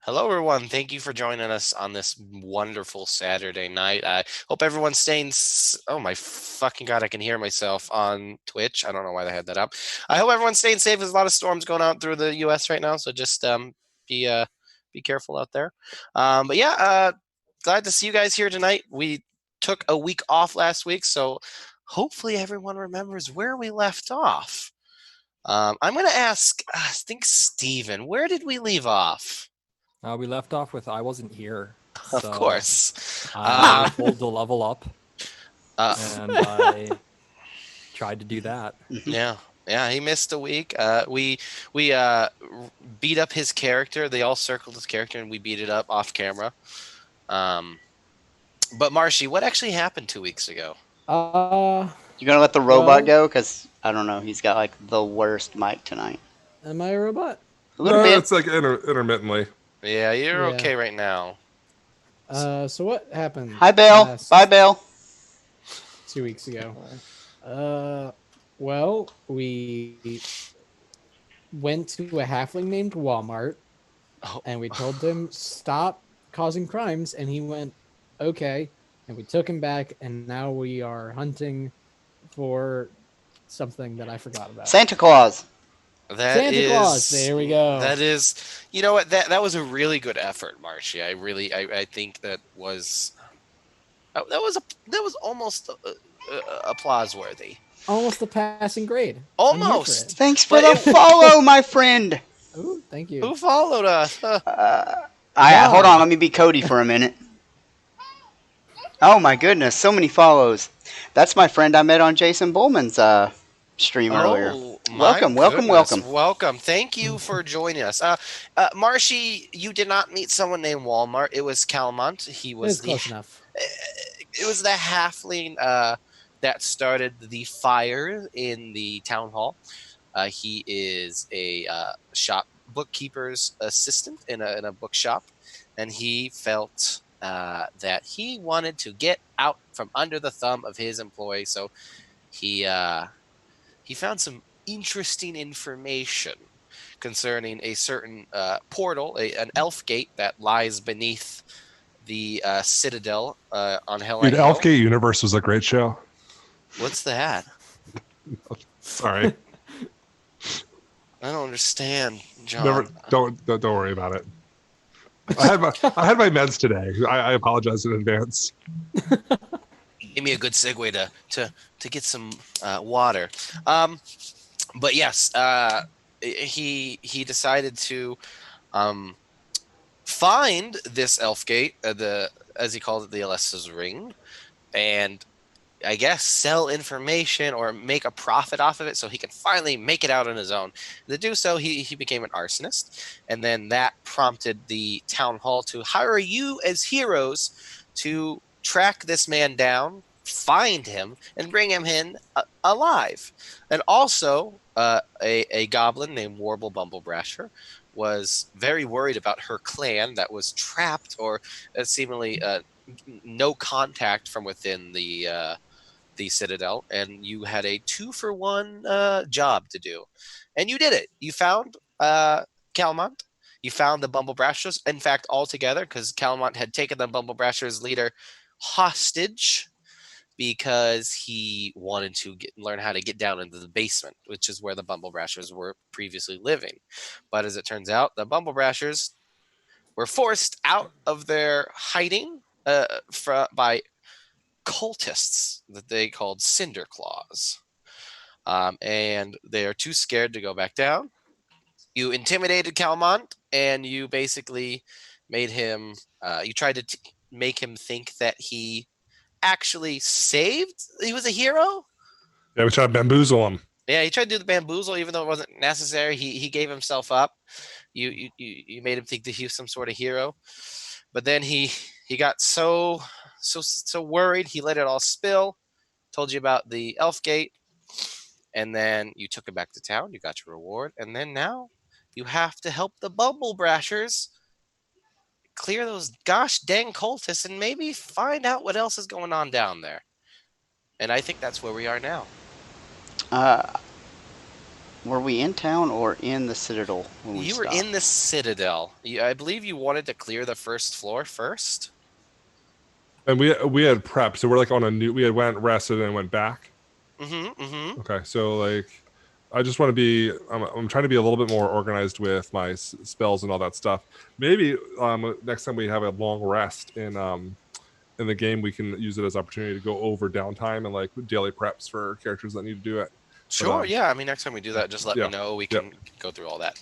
Hello, everyone. Thank you for joining us on this wonderful Saturday night. I hope everyone's staying. Oh my fucking god! I can hear myself on Twitch. I don't know why they had that up. I hope everyone's staying safe. There's a lot of storms going out through the U.S. right now, so just be uh be careful out there. But yeah, glad to see you guys here tonight. We took a week off last week, so hopefully everyone remembers where we left off. I'm going to ask, I think Steven, where did we leave off? We left off with I wasn't here, Of so course. I was told to level up, Uh, and I tried to do that. yeah, yeah, he missed a week. We beat up his character. They all circled his character, and we beat it up off camera. Um, but Marshy, what actually happened 2 weeks ago? Uh, You gonna let the robot well, go? Cause I don't know. He's got like the worst mic tonight. am I a robot? A little No, bit. it's like intermittently. Yeah, you're Yeah. okay right now. So what happened? Hi, Bale. last Bye, Bale. 2 weeks ago? Well, we went to a halfling named Walmart, Oh, and we told him stop causing crimes, and he went okay, and we took him back, and now we are hunting for something that I forgot about. Santa Claus. Santa Claus. There we go. That is, you know what? That was a really good effort, Marshy. I think that was that was almost applause worthy. Almost a passing grade. I'm here for Almost. it. Thanks for But the follow, my friend. Ooh, thank you. Who followed us? Hold on. Let me be Cody for a minute. Oh my goodness, so many follows. That's my friend I met on Jason Bullman's stream earlier. My Welcome. welcome. Thank you for joining us. Marshy, you did not meet someone named Walmart. It was Calmont. He was It's close enough. It was the halfling that started the fire in the town hall. He is a shop bookkeeper's assistant in a bookshop, and he felt that he wanted to get out from under the thumb of his employee. So he found some interesting information concerning a certain portal, an elf gate that lies beneath the citadel on Hellknight Dude, Hill. Elfgate Universe was a great show. What's that? Sorry. I don't understand, John. Never, don't worry about it. I had my meds today. I apologize in advance. Give me a good segue to get some water. But yes, he decided to find this elf gate, as he called it, the Alessa's ring, and I guess sell information or make a profit off of it so he can finally make it out on his own. To do so, he became an arsonist, and then that prompted the town hall to hire you as heroes to track this man down, find him, and bring him in alive. And also, a goblin named Warble Bumblebrasher was very worried about her clan that was trapped or seemingly no contact from within the citadel, and you had a 2-for-1 job to do, and you did it. You found Calmont. You found the Bumblebrashers. In fact, all together, because Calmont had taken the Bumblebrashers leader hostage because he wanted to learn how to get down into the basement, which is where the Bumblebrashers were previously living. But as it turns out, the Bumblebrashers were forced out of their hiding by cultists that they called Cinder Claws. And they are too scared to go back down. You intimidated Calmont, and you basically made him, you tried to make him think that he actually he was a hero. Yeah, we tried to bamboozle him. Yeah, he tried to do the bamboozle, even though it wasn't necessary. He gave himself up. You made him think that he was some sort of hero, but then he got so worried he let it all spill. Told you about the elf gate, and then you took him back to town. You got your reward, and then now you have to help the Bumblebrashers clear those gosh dang cultists and maybe find out what else is going on down there. And I think that's where we are now. Were we in town or in the Citadel when we You were stopped? in the Citadel. I believe you wanted to clear the first floor first. And we had prep, so we're like on a new. We had went rested and went back. Mm-hmm. Mm-hmm. Okay, so like, I just want to be. I'm trying to be a little bit more organized with my spells and all that stuff. Maybe next time we have a long rest in the game, we can use it as opportunity to go over downtime and like daily preps for characters that need to do it. Sure. Yeah. I mean, next time we do that, just let me yeah, know. We yeah. can go through all that.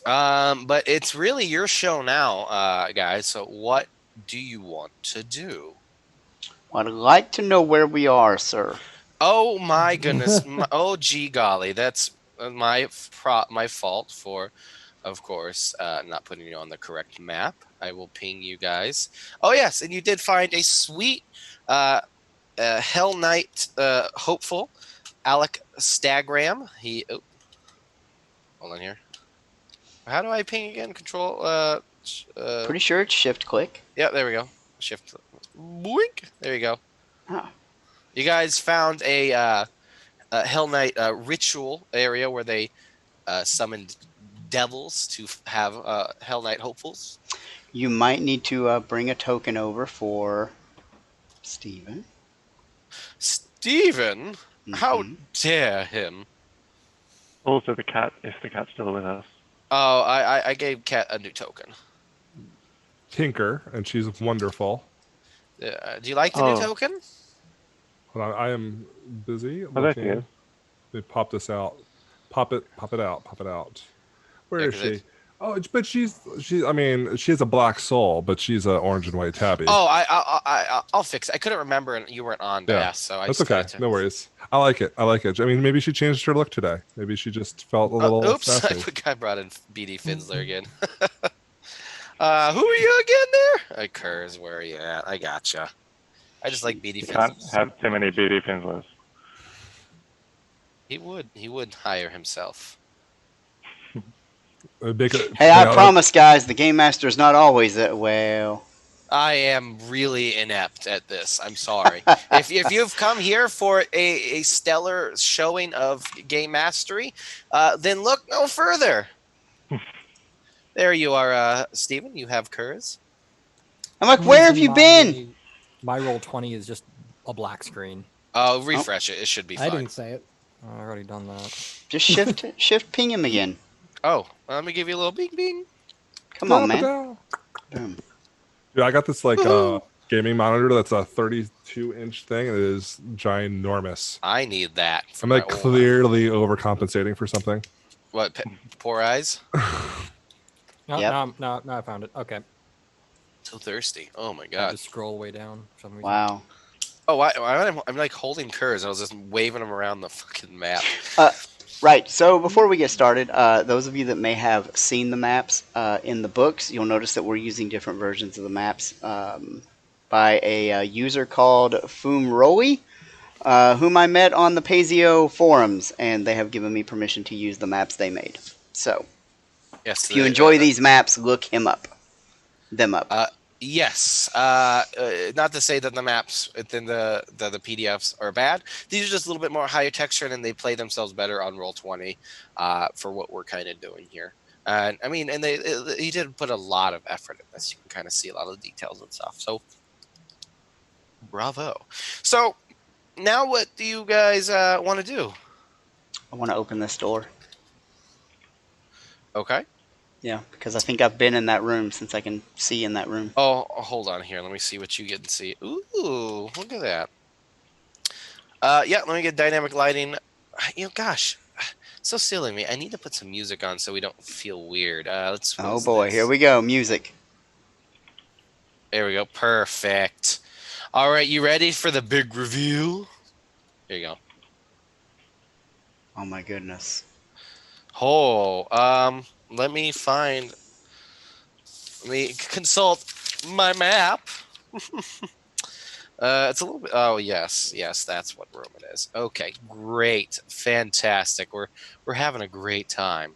But it's really your show now, guys. So what do you want to do? I'd like to know where we are, sir. Oh my goodness! Oh gee golly, that's my fault for, of course, not putting you on the correct map. I will ping you guys. Oh yes, and you did find a sweet Hellknight hopeful, Alec Stagram. Hold on here. How do I ping again? Control. Pretty sure it's shift click. Yeah, there we go. Shift. Boink. There you go. Huh. You guys found a Hell Knight ritual area where they summoned devils to have Hell Knight hopefuls. You might need to bring a token over for Steven. Steven? How Mhm. dare him? Also, the cat, if the cat's still with us. Oh, I gave Cat a new token. Tinker, and she's wonderful. Do you like the new token? Hold on, I am busy. Oh, there she is. Let me pop this out. Pop it out. Where Yeah, is 'cause she? Oh, but she's. I mean, she has a black soul, but she's an orange and white tabby. Oh, I'll fix it. I couldn't remember, and you weren't on to Yeah, ask, so I that's just okay. got to. No worries. I like it. I mean, maybe she changed her look today. Maybe she just felt a little Oops, sassy. I brought in BD Finsler again. Who are you again there? Curse, where are you at? I gotcha. I just like BD You can't Finsler. have too many BD Finslers. He would hire himself. Hey, I promise, guys, the Game Master is not always that well. I am really inept at this. I'm sorry. if you've come here for a stellar showing of game mastery, then look no further. There you are, Steven. You have Kurz. I'm like, where have you been? My roll 20 is just a black screen. Oh, refresh it. It should be fine. I didn't say it. I already done that. Just shift ping him again. Oh, let me give you a little bing bing. Come on, man. Boom. Dude, I got this like gaming monitor that's a 32-inch thing, and it is ginormous. I need that. I'm like clearly overcompensating for something. What? Poor eyes? No, Yep. no, I found it. Okay. So thirsty. Oh my I god. just scroll way down for some reason. Wow. Oh, I'm like holding Kurz. I was just waving him around the fucking map. Right, so before we get started, those of you that may have seen the maps in the books, you'll notice that we're using different versions of the maps by a user called Fumroli, whom I met on the Paizo forums, and they have given me permission to use the maps they made. So, Yes. if you enjoy these maps, look them up. Yes. Not to say that the maps within the PDFs are bad. These are just a little bit more higher texture, and they play themselves better on Roll20 for what we're kind of doing here. And I mean, and he did put a lot of effort in this. You can kind of see a lot of the details and stuff. So, bravo. So, now what do you guys want to do? I want to open this door. Okay. Yeah, because I think I've been in that room since I can see in that room. Oh, hold on here. Let me see what you get to see. Ooh, look at that. Yeah, let me get dynamic lighting. Gosh, so silly of me. I need to put some music on so we don't feel weird. Oh boy, here we go. Music. There we go. Perfect. All right, you ready for the big reveal? Here you go. Oh my goodness. Oh, let me consult my map. It's a little bit. Oh yes, that's what room it is. Okay, great, fantastic. We're having a great time.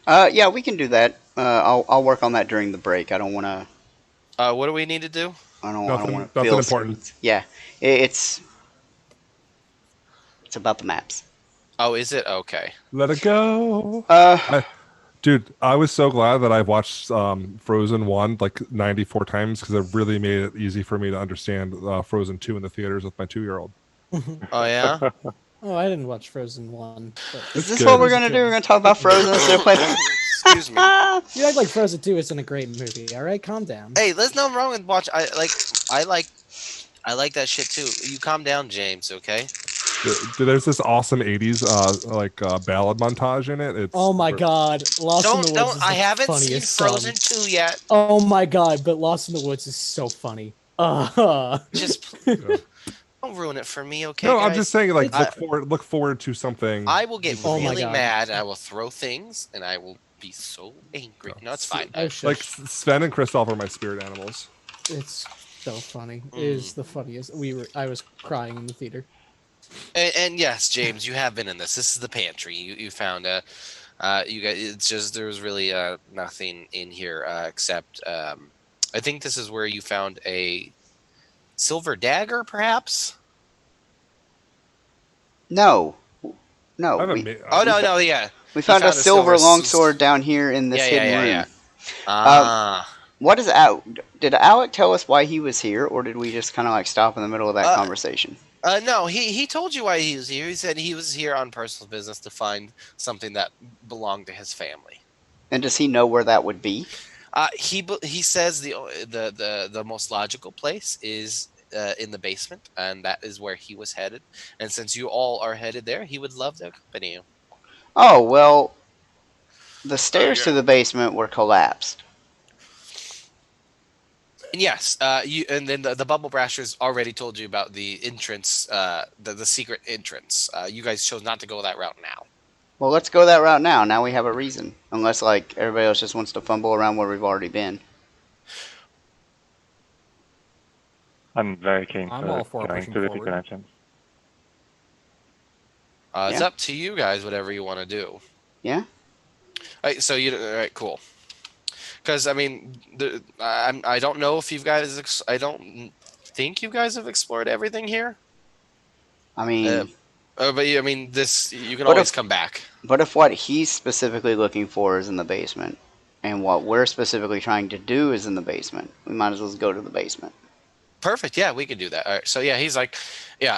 Yeah, we can do that. I'll work on that during the break. I don't want to. What do we need to do? I don't Nothing want to feel important. Yeah, it's about the maps. Oh, is it? Okay. Let it go. Uh, Dude, I was so glad that I've watched Frozen 1 like 94 times because it really made it easy for me to understand Frozen 2 in the theaters with my 2-year-old. Oh, yeah? Oh, I didn't watch Frozen 1. But is It's this what good. we're gonna do? We're gonna talk about Frozen instead of playing. Excuse me. you act like Frozen 2 isn't a great movie, all right? Calm down. Hey, there's nothing wrong with watch. I like that shit too. You calm down, James. Okay. There's this awesome 80s ballad montage in it. It's Oh my god, Lost in the Woods Don't. is I the haven't seen funniest song. Frozen 2 yet. Oh my god, but Lost in the Woods is so funny. Just Yeah. don't ruin it for me, okay? No, guys? I'm just saying like It's- look forward to something. I will get Oh my really God. mad and I will throw things and I will be so angry. No, it's fine. Oh, Like shush. Sven and Kristoff are my spirit animals. It's so funny. It is the funniest. I was crying in the theater. And yes, James, you have been in this. This is the pantry. You found you guys. It's just there was really nothing in here except I think this is where you found a silver dagger, perhaps. No, I no. haven't We, made, Oh no, yeah. we found a found a silver silver longsword down here in this hidden room. Yeah. Ah. What is Alec? Did Alec tell us why he was here, or did we just kind of like stop in the middle of that conversation? No, he told you why he was here. He said he was here on personal business to find something that belonged to his family. And does he know where that would be? He says the most logical place is in the basement, and that is where he was headed. And since you all are headed there, he would love to accompany you. Oh well, the stairs yeah. to the basement were collapsed. And yes, and then the Bubble Brashers already told you about the entrance, the secret entrance. You guys chose not to go that route now. Well, let's go that route now. Now we have a reason. Unless like everybody else just wants to fumble around where we've already been. I'm very keen I'm all for going pushing to the forward. secret entrance. It's Yeah. up to you guys, whatever you want to do. Yeah. All right, so all right, cool. Because I mean, I don't know if you guys, I don't think you guys have explored everything here. I mean, But I mean, this you can What always if- come back. but if what he's specifically looking for is in the basement, and what we're specifically trying to do is in the basement, we might as well go to the basement. Perfect. Yeah, we can do that. All right. So yeah, he's like, yeah,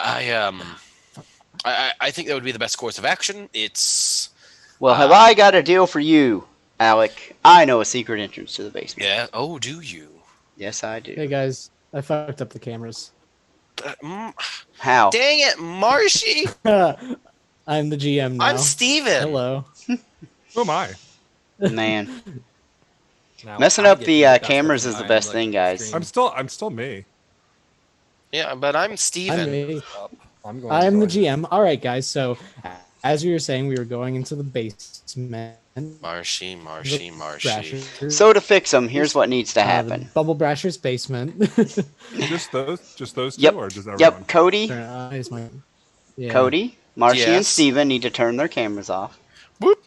I think that would be the best course of action. It's Well, have I got a deal for you, Alec? I know a secret entrance to the basement. yeah. Oh, do you? Yes, I do. Hey guys, I fucked up the cameras. How? Dang it, Marshy! I'm the GM now. I'm Steven. Hello. Who am I? Man, Now, messing I up get the to make that cameras stuff is the in best my, thing, guys. stream. I'm still me. Yeah, but I'm I'm Steven. me. I'm going. I'm the to go ahead. GM. All right, guys. So, as we were saying, we were going into the basement. Marshy. The Brashers, So to fix them, here's what needs to the happen. Bubble Brashers basement. Just those two, Yep. or just everyone? Yep, Cody, Is my- yeah. Cody, Marcy, and Yes. Steven need to turn their cameras off. Whoop.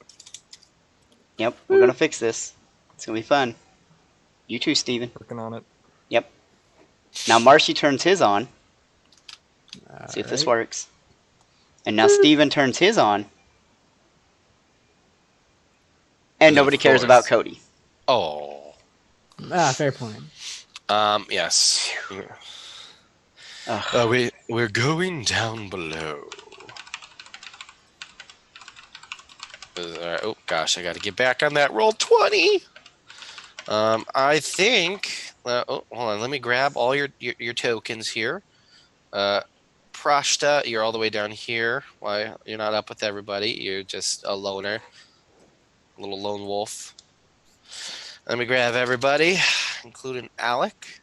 Yep, we're gonna fix this. It's gonna be fun. You too, Steven. Working on it. Yep. Now Marcy turns his on. See if this Alright. works. And now Steven turns his on. And Of nobody cares course. about Cody. Oh. Fair point. Yes. Ugh. We're going down below. Oh gosh, I got to get back on that roll 20. I think. Hold on. Let me grab all your tokens here. Prashta, you're all the way down here. Why you're not up with everybody? You're just a loner, little lone wolf. Let me grab everybody, including Alec.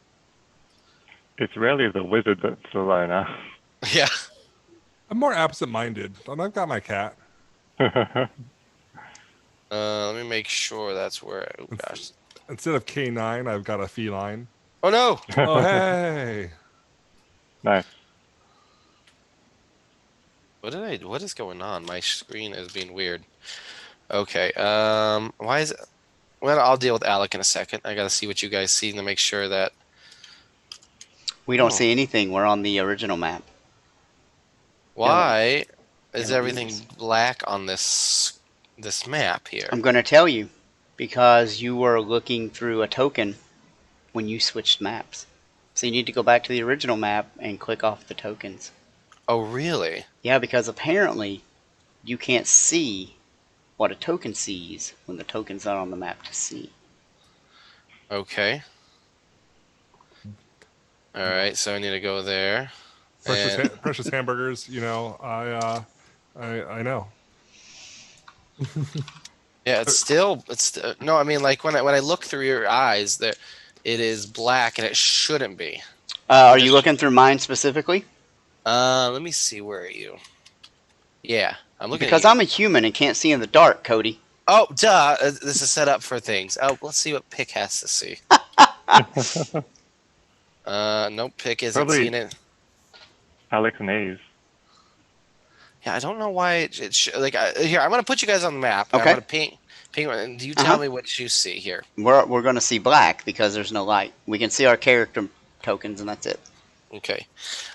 It's rarely the wizard that's the loner. Yeah. I'm more absent-minded, and I've got my cat. Let me make sure that's where. Oh gosh. Instead of K9, I've got a feline. Oh no. Oh hey! Nice. What is going on? My screen is being weird. Okay. Why is it? Well, I'll deal with Alec in a second. I gotta see what you guys see to make sure that. We don't Oh. see anything. We're on the original map. Why is Yeah, everything notice. black on this map here? I'm going to tell you because you were looking through a token when you switched maps. So you need to go back to the original map and click off the tokens. Oh, really? Yeah, because apparently you can't see what a token sees when the token's not on the map to see. Okay. All right, so I need to go there. And Precious hamburgers. You know, I know. yeah, it's no. I mean, like when I look through your eyes, there, it is black, and it shouldn't be. Are you Just- looking through mine specifically? Let me see. Where are you? Yeah, I'm looking at Because you. I'm a human and can't see in the dark, Cody. Oh, duh! This is set up for things. Oh, let's see what Pick has to see. Nope, Pick isn't Probably- seeing it. Alex and A's. Yeah, I don't know why like here. I'm gonna put you guys on the map. And Okay. I'm gonna ping. And you tell Uh-huh. me what you see here. We're going to see black because there's no light. We can see our character tokens and that's it. Okay.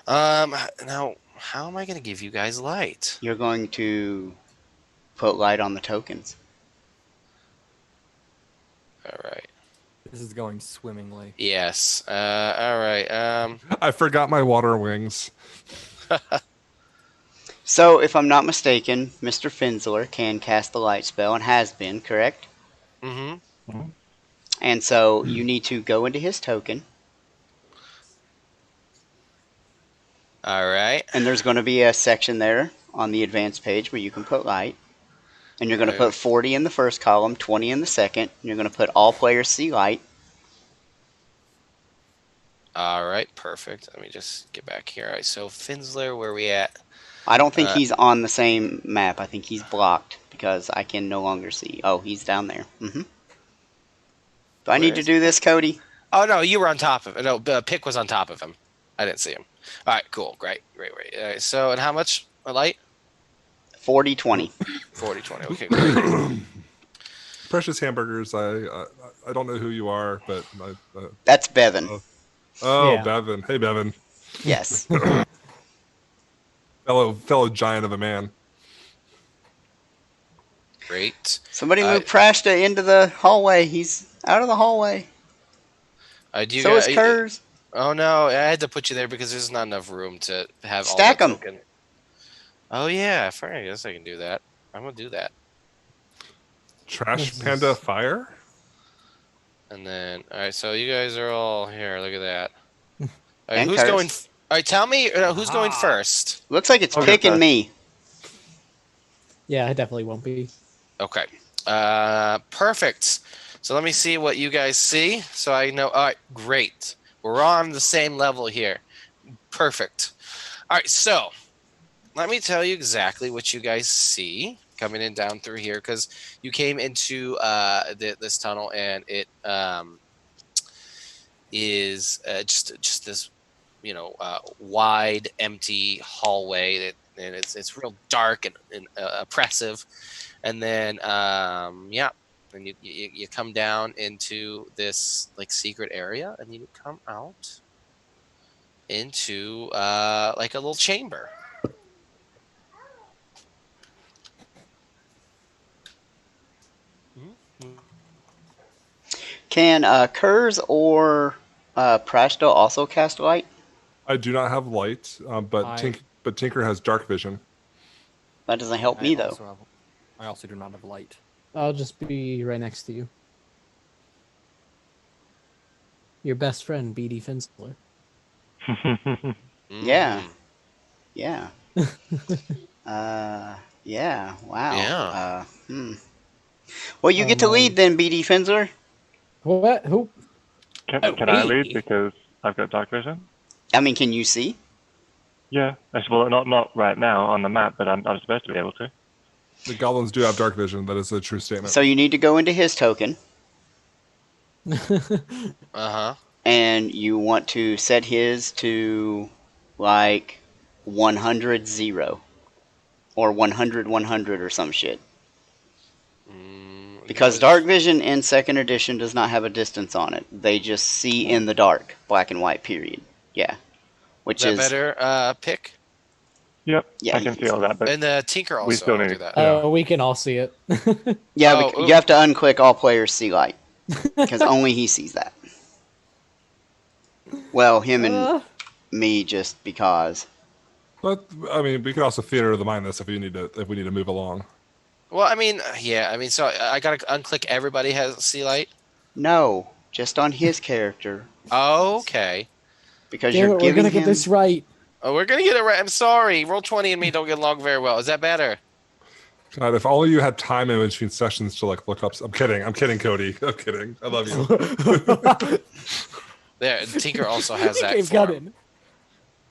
Now, how am I gonna give you guys light? You're going to put light on the tokens. All right. This is going swimmingly. Yes. All right. I forgot my water wings. So, if I'm not mistaken, Mr. Finsler can cast the light spell and has been, correct? Mm-hmm. And so you need to go into his token, All right. and there's going to be a section there on the advanced page where you can put light. And you're going to Okay. put 40 in the first column, 20 in the second. And you're going to put all players see light. All right. Perfect. Let me just get back here. All right. So Finsler, where we at? I don't think Uh, he's on the same map. I think he's blocked because I can no longer see. Oh, he's down there. Do I need Where to is do this, Cody? Oh no, you were on top of it. No, Pick was on top of him. I didn't see him. All right. Cool. Great. All right, so, and how much a light? 40, 20. 40, 20. Okay. Great. Precious hamburgers. I don't know who you are, but That's Bevan. oh, Yeah. Bevan. Hey, Bevan. Yes. Fellow giant of a man. Great. Somebody move Prashta into the hallway. He's out of the hallway. Do you So is guys, Kurz. Oh no, I had to put you there because there's not enough room to have Stack all 'em. the token. Oh yeah, I guess I can do that. I'm gonna do that. Trash This Panda is- Fire? And then, all right, so you guys are all here. Look at that. All right, And who's Kurz. going? All right, tell me who's going first. Looks like it's I'll get picking that. me. Yeah, I definitely won't be. Okay. Perfect. So let me see what you guys see. So I know. All right, great. We're on the same level here. Perfect. All right, so let me tell you exactly what you guys see coming in down through here because you came into this tunnel and it is just this wide empty hallway and it's real dark and oppressive and then and you come down into this like secret area and you come out into like a little chamber. Can Kurz or Prashta also cast light? I do not have light, but Tinker has dark vision. That doesn't help me, though. I also do not have light. I'll just be right next to you. Your best friend, BD Finsler. Yeah. Mm. Yeah. Yeah. Wow. Yeah. Well, you get to my- lead then, BD Finsler. What? Who? Can Oh, I me? lead because I've got dark vision? I mean, can you see? Yeah. Well, not right now on the map, but I'm supposed to be able to. The goblins do have dark vision. That is a true statement. So you need to go into his token, Uh-huh. and you want to set his to like 100 0 or 100 100 or some shit. Because dark vision in second edition does not have a distance on it. They just see in the dark, black and white. Period. Yeah, which Is that is better? Pick. Yep, Yeah, I can see all that, but And the Tinker we also still will need- do that. Yeah. Oh, we can all see it. yeah. Oh, You have to unclick all players see light because only he sees that. Well, him and Uh, me just because. But I mean, we could also theater of the mind this if we need to move along. Well, I mean, yeah. I mean, so I gotta unclick. Everybody has sea light. No, just on his character Okay. because damn you're it, we're giving gonna get him. this right. Oh, we're gonna get it right. I'm sorry. Roll 20 and me don't get along very well. Is that better? God, if all of you had time in between sessions to like look up. I'm kidding, Cody. I'm kidding. I love you. There, Tinker also has that. We've For got him. it.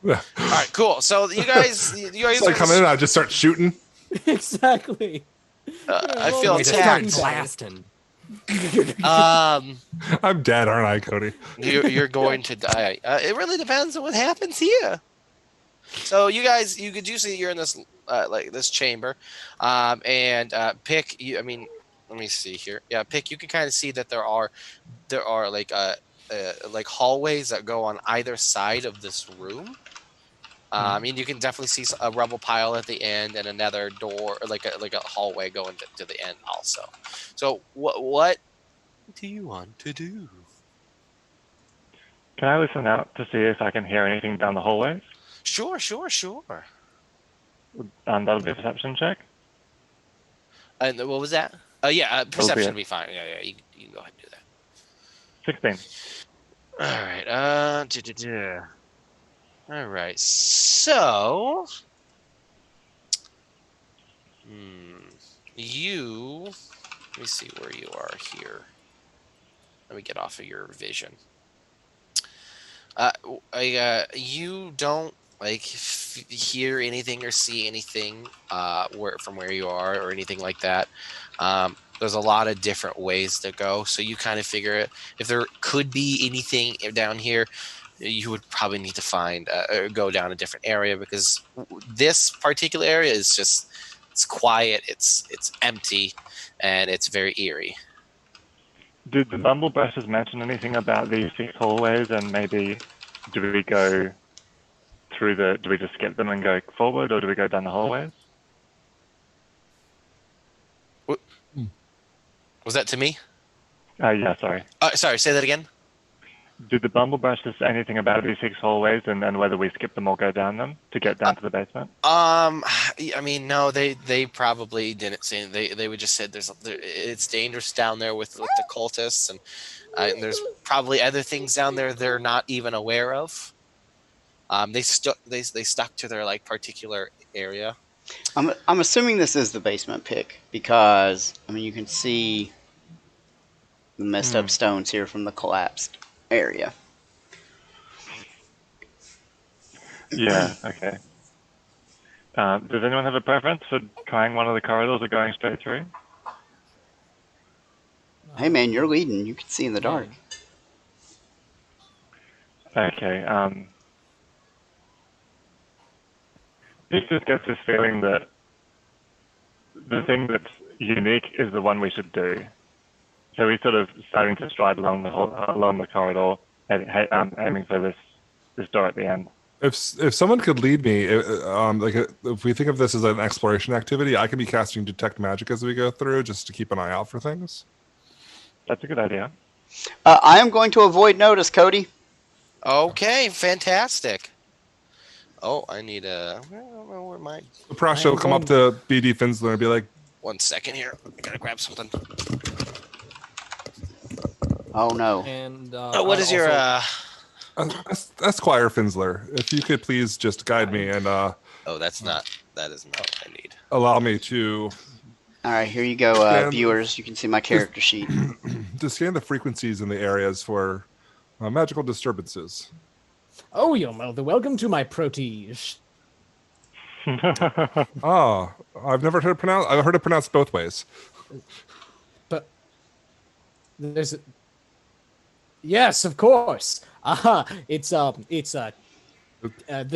Yeah. All right, cool. So you guys So I come in and I just start shooting. Exactly. I feel We just start attacked. blasting. I'm dead, aren't I, Cody? You're going to die. It really depends on what happens here. So you guys, you could usually you're in this like this chamber, and pick. I mean, let me see here. Yeah, pick. You can kind of see that there are like hallways that go on either side of this room. I mean, you can definitely see a rubble pile at the end and another door, or like a hallway going to the end also. So what do you want to do? Can I listen out to see if I can hear anything down the hallways? Sure. That'll be a perception check. And what was that? Yeah, perception it. would be fine. Yeah, you can go ahead and do that. 16. All right. All right. So, you. Let me see where you are here. Let me get off of your vision. You don't like hear anything or see anything from where you are or anything like that. There's a lot of different ways to go, so you kind of figure it. If there could be anything down here, you would probably need to find or go down a different area because this particular area is just it's quiet, it's empty, and it's very eerie. Did the Bumble Brushes mention anything about these 6 hallways, and maybe do we go through do we just skip them and go forward, or do we go down the hallways? Was that to me? Yeah, sorry. Sorry, say that again. Did the Bumble Brushes say anything about these 6 hallways, and then whether we skip them or go down them to get down to the basement? I mean, no, they probably didn't say. They would just said it's dangerous down there with the cultists, and there's probably other things down there they're not even aware of. They stuck to their like particular area. I'm assuming this is the basement pick because I mean you can see the messed up stones here from the collapsed area. Yeah, okay. Does anyone have a preference for trying one of the corridors or going straight through? Hey man, you're leading. You can see in the dark. Okay. It just gets this feeling that the thing that's unique is the one we should do. So we're sort of starting to stride along the corridor, aiming for this door at the end. If someone could lead me, if we think of this as an exploration activity, I can be casting detect magic as we go through, just to keep an eye out for things. That's a good idea. I am going to avoid notice, Cody. Okay, fantastic. Oh, I need where am I? Prasha will come up to BD Finsler and be like, 1 second here. I gotta grab something. Oh no. And What is your Esquire Finsler, if you could please just guide me and Oh, that is not what I need. allow me to All right, here you go, viewers. You can see my character sheet. to scan the frequencies in the areas for magical disturbances. Oh, you're welcome to my protege. Ah, I've never heard it pronounced. I've heard it pronounced both ways. But there's yes, of course. It's the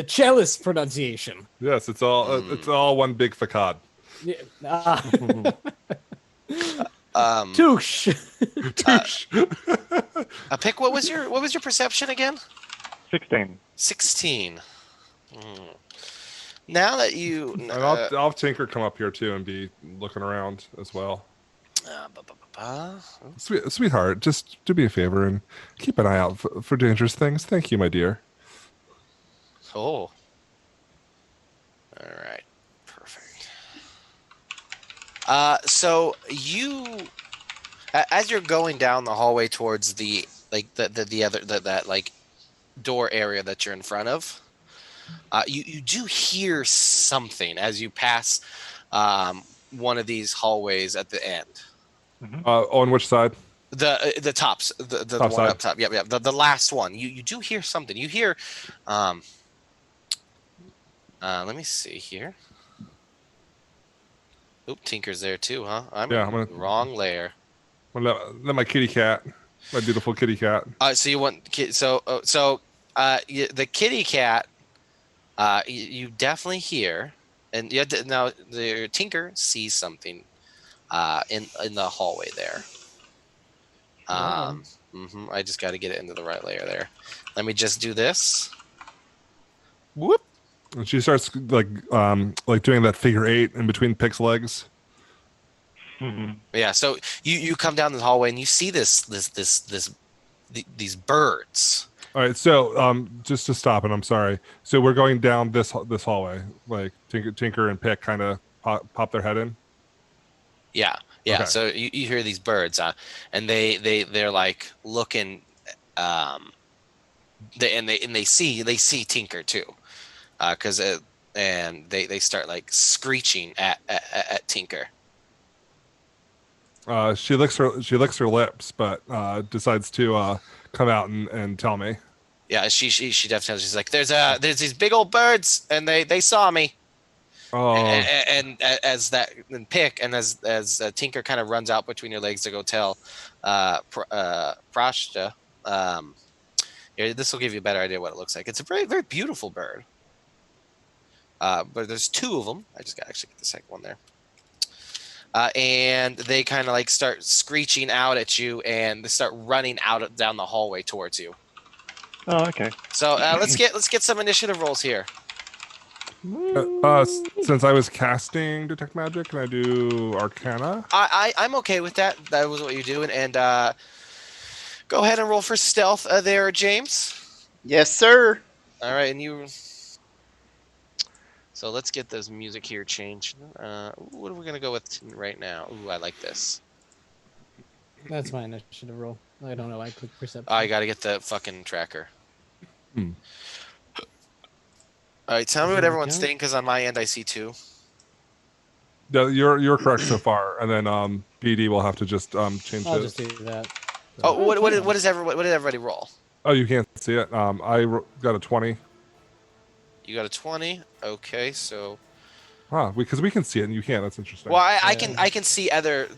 cellist pronunciation. Yes, it's all one big facade. Yeah, touche. Touche. Pick. What was your perception again? 16. 16. Now that you, And I'll have Tinker come up here too and be looking around as well. Sweetheart, just do me a favor and keep an eye out for dangerous things. Thank you, my dear. Oh. All right. Perfect. So as you're going down the hallway towards the other that like door area that you're in front of, you do hear something as you pass one of these hallways at the end. On which side? The tops, the Top one side. up top. Yep. The last one. You do hear something. You hear. Let me see here. Oop, Tinker's there too, huh? I'm Yeah, in the wrong layer. Let my kitty cat, my beautiful kitty cat. So you want the kitty cat. You definitely hear, and now the Tinker sees something in the hallway there. I just got to get it into the right layer there. Let me just do this. Whoop. And she starts like doing that figure 8 in between Pick's legs. Yeah. So you come down the hallway and you see these birds. All right, so just to stop, and I'm sorry. So we're going down this hallway, like Tinker and Pick kind of pop their head in. Yeah. Okay. So you hear these birds, and they're like looking, they see Tinker too, because and they start like screeching at Tinker. She licks her lips, but decides to come out and tell me. Yeah, she definitely. She's like, there's these big old birds, and they saw me. Oh. And as that and Pick and as Tinker kind of runs out between your legs to go tell Prashta, this will give you a better idea what it looks like. It's a very, very beautiful bird. But there's 2 of them. I just got to actually get the second one there. And they kind of like start screeching out at you, and they start running down the hallway towards you. Oh, okay. So let's get some initiative rolls here. Since I was casting Detect Magic, can I do Arcana? I'm okay with that. That was what you're doing, and go ahead and roll for stealth there, James. Yes, sir. All right, and you. So let's get this music here changed. What are we gonna go with right now? Ooh, I like this. That's my initiative roll. I don't know. I click perception. I gotta get the fucking tracker. All right, tell me what everyone's thinking, because on my end I see 2. Yeah, you're correct so far, and then BD will have to just change I'll it. just do that. Oh, what did everybody roll? Oh, you can't see it. Got a 20. You got a 20. Okay, so. Because we can see it and you can't. That's interesting. Well, I can see other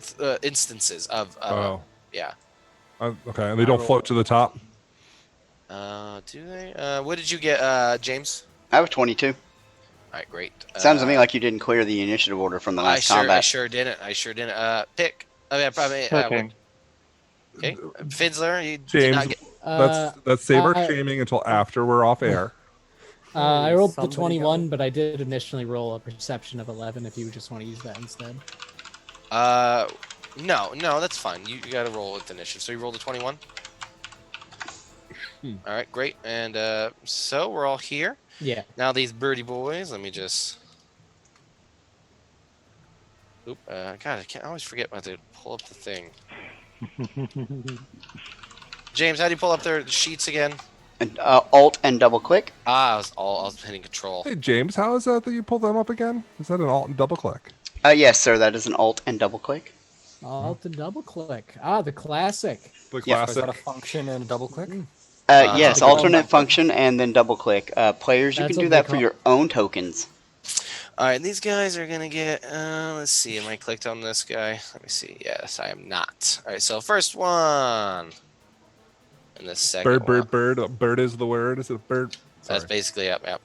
instances of. Yeah. Okay, and they don't float to the top. Do they? What did you get, James? I have a 22. All right, great. Sounds to me like you didn't clear the initiative order from the last combat. I sure didn't. Pick. I mean, probably. Okay. Okay. Fizzler, you James, did not get. let's save our shaming until after we're off air. I rolled the Somebody 21, but I did initially roll a perception of 11 if you just want to use that instead. No, that's fine. You got to roll with initiative. So you rolled a 21? All right, great. And so we're all here. Yeah. Now these birdie boys, let me just... Oop, God, I always forget how to pull up the thing. James, how do you pull up their sheets again? And, Alt and double click. I was hitting control. Hey, James, how is that you pull them up again? Is that an alt and double click? Yes, sir. That is an Alt and double click. Alt and double click. The classic. The Yeah. Is classic. that a function and a double click? Yes, alternate function and then double click. Players, you That's can do what they that for call- your own tokens. All right, these guys are going to get... let's see, am I clicked on this guy? Let me see. Yes, I am not. All right, so first one. And the second one. Bird. Bird is the word. Is it a bird? That's Sorry. basically yep. All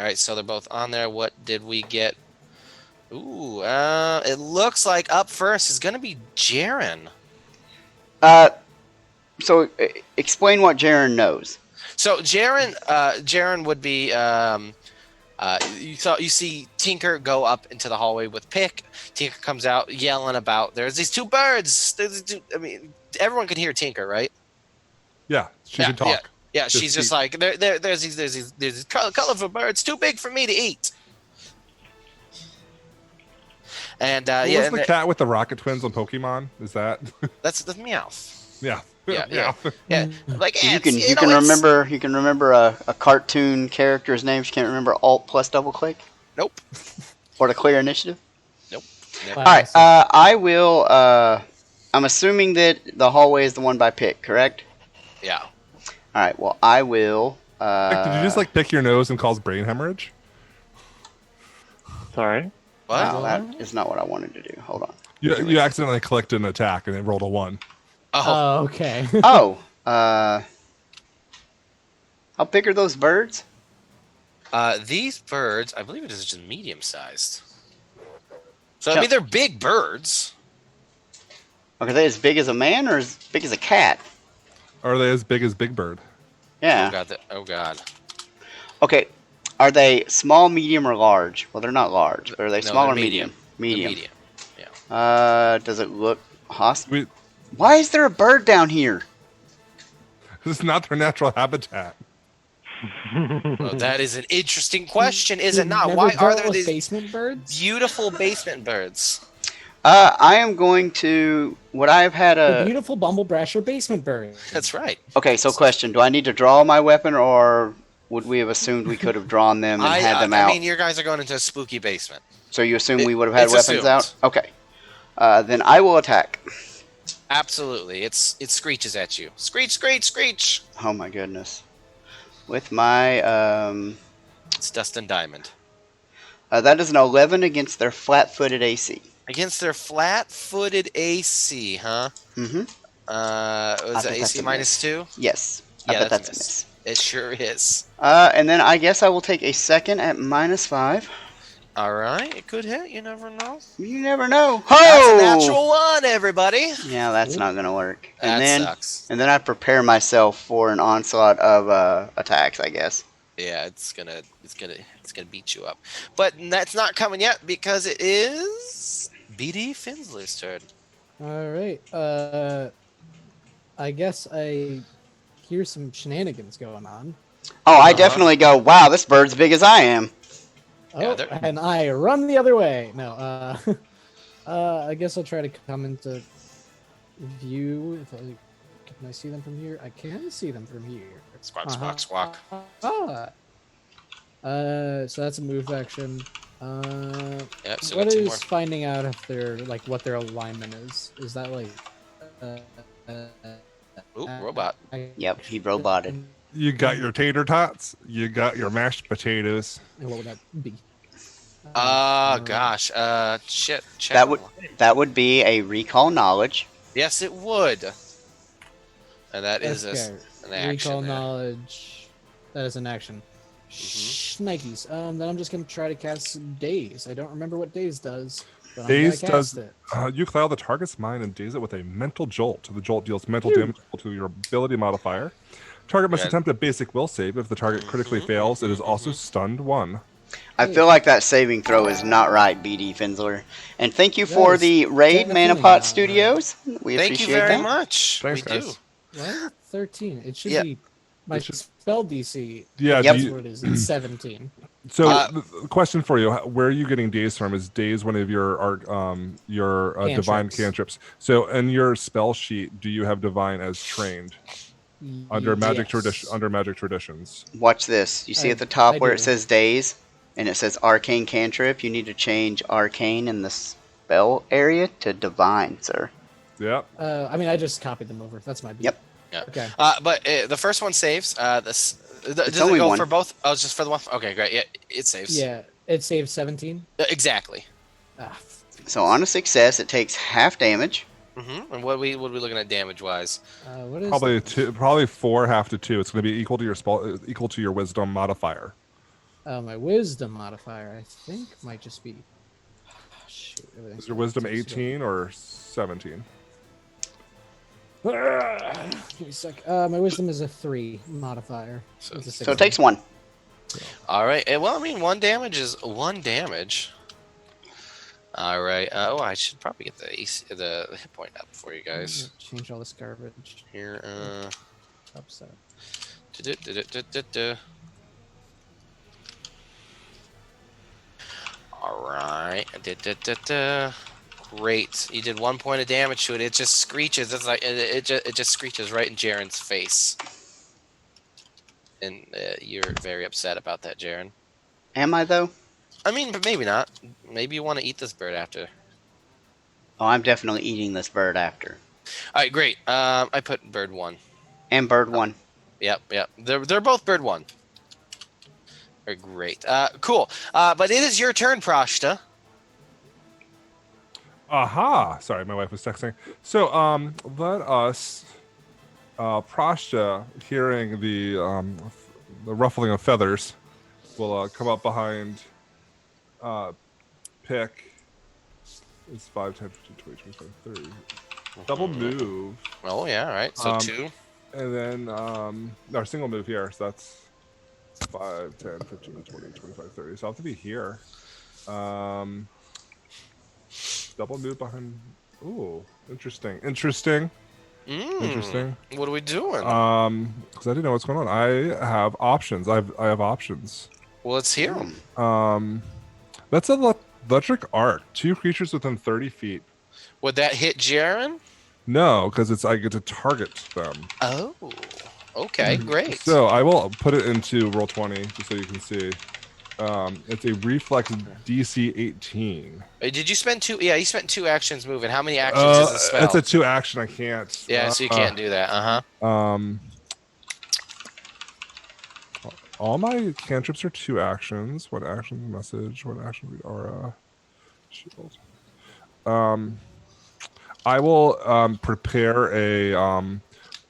right, so they're both on there. What did we get? Ooh, it looks like up first is going to be Jaren. So explain what Jaren knows. So Jaren would be You see Tinker go up into the hallway with Pick. Tinker comes out yelling about there's these two birds. I mean, everyone can hear Tinker, right? Yeah, she Yeah, can talk. Yeah, she's just like there's these colorful birds too big for me to eat. And What yeah, was and the cat with the Rocket Twins on Pokemon? Is that? that's the Meowth. Yeah. Yeah. Like You ants, can know, it's- remember a cartoon character's name. You can't remember Alt plus double click Nope. or to clear initiative. Nope. Wow. All right. I will. I'm assuming that the hallway is the one by Pick, correct? Yeah. All right. Well, I will. Did you just like pick your nose and cause brain hemorrhage? Sorry. What? No, that is not what I wanted to do. Hold on. You accidentally clicked an attack and it rolled a 1. Oh, Oh, okay. Oh. How big are those birds? these birds, I believe it is just medium sized. So I mean, they're big birds. Okay, are they as big as a man or as big as a cat? Are they as big as Big Bird? Yeah. Oh god. Okay. Are they small, medium, or large? Well, they're not large, but are they No, small they're or medium? They're Medium. medium. Yeah. Does it look hostile? We, Why is there a bird down here? this is not their natural habitat. Well, that is an interesting question, is it You've not? never Why are dealt there with these basement birds? beautiful basement birds? I am going to. Would I have had The a? beautiful bumblebrasher basement bird. That's right. Okay, so question: do I need to draw my weapon, or would we have assumed we could have drawn them and had them out? I mean, you guys are going into a spooky basement. So you assume we would have had it's weapons assumed. out? Okay. Then I will attack. Absolutely. It screeches at you. Screech, screech, screech. Oh my goodness. With my It's Dustin Diamond. that is an 11 against their flat-footed AC. Against their flat-footed AC, huh? Mm-hmm. Was it AC -2? Yes. Yeah, I bet that's that's a miss. It sure is. And then I guess I will take a second at -5. All right, it could hit. You never know. You never know. That's Oh! a natural one, everybody. Yeah, that's not gonna work. That And then, sucks. and then I prepare myself for an onslaught of attacks, I guess. Yeah, it's gonna beat you up. But that's not coming yet because it is BD Finsler's turn. All right. I guess I hear some shenanigans going on. Oh, I definitely go. Wow, this bird's big as I am. Oh, they're- and I run the other way. No, I guess I'll try to come into view. Can I see them from here? I can see them from here. Squawk, squawk, squawk. Ah. So that's a move action. Yep. So What got two is more. finding out if they're like what their alignment is? Is that like? Ooh, robot. Yep, he roboted. You got your tater tots. You got your mashed potatoes. What would that be? Gosh. Shit. Check. That would be a recall knowledge. Yes, it would. And that is Okay. an action. Recall there. knowledge. That is an action. Shnikes. Then I'm just gonna try to cast Daze. I don't remember what Daze does. But Daze I'm gonna cast does- it. You cloud the target's mind and daze it with a mental jolt. The jolt deals mental damage equal to your ability modifier. Target must Okay. attempt a basic will save. If the target critically fails, it is also stunned 1. I feel like that saving throw is not right, BD Finsler. And thank you That for is the raid, definitely Manapot not Studios. We Thank appreciate you very that. much. Thanks, we guys. do. Why 13? It should Yeah. be my It should- spell DC. Yeah. Yep. do That's you- what it is. It's 17. so, Uh, question for you: where are you getting daze from? Is daze one of your divine Cantrips. cantrips? So, in your spell sheet, do you have divine as trained under magic Yes. tradition? Under magic traditions. Watch this. You see I- at the top I where do. it says days and it says arcane cantrip, you need to change arcane in the spell area to divine, sir. Yeah. I mean, I just copied them over. That's my. Yep. Yeah. Okay. But the first one saves. Does it only go one. for both? Oh, it's just for the one. Okay, great. Yeah, it saves. Yeah, it saves 17. Exactly. Ah, So on a success, it takes half damage. And what are we looking at damage wise? what is Probably the- two, probably 4 half to 2. It's going to be equal to your spell, equal to your wisdom modifier. my wisdom modifier? I think might just be. Shoot, everything's Is your wisdom so slow. 18 or 17? Give me a sec. My wisdom is a 3 modifier. So- It's a So it takes 1. All right. Well, I mean, 1 damage is 1 damage. All right. Oh, I should probably get the hit point up for you guys. Change all this garbage. Here. Upset. Du-du-du-du-du-du. All right. Du-du-du-du. Great. You did 1 point of damage to it. It just screeches. It's like it just screeches right in Jaren's face. And you're very upset about that, Jaren. Am I though? I mean, but maybe not. Maybe you want to eat this bird after. Oh, I'm definitely eating this bird after. All right, great. I put bird 1. And bird 1. Yep. They're both bird 1. Very great. Cool. But it is your turn, Prashta. Aha! Sorry, my wife was texting. So, let us, Prashta, hearing the ruffling of feathers, will come up behind Pick. It's 5, 10, 15, 20, 25, 30. Double move. Oh, yeah, all right. So 2. And then, our single move here. So that's 5, 10, 15, 20, 25, 30. So I'll have to be here. Double move behind. Ooh, interesting. Interesting. What are we doing? Because I didn't know what's going on. I have options. I have options. Well, let's hear them. That's a electric arc. 2 creatures within 30 feet. Would that hit Jaren? No, because I get to target them. Oh, okay, great. So I will put it into roll 20 just so you can see. It's a reflex DC 18. Did you spend 2? Yeah, you spent 2 actions moving. How many actions is the spell? It's a 2 action. I can't. Yeah, so you can't do that. All my cantrips are 2 actions. What action? Message. What action? Read aura. Shield. I will prepare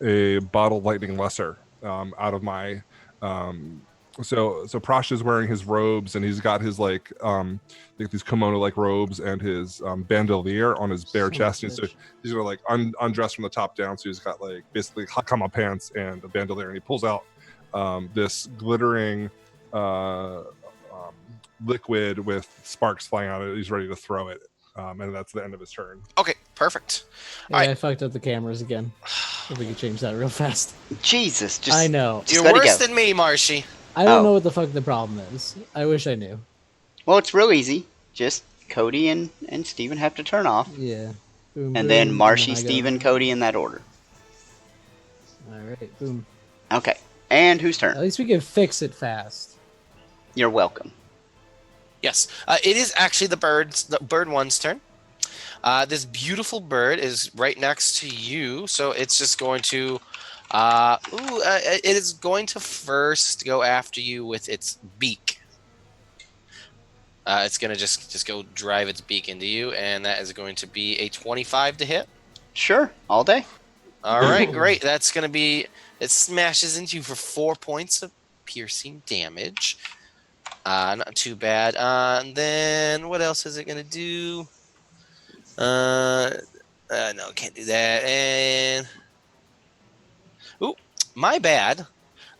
a bottle lightning lesser out of my. So Prash is wearing his robes and he's got his like these kimono like robes and his bandolier on his bare chest. And so he's gonna like undress from the top down. So he's got like basically hakama pants and a bandolier, and he pulls out this glittering liquid with sparks flying out of it. He's ready to throw it. And that's the end of his turn. Okay, perfect. Yeah, All right. I fucked up the cameras again. If we could change that real fast. Jesus, just I know. just You're let it worse go. than me, Marshy. I don't Oh. know what the fuck the problem is. I wish I knew. Well, it's real easy. Just Cody and Steven have to turn off. Yeah. Boom, And boom, then Marshy, I go. Steven, Cody in that order. Alright, boom. Okay. And whose At turn? least we can fix it fast. You're welcome. Yes, it is actually the bird 1's turn. This beautiful bird is right next to you, so it's just going to. It is going to first go after you with its beak. It's gonna just go drive its beak into you, and that is going to be a 25 to hit. Sure, all day. All right, great. That's gonna be. It smashes into you for 4 points of piercing damage. Not too bad. And then what else is it gonna do? No, can't do that. And my bad.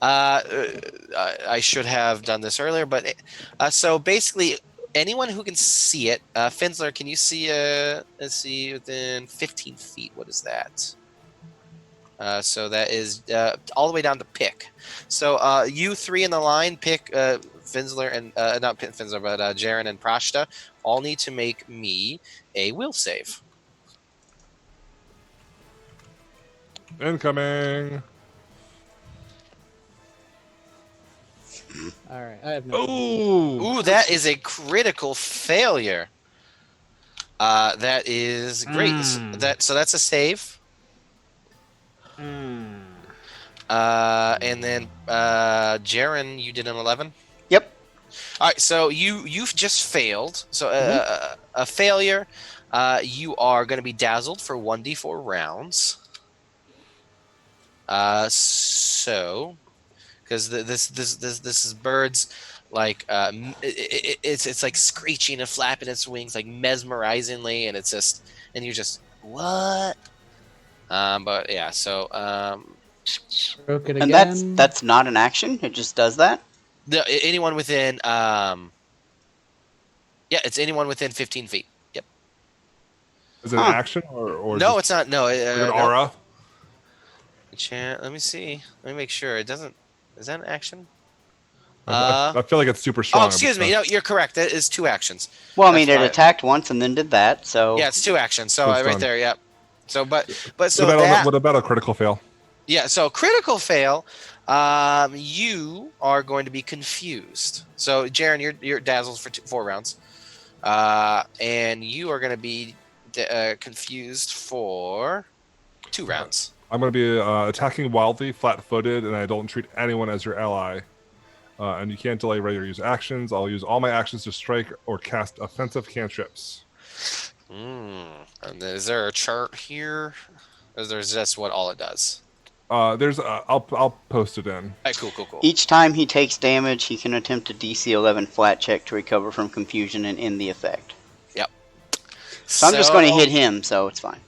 I should have done this earlier, but so basically, anyone who can see it, Finsler, can you see? Let's see, within 15 feet. What is that? So that is all the way down to Pick. So you 3 in the line, Pick, Finsler, and not Finsler, but Jaren and Prashta, all need to make me a will save. Incoming. Alright, I have no. Ooh, that is a critical failure. That is great. So that's a save. And then Jaren, you did an 11. Yep. All right, so you've just failed. So a failure. You are going to be dazzled for 1d4 rounds. So, because this is birds like it's like screeching and flapping its wings like mesmerizingly, and it's just and you're just what? But yeah, so Broke it And again. that's not an action. It just does that. Anyone within it's anyone within 15 feet. Yep. Is it an Huh. action or No, just it's not. No, like an no. aura? Let me see. Let me make sure. It doesn't. Is that an action? I feel like it's super strong. Excuse me. No, you're correct. That is 2 actions. Well, I That's mean, it why- attacked once and then did that. So Yeah, it's 2 actions. So So it's right done. there. Yep. So, but What so about, that. what about a critical fail? Yeah, so critical fail, you are going to be confused. So, Jaren, you're dazzled for 4 rounds, and you are going to be confused for 2 rounds. I'm going to be attacking wildly, flat-footed, and I don't treat anyone as your ally. And you can't delay regular use actions. I'll use all my actions to strike or cast offensive cantrips. And is there a chart here? Or is there just what all it does? There's I'll post it in. All right, cool. each time he takes damage, he can attempt a DC 11 flat check to recover from confusion and end the effect. Yep. So I'm just going to hit him, so it's fine.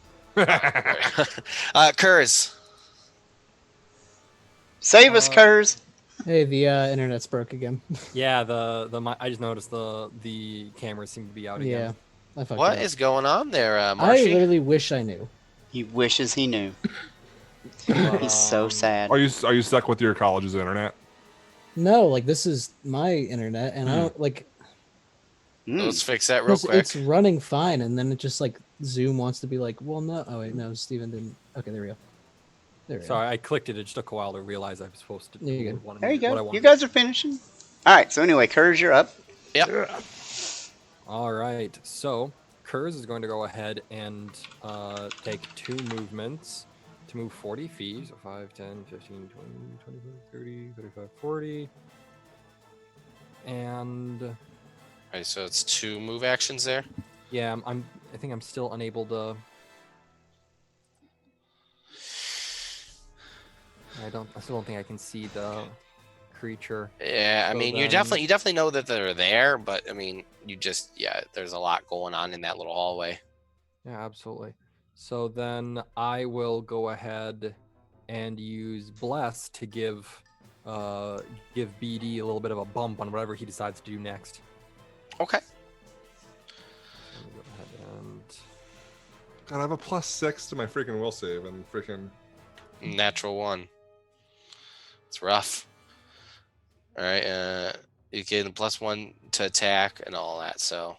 Kurz. Save us, Kurz. Hey, the internet's broke again. Yeah, I just noticed the cameras seem to be out Yeah, again. I fucked What it up. is going on there, I Marshy? literally wish I knew. He wishes he knew. But, He's so sad. Are you stuck with your college's internet? No, like this is my internet, and I don't like. Let's fix that real quick. It's running fine, and then it just like Zoom wants to be like, well, no. Oh wait, no, Steven didn't. Okay, there we go. There we go. Sorry, I clicked it. It just took a while to realize I was supposed to. There you go. what I There you wanted- what I go. You wanted. guys are finishing. All right. So anyway, Kurz, you're up. Yep. All right. So Kurz is going to go ahead and take 2 movements to move 40 feet. So 5, 10, 15, 20, 25, 30, 35, 40. And All right, so it's 2 move actions there. yeah, I think I'm still unable to. I still don't think I can see the creature. Yeah, I So mean, then- you definitely know that they're there, but I mean, there's a lot going on in that little hallway. Yeah, absolutely. So then I will go ahead and use Bless to give BD a little bit of a bump on whatever he decides to do next. Okay. So let me go ahead and God, I have a +6 to my freaking will save and freaking. Natural 1. It's rough. All right, you get a +1 to attack and all that, so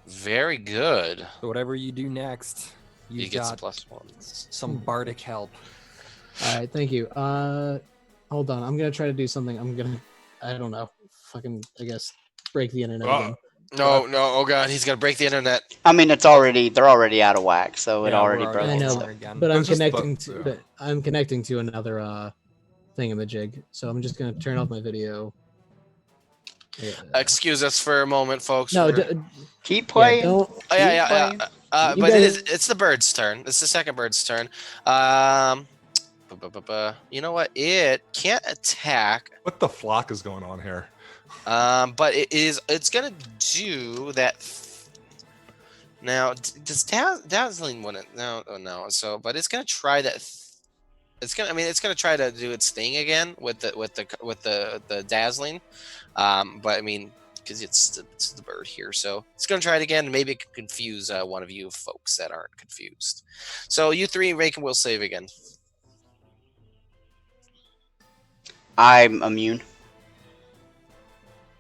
very good. so whatever you do next, You you've get some got +1s. some bardic help. All right, thank you. Hold on. I'm gonna try to do something. I don't know. Fucking, I guess, break the internet again. No, oh god, he's gonna break the internet. I mean, they're already out of whack, so it Yeah, already we're broke. I know, itself. again. But I'm It's just the- connecting to. yeah. But I'm connecting to another thingamajig. So I'm just gonna turn off my video. Yeah. Excuse us for a moment, folks. No, We're- Keep yeah, playing. don't. Oh, yeah. playing. You But guys- it's the bird's turn. It's the second bird's turn. You know what? It can't attack. What the flock is going on here? But it's gonna do that. Now, does dazzling want it? No, oh no. So, but it's gonna try that. It's gonna try to do its thing again with the dazzling. But I mean, because it's the bird here, so it's gonna try it again, and maybe it can confuse one of you folks that aren't confused. So you 3 make and will save again. I'm immune.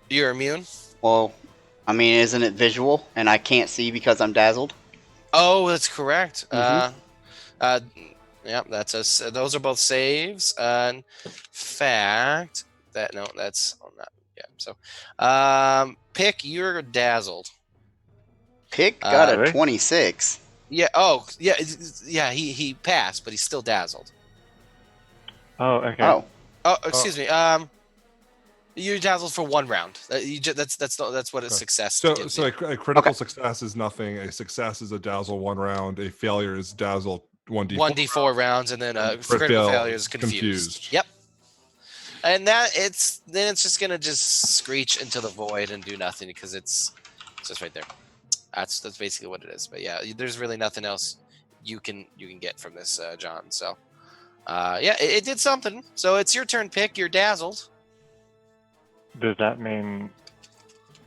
You're immune. Well, I mean, isn't it visual? And I can't see because I'm dazzled. Oh, that's correct. Mhm. Yeah, those are both saves. In fact, that's not. Yeah. So, Pick, you're dazzled. Pick got a Really? 26. Yeah. Oh, yeah. Yeah. He passed, but he's still dazzled. Oh, okay. Oh, Oh, excuse me. You're dazzled for 1 round. That's what a Okay. success. So gives so you. a critical Okay. success is nothing. A success is a dazzle 1 round. A failure is dazzle 1d4. 1d4 rounds, and then And critical failure is confused. confused. Yep. And it's just gonna just screech into the void and do nothing because it's just right there. That's basically what it is. But yeah, there's really nothing else you can get from this, John. So yeah, it did something. So it's your turn, Pick. You're dazzled. does that mean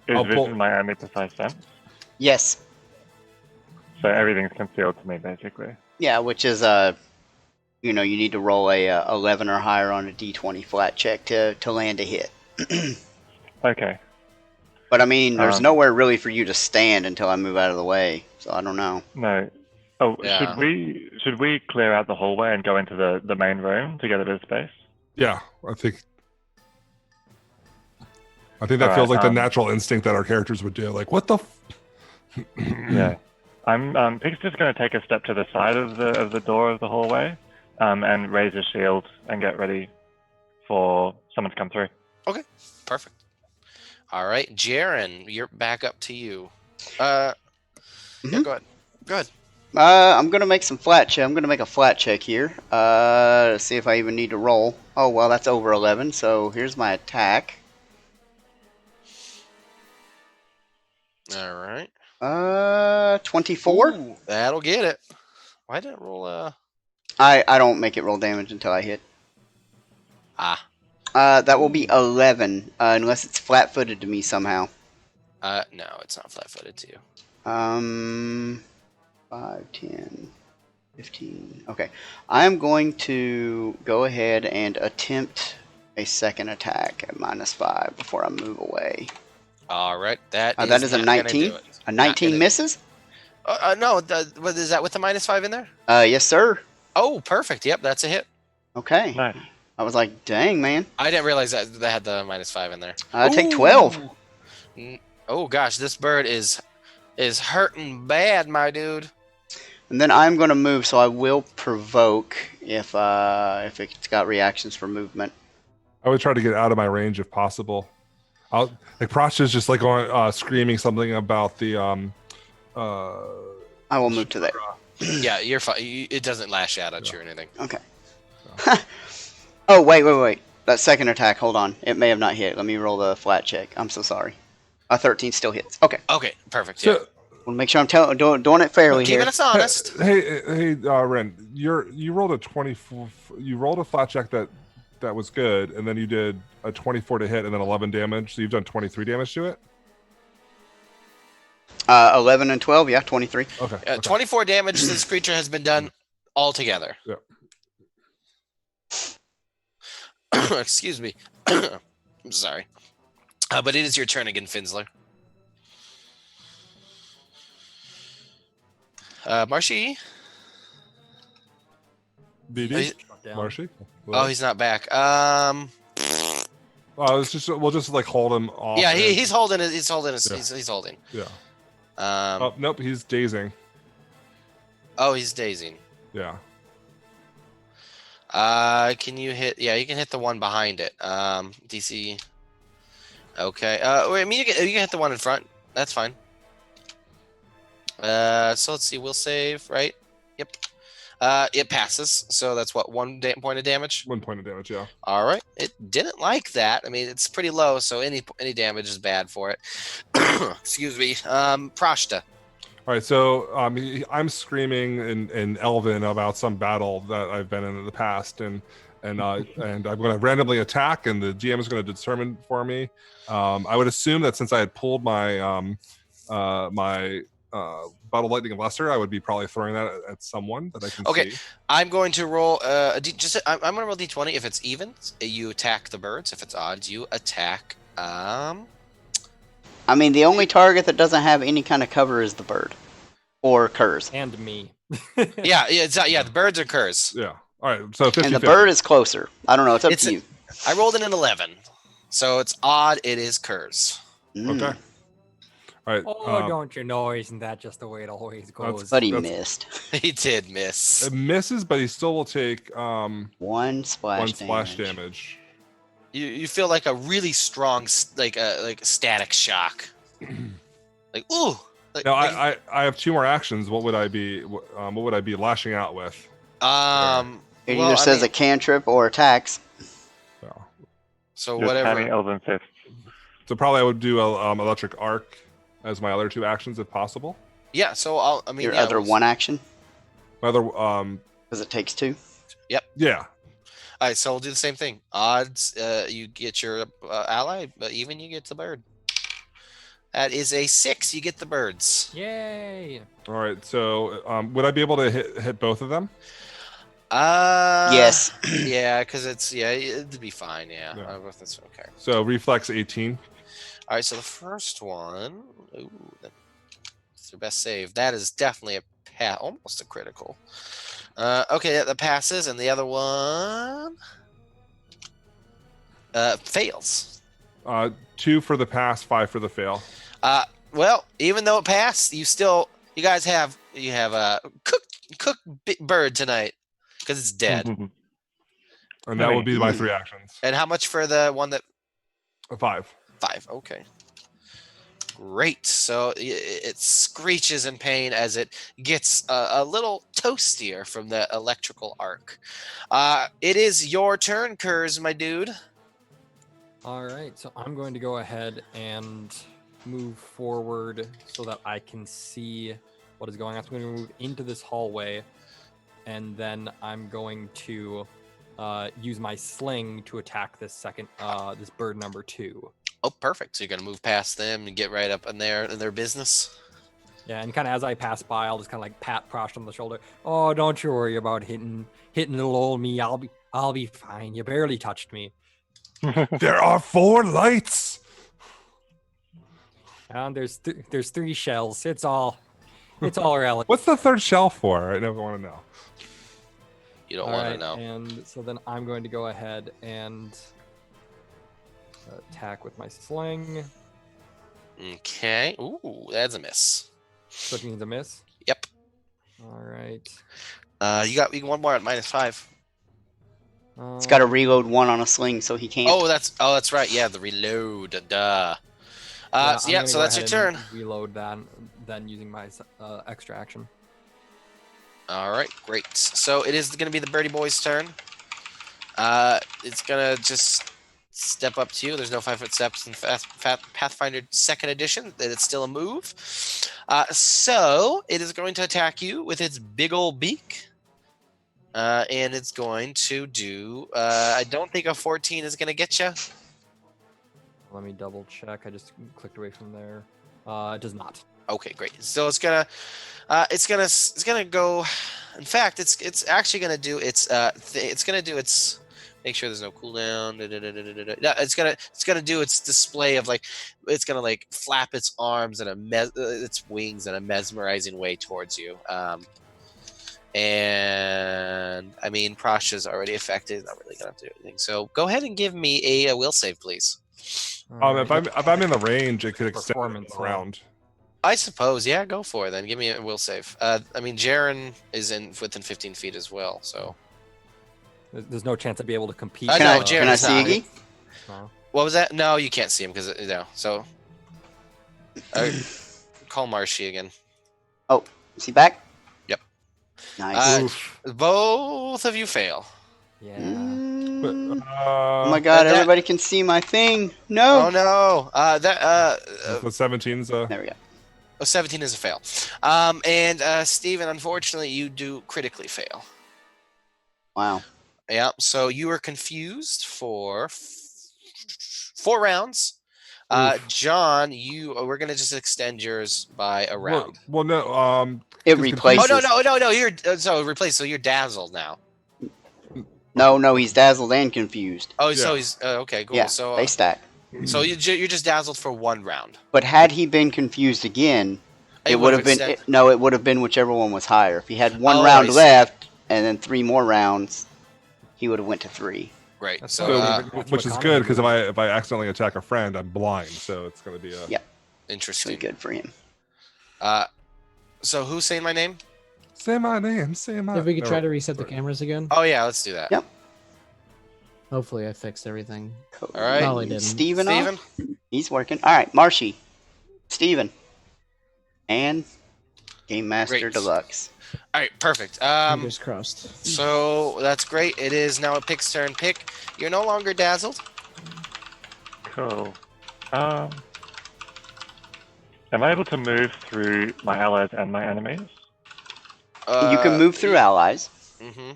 is I'll pull- vision my only precise sense? Yes. So everything's concealed to me, basically. Yeah, which is you need to roll a 11 or higher on a d20 flat check to land a hit. Okay. But I mean, there's Um, nowhere really for you to stand until I move out of the way, so I don't know. No. Oh, Yeah. should we clear out the hallway and go into the main room to get a bit of space? Yeah, I think that All feels right, like the natural instinct that our characters would do. Like, what the? Yeah. I'm Pig's just going to take a step to the side of the door of the hallway, and raise his shield and get ready for someone to come through. Perfect. All right, Jaren, you're back up to you. Yeah, Mhm. go ahead. Go ahead. I'm gonna make some flat check. I'm gonna make a flat check here. To see if I even need to roll. Oh well, that's over 11. So here's my attack. All right. 24. Ooh, that'll get it. Why didn't it roll? I don't make it roll damage until I hit. That will be 11, unless it's flat-footed to me somehow. No, it's not flat-footed to you. 5, 10, 15. Okay. I'm going to go ahead and attempt a second attack at -5 before I move away. All right, that is a not gonna 19? do it. A Not 19 gonna- misses? No, what is that with the -5 in there? Yes, sir. Oh, perfect. Yep, that's a hit. Okay. Nice. I was like, dang, man. I didn't realize that had the -5 in there. Take 12. Oh gosh, this bird is hurting bad, my dude. And then I'm going to move, so I will provoke if it's got reactions for movement. I would try to get out of my range if possible. Prosha's just like going screaming something about the I will move to there. Yeah, you're fine. It doesn't lash out at you or anything. Okay. Oh, wait. That second attack, hold on. It may have not hit. Let me roll the flat check. I'm so sorry. A 13 still hits. Okay. Okay, perfect. So, Yeah. Want to make sure I'm doing it fairly Keeping here. us honest. Hey, Ren, you rolled a 24. You rolled a flat check that was good, and then you did a 24 to hit, and then 11 damage. So you've done 23 damage to it. 11 and 12, yeah, 23. Okay. 24 damage to this creature has been done altogether. Yeah. Excuse me. I'm sorry. But it is your turn again, Finsler. Marshy? BD. Down. Marshy. Oh, he's not back. We'll just like hold him off. Yeah, and- he's holding it. He's holding it. Yeah. He's holding. Yeah. Oh, Nope, he's dazing. he's dazing. Yeah. Can you hit? Yeah, you can hit the one behind it. DC. Okay. Wait, I mean, you can hit the one in front. That's fine. So let's see. We'll save, right? Yep. It passes. So that's what, one point of damage. 1 point of damage. Yeah. All right. It didn't like that. I mean, it's pretty low, so any damage is bad for it. Excuse me. Prashta. All right, so I'm screaming in Elven about some battle that I've been in the past, and I'm going to randomly attack, and the GM is going to determine for me. I would assume that since I had pulled my Battle Lightning Lesser, I would be probably throwing that at someone that I can Okay. see. I'm going to roll I'm going to roll d20. If it's even, you attack the birds. If it's odds, you attack. I mean, the only target that doesn't have any kind of cover is the bird. Or curs. And me. Yeah, the birds are curs. Yeah. All right, so 50, And the bird is closer. I don't know, it's up to you. I rolled an 11, so it's odd. It is curs. Okay. All right. Oh, don't you know? Isn't that just the way it always goes? But he missed. He did miss. It misses, but he still will take One splash damage. You feel like a really strong like static shock. Like ooh. Like, Now I have 2 more actions. What would I be? What would I be lashing out with? It well, either says a cantrip or attacks. So Just whatever. tiny elven fist. So probably I would do a electric arc as my other 2 actions if possible. Yeah. So Your other one action? My other Because it takes 2. yeah. All right, so we'll do the same thing. Odds, you get your ally, but even you get the bird. That is a 6. You get the birds. Yay! All right. So, would I be able to hit both of them? Yes. Yeah, because it'd be fine. Yeah, Yeah. that's okay. So reflex 18. All right, so the first one, that's your best save. That is definitely almost a critical. Okay, that passes, and the other one fails. 2 for the pass, 5 for the fail. Well, even though it passed, you guys have a cooked bird tonight because it's dead. And that would be my 3 actions. And how much for the one that? 5. 5. Okay. Great. So it screeches in pain as it gets a little toastier from the electrical arc. It is your turn, Kurz, my dude. All right, so I'm going to go ahead and move forward so that I can see what is going on. So I'm going to move into this hallway, and then I'm going to use my sling to attack this this bird number 2. Oh, perfect. So you're gonna move past them and get right up in their business. Yeah, and kind of as I pass by, I'll just kind of like pat Prosh on the shoulder. Oh, don't you worry about hitting little old me. I'll be fine. You barely touched me. There are 4 lights. And there's 3 shells. It's all relative. What's the 3rd shell for? I never want to know. You don't All want to right, know. And so then I'm going to go ahead and attack with my sling. Okay. Ooh, that's a miss. So it means a miss. Yep. All right. You got one more at -5. It's got to reload 1 on a sling, so he can't. Oh, that's right. Yeah, the reload. Duh. So that's your turn. Reload that, then using my extra action. All right, great. So it is going to be the Birdie Boy's turn. It's going to just step up to you. There's no 5-foot steps in Pathfinder 2nd edition. It's still a move. So it is going to attack you with its big old beak. And it's going to do... I don't think a 14 is going to get you. Let me double check. I just clicked away from there. It does not. Okay, great. So it's gonna go. In fact, it's actually gonna do its. It's gonna do its. Make sure there's no cooldown. No, it's gonna do its display of like. It's gonna like flap its arms and its wings in a mesmerizing way towards you. And I mean, Prasha's already affected. Not really gonna have to do anything. So go ahead and give me a will save, please. If I'm in the range, it could extend Performance around. I suppose, yeah, go for it then. Give me a will save. I mean, Jaren is within 15 feet as well, so. There's no chance I'd be able to compete. No, Can Jared's I see not. Iggy? No. What was that? No, you can't see him because So, call Marshy again. Oh, is he back? Yep. Nice. Both of you fail. Yeah. Oh my god, everybody can see my thing. No. Oh no. The 17's There we go. 17 is a fail. And Steven, unfortunately, you do critically fail. Wow. Yeah. So you were confused for 4 rounds. John, we're gonna just extend yours by a round. Well, no. It Just replaces. Oh no! You're replaced. So you're dazzled now. No, he's dazzled and confused. Oh, Yeah. so he's okay. Cool. Yeah, So they stack. so you're just dazzled for 1 round. But had he been confused again, it would have been it would have been whichever one was higher. If he had 1 round I see. left and then 3 more rounds, he would have went to 3. Right. That's So which is good because if I accidentally attack a friend, I'm blind, so it's going to be a. Yeah. It's interesting. good for him. So who's saying my name? Say my name. Say my. If we could no, try to reset the sorry. cameras again. Oh yeah, let's do that. Yep. Hopefully I fixed everything. Cool. All right. Probably didn't. Steven. Steven? He's working. All right, Marshy, Steven, and Game Master Great. Deluxe. All right. Perfect. Fingers crossed. So that's great. It is now a pick's turn. Pick. You're no longer dazzled. Cool. Am I able to move through my allies and my enemies? You can move through allies.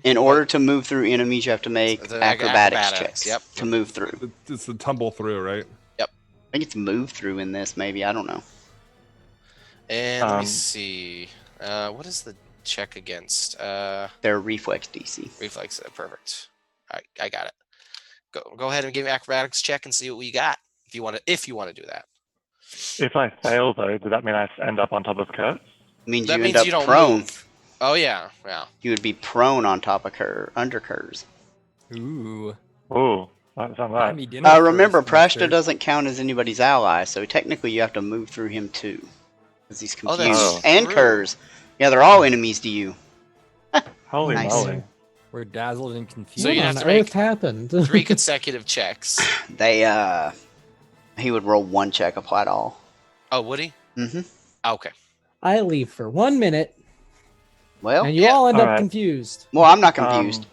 In order to move through enemies, you have to make The acrobatics acrobatics, checks yep. to move through. It's the tumble through, right? Yep. I think it's move through in this, maybe. I don't know. And let me see. What is the check against? Their reflex DC. Reflex. Perfect. I got it. Go ahead and give me acrobatics check and see what we got. If you want to do that. If I fail, though, does that mean I end up on top of Kurt? Means That you means end up you don't prone. move. Oh yeah. You would be prone on top of under Kurs. Ooh. Ooh, that sounds Buy right. me dinner Remember, first, Prashta mister. doesn't count as anybody's ally, so technically you have to move through him too. Because he's Oh, confused. that's And true. Kurs. Yeah, they're all enemies to you. Holy Nice. moly. We're dazzled and confused. So What you'd on have to earth make happened? 3 consecutive checks. He would roll one check, apply to all. Oh, would he? Mm-hmm. Okay. I leave for 1 minute, Well, and you yeah, all end up alright. confused. I'm not confused.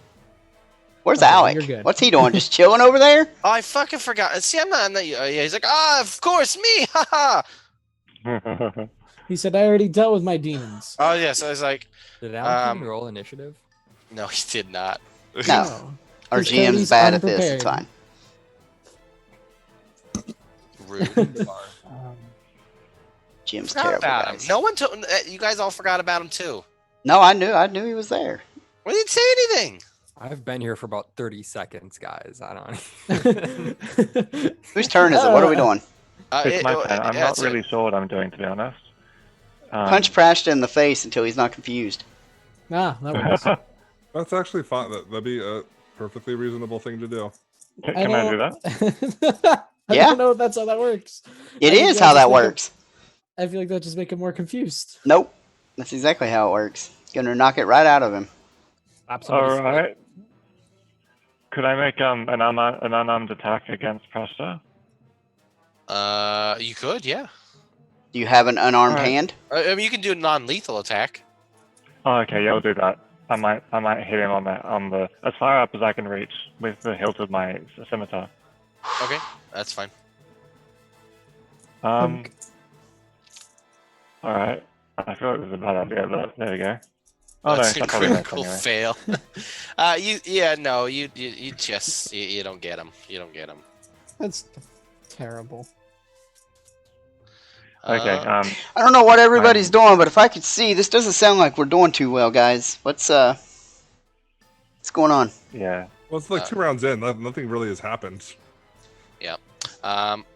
Where's Okay, Alec? you're good. What's he doing? Just chilling over there? Oh, I fucking forgot. See, I'm not. Yeah, he's like, of course, me. Haha. He said, I already dealt with my demons. Oh yeah. So I was like, Did Alex even Um, roll initiative? no, he did not. No. Oh. Our Because GM's Cody's bad at this. It's unprepared. fine. Rude. GM's Forgot terrible, about him. guys. No one told. You guys all forgot about him too. No, I knew he was there. We didn't say anything. I've been here for about 30 seconds, guys. I don't. Whose turn is it? What are we doing? It's my turn. I'm not it's really sure what I'm doing, to be honest. Punch Prashta in the face until he's not confused. Ah, that works. That's actually fine. That'd be a perfectly reasonable thing to do. Can I do that? I Yeah. don't know if that's how that works. It I think is that how just that make him- works. I feel like that just make him more confused. Nope. That's exactly how it works. Gonna knock it right out of him. Slap somebody's All right. Could I make an unarmed attack against Prashta? You could, yeah. Do you have an unarmed Alright. hand? I mean, you can do a non-lethal attack. Oh, okay, yeah, I'll do that. I might hit him on the as far up as I can reach with the hilt of my scimitar. Okay, that's fine. All right. I feel like this is a bad idea, but there we go. Oh That's no, a that probably works critical anyway. fail. You don't get him. You don't get him. That's terrible. Okay. Uh, I don't know what everybody's doing, but if I could see, this doesn't sound like we're doing too well, guys. What's going on? Yeah. Well, it's like 2 rounds in. Nothing really has happened.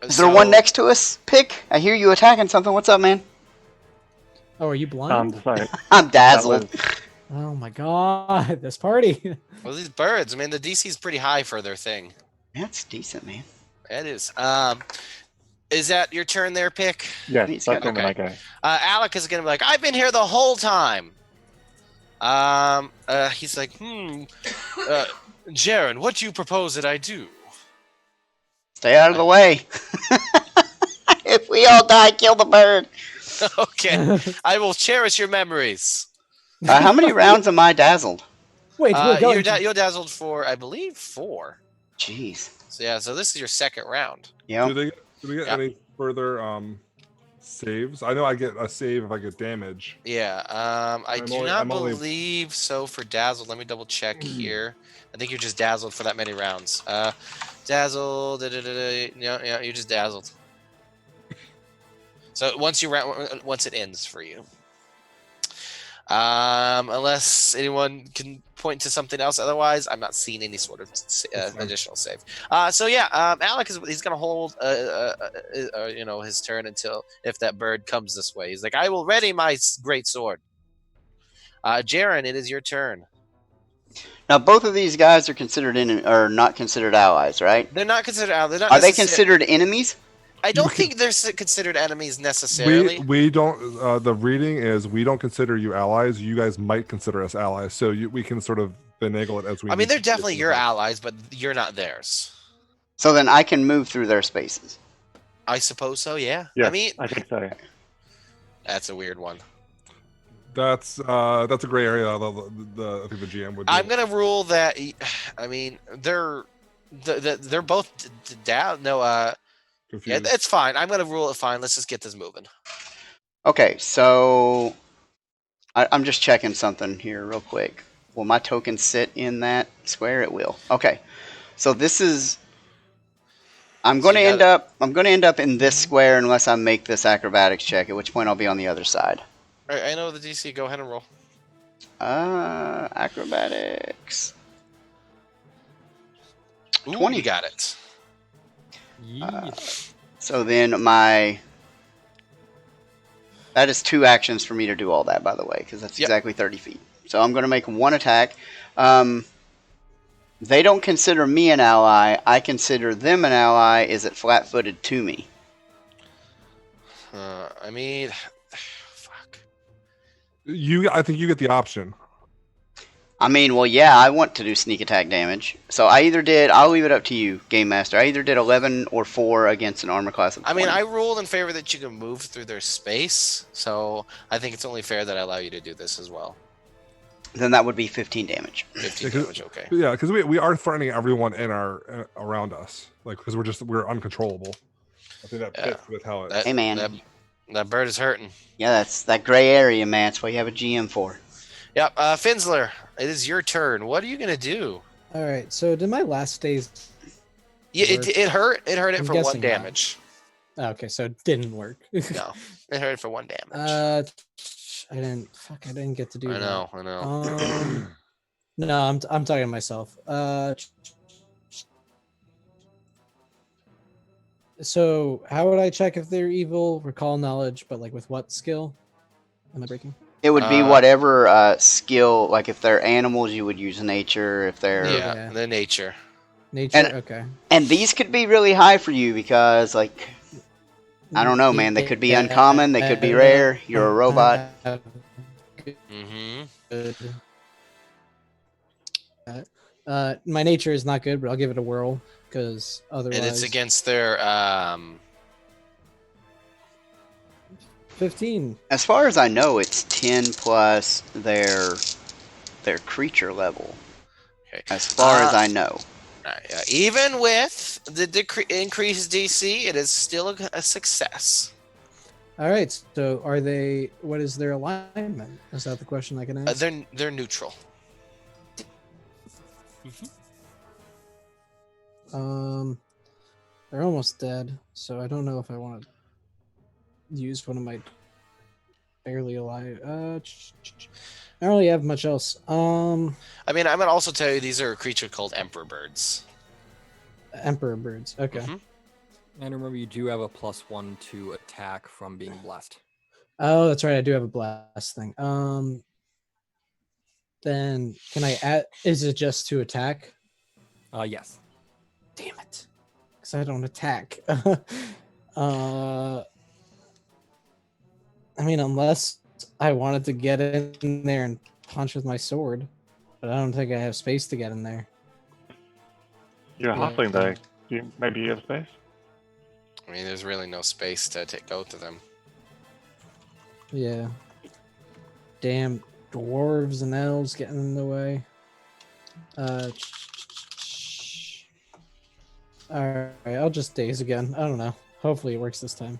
Is there one next to us? Pick. I hear you attacking something. What's up, man? Oh, are you blind? Sorry. I'm dazzled. Oh my god, this party. Well, these birds. I mean, the DC's pretty high for their thing. That's decent, man. It is. Is that your turn there, Pick? Yes, He's that's got- when I okay. go. Alec is gonna be like, I've been here the whole time. He's like, Jaren, what do you propose that I do? Stay out of the way. If we all die, kill the bird. Okay, I will cherish your memories. How many rounds am I dazzled? Wait, we're going. You're dazzled for, I believe, 4. Jeez. So yeah, so this is your second round. Yeah. Do we get Yeah. any further saves? I know I get a save if I get damage. Yeah, I I'm do only- not I'm only- believe so for dazzled. Let me double check here. I think you're just dazzled for that many rounds. Dazzled. Yeah, you're just dazzled. So once it ends for you. Unless anyone can point to something else, otherwise I'm not seeing any sort of additional save. So yeah, Alec he's gonna hold his turn until if that bird comes this way. He's like, I will ready my great sword. Jaren, it is your turn. Now, both of these guys are considered are not considered allies, right? They're not considered. They're not Are they necessar- considered enemies? I don't think they're considered enemies necessarily. We don't. The reading is we don't consider you allies. You guys might consider us allies, so we can sort of finagle it as we. I mean, need they're to definitely get your to the- allies, but you're not theirs. So then I can move through their spaces. I suppose so. Yeah. Yeah, I mean, I think so. that's a weird one. That's a gray area. I think the GM would. Do. I'm gonna rule that. I mean, they're both down. No. Yeah, Confused. it's fine. I'm gonna rule it fine. Let's just get this moving. Okay, so I'm just checking something here real quick. will my token sit in that square? It will. Okay. So this is. I'm So going to you end gotta- up. I'm going to end up in this square unless I make this acrobatics check. At which point I'll be on the other side. All right, I know the DC. Go ahead and roll. Acrobatics. Ooh, 20. you got it. Yeah. So then that is 2 actions for me to do all that, by the way, because that's Yep. exactly 30 feet. So I'm going to make 1 attack. They don't consider me an ally. I consider them an ally. Is it flat-footed to me? I mean, fuck. I think you get the option. I mean, well, yeah, I want to do sneak attack damage. So I'll leave it up to you, Game Master. I either did 11 or 4 against an armor class of 20. I mean, I ruled in favor that you can move through their space, so I think it's only fair that I allow you to do this as well. Then that would be 15 damage. 15 damage, okay. Yeah, because we are threatening everyone in our around us, like because we're uncontrollable. I think that fits with how it. Hey, man. That bird is hurting. Yeah, that's that gray area, man. That's what you have a GM for. Yep, Finsler, it is your turn. What are you gonna do? All right. So did my last days? Yeah, Work. it hurt. It hurt it I'm for 1 guessing not. damage. Okay, so it didn't work. No, it hurt it for 1 damage. I didn't get to do I that. know. No, I'm talking to myself. So how would I check if they're evil? Recall knowledge, but like with what skill? Am I breaking? It would be whatever skill, like if they're animals, you would use nature. If they're Yeah, the nature. Nature, okay. And these could be really high for you because, like, I don't know, man. They could be uncommon. They could be rare. You're a robot. Mm-hmm. My nature is not good, but I'll give it a whirl because otherwise. And it's against their 15. As far as I know, it's 10 plus their creature level. Okay. As far as I know. Even with the increased DC, it is still a success. All right. So, are they? What is their alignment? Is that the question I can ask? They're neutral. They're almost dead, so I don't know if I want to use one of my barely alive. I don't really have much else. I mean, I'm gonna also tell you these are a creature called Emperor Birds. Emperor birds. Okay. Mhm. And remember, you do have a +1 to attack from being blessed. Oh, that's right. I do have a blast thing. Then can I add? Is it just to attack? Yes. Damn it, because I don't attack. I mean, unless I wanted to get in there and punch with my sword, but I don't think I have space to get in there. You're a halfling, though. Maybe you have space? I mean, there's really no space to go to them. Yeah. Damn dwarves and elves getting in the way. Alright, I'll just daze again. I don't know. Hopefully it works this time.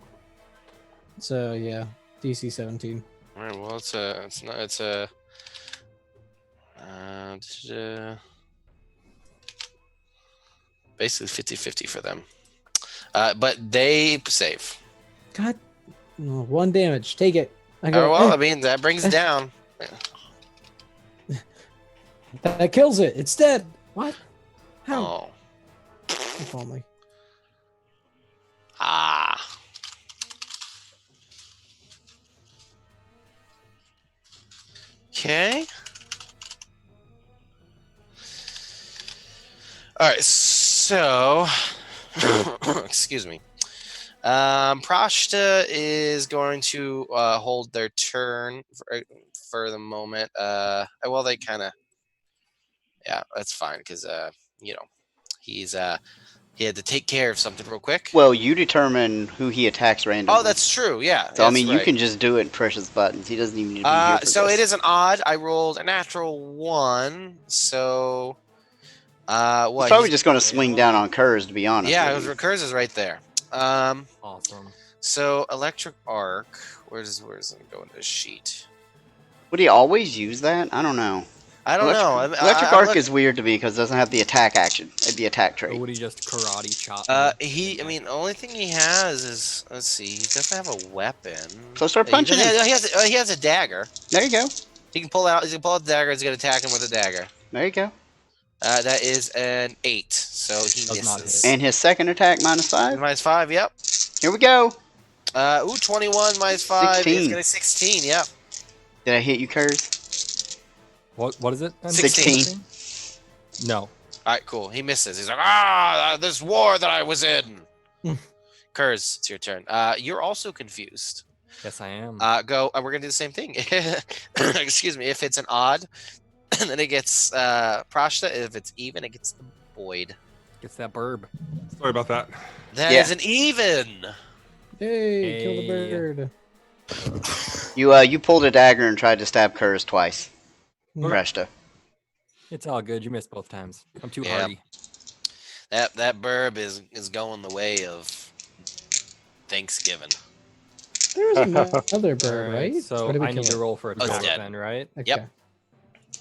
So yeah, DC 17. All right. Well, it's basically 50-50 for them. But they save. God, no, 1 damage. Take it. I Oh, well, I mean, that brings it down. that kills it. It's dead. What? How? Oh. If only. Ah. Okay. All right. So, excuse me. Prashta is going to hold their turn for the moment. Well, they kind of, yeah, that's fine because you know, he had to take care of something real quick. Well, you determine who he attacks randomly. Oh, that's true. Yeah. So I mean, you right. can just do it and push his buttons. He doesn't even need to be here for So this. it is an odd. I rolled a natural 1. So, what? He's probably just going to swing down on Kurz, to be honest. Yeah, with you. Recurs is right there. Awesome. So electric arc. Where's it go in this sheet? Would he always use that? I don't know. I don't know. Electric Arc is weird to me because it doesn't have the attack action, the attack Or trait. would he just karate chop? I mean, the only thing he has is, let's see, he doesn't have a weapon. So start punching him. He has a dagger. There you go. He can pull out the dagger. He's gonna attack him with a dagger. There you go. That is an 8, so he Does not misses. hit. And his second attack -5. -5, yep. Here we go. 21 -5 is 16. gonna 16, yep. Did I hit you, Curse? What is it? 16. No. All right, cool. He misses. He's like, this war that I was in. Kurz, it's your turn. You're also confused. Yes, I am. Go. We're gonna do the same thing. Excuse me. If it's an odd, then it gets Prashta. If it's even, it gets the Boyd. Gets that burb. Sorry about that. That is an even. Hey, kill the Hey. bird. You pulled a dagger and tried to stab Curse twice. Preshta. It's all good. You missed both times. I'm too Yeah. hardy. That burb is going the way of Thanksgiving. There's another bird, Alright, right? So Or did we I kill need to it? roll for a Oh, it's attack dead. then, right? Okay. Yep.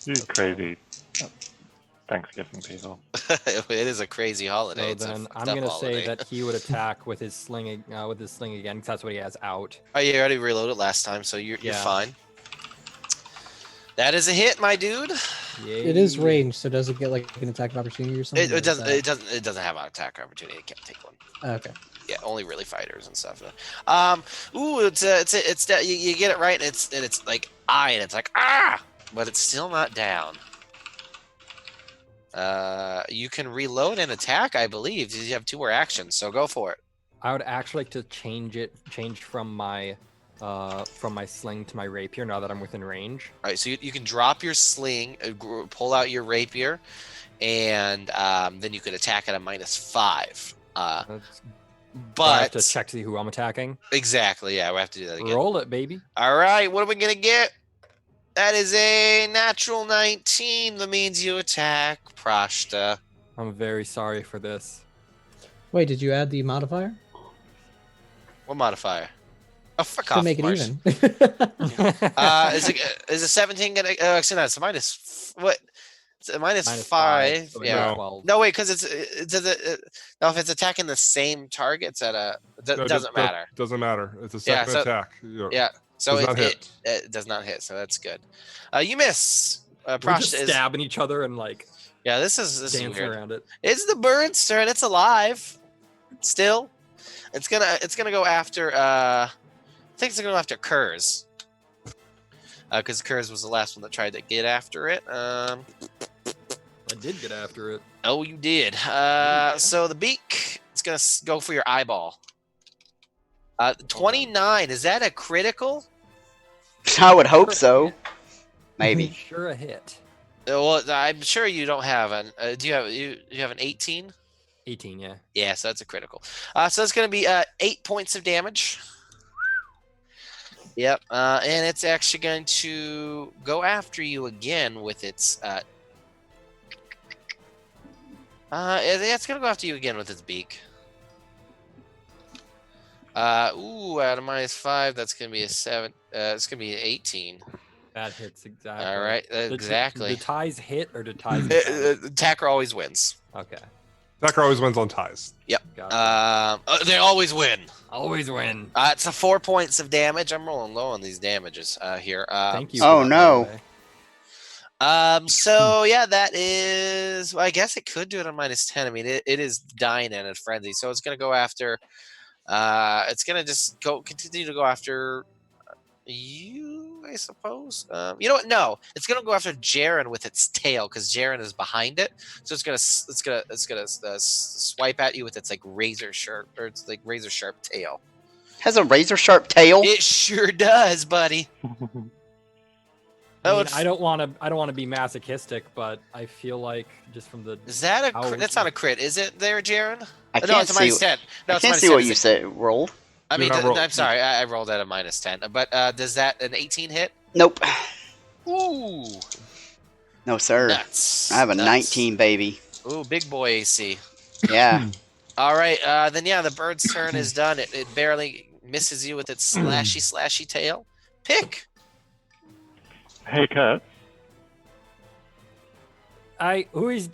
You crazy Thanksgiving people. It is a crazy holiday. So It's a then fucked I'm up gonna holiday. say that he would attack with his sling again, because that's what he has out. Oh, you already reloaded last time, so you're Yeah. fine. That is a hit, my dude. It is ranged, so does it get like an attack of opportunity or something? It doesn't. It doesn't have an attack opportunity. It can't take one. Okay. Yeah, only really fighters and stuff. Ooh, it's you get it right, and it's like and it's like but it's still not down. You can reload and attack, I believe. You have 2 more actions, so go for it. I would actually like to change from my sling to my rapier now that I'm within range. All right, so you can drop your sling, pull out your rapier, and then you could attack at a -5. That's- I But have to check to see who I'm attacking. exactly, yeah, we have to do that again. Roll it, baby. All right, what are we gonna get? That is a natural 19. That means you attack Prashta. I'm very sorry for this. Wait, did you add the modifier What modifier? Oh, fuck to off, make it Mars. even? Is a 17 gonna? Actually, no, it's a minus. What? It's a minus -5, 5. so Yeah. No. 12. No, wait, because no, if it's attacking the same target, it's at a. No, Doesn't matter. Doesn't matter. It's a Yeah, second so- attack. Yeah. So Does not hit. it does not hit. So that's good. You miss. We're Prashta just is. stabbing each other and like Yeah, this is dancing weird. around it. It's the bird's turn. It's alive. Still. It's gonna go after I think it's gonna go after Kurz. Because Kurz was the last one that tried to get after it. I did get after it. Oh, you did. So the beak is gonna go for your eyeball. 29. Is that a critical? I would hope so. Maybe. Sure a hit. Well, I'm sure you don't have an. Do you have an 18? 18, yeah. Yeah, so that's a critical. So it's going to be 8 points of damage. Yep, and it's actually going to go after you again with its. It's going to go after you again with its beak. Ooh, out of -5, that's going to be a 7. It's going to be an 18. That hits exactly. All right, exactly. The ties hit or the ties? Attacker always wins. Okay. Attacker always wins on ties. Got it. They always win. Always win. It's a 4 points of damage. I'm rolling low on these damages here. Thank you. Oh, for that, no. by the way. So yeah, that is. Well, I guess it could do it on -10. I mean, it is dying in a frenzy, so it's gonna go after. It's gonna just continue to go after you, I suppose. You know what? No, it's gonna go after Jaren with its tail because Jaren is behind it. So it's gonna swipe at you with its like razor sharp tail. Has a razor sharp tail. It sure does, buddy. I mean, I don't want to be masochistic, but I feel like just from the Is that a How crit? would That's you- not a crit, is it there, Jaren? I No, can't it's a see. -10. No, I it's can't -10. see what Is you it- said. Rolled. I mean, You're not roll- I'm sorry, I rolled at a -10. But does that an 18 hit? Nope. Ooh, No, sir. nuts. I have a nuts. 19, baby. Ooh, big boy AC. Yeah. All right, then yeah, the bird's turn is done. It barely misses you with its slashy tail. Pick. Hey, Kurt. who's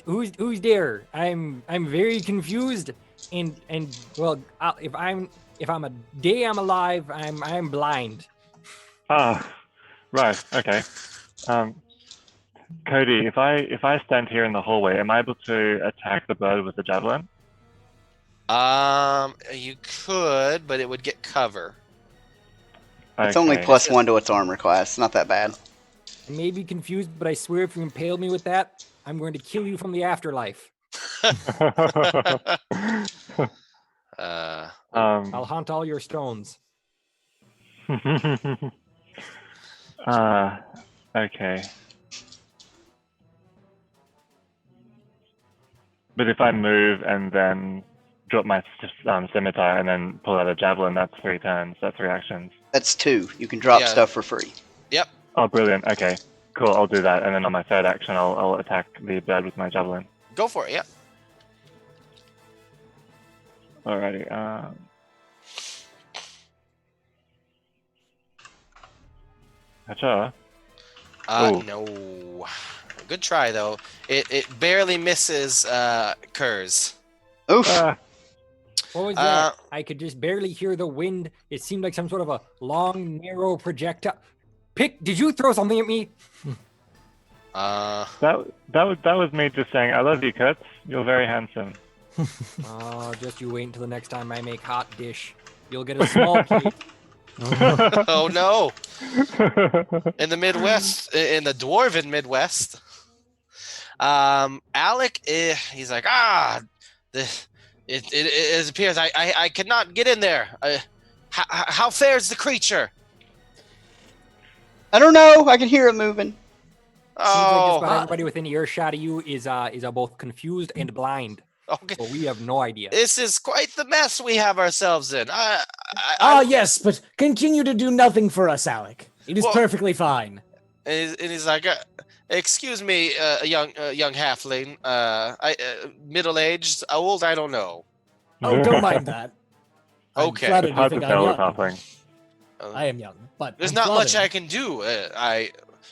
there? I'm very confused, and well, if I'm a day I'm alive, I'm blind. Ah, right. Okay. Cody, if I stand here in the hallway, am I able to attack the bird with the javelin? You could, but it would get cover. It's only Okay. +1 to its armor class. It's not that bad. I may be confused, but I swear if you impale me with that, I'm going to kill you from the afterlife. I'll haunt all your stones. Okay. But if I move and then drop my scimitar and then pull out a javelin, that's 3 turns. That's 3 actions. That's 2. You can drop Yeah. stuff for free. Yep. Oh, brilliant. Okay. Cool. I'll do that. And then on my 3rd action, I'll attack the bird with my javelin. Go for it. Yep. Alrighty. Gotcha. Ooh. No. Good try though. It barely misses Kurz. Oof. What was that? I could just barely hear the wind. It seemed like some sort of a long, narrow projectile. Did you throw something at me? That was me just saying, I love you, Kurtz. You're very handsome. Oh, just you wait until the next time I make hot dish. You'll get a small plate. Oh no! In the Midwest, in the dwarven Midwest, Alec, he's like, it appears I cannot get in there. How fares the creature? I don't know. I can hear it moving. Seems like just about Oh, everybody within earshot of you is both confused and blind. okay. But we have no idea. This is quite the mess we have ourselves in. Yes, but continue to do nothing for us, Alec. It is Well- perfectly fine. And he's like, excuse me, young halfling, middle-aged, old, I don't know. Oh, don't mind that. I'm Okay. flattered you Hard to think tell I'm with young. halfling. I am young, but There's I'm not much flattered. I can do.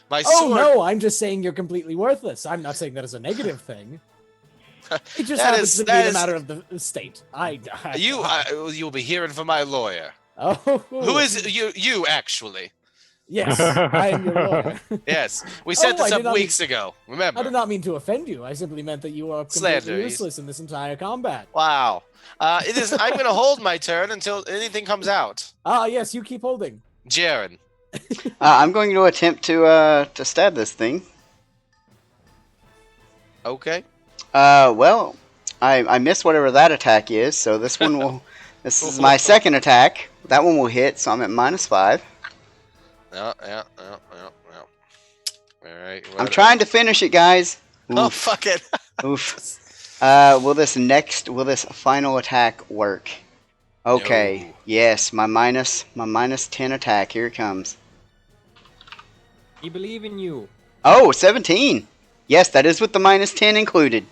My Oh sword. no, I'm just saying you're completely worthless. I'm not saying that as a negative thing. It just That happens is- to be that a is- matter of the state. You'll be hearing from my lawyer. Oh, Who is you? You actually? Yes, I am your lawyer. Yes, we set Oh, I this did up not weeks ago. Remember? I did not mean to offend you. I simply meant that you are completely Slander, he's- useless in this entire combat. Wow. It is. I'm gonna hold my turn until anything comes out. Yes, you keep holding. Jaren. I'm going to attempt to stab this thing. Okay. Well, I missed whatever that attack is, so this one will. This is my second attack. That one will hit, so I'm at -5. Yeah. All right. I'm trying to finish it, guys. Oh Oof. fuck it. Oof. Will this final attack work? Okay. No. Yes, my -10 attack. Here it comes. We believe in you. Oh, 17. Yes, that is with the -10 included.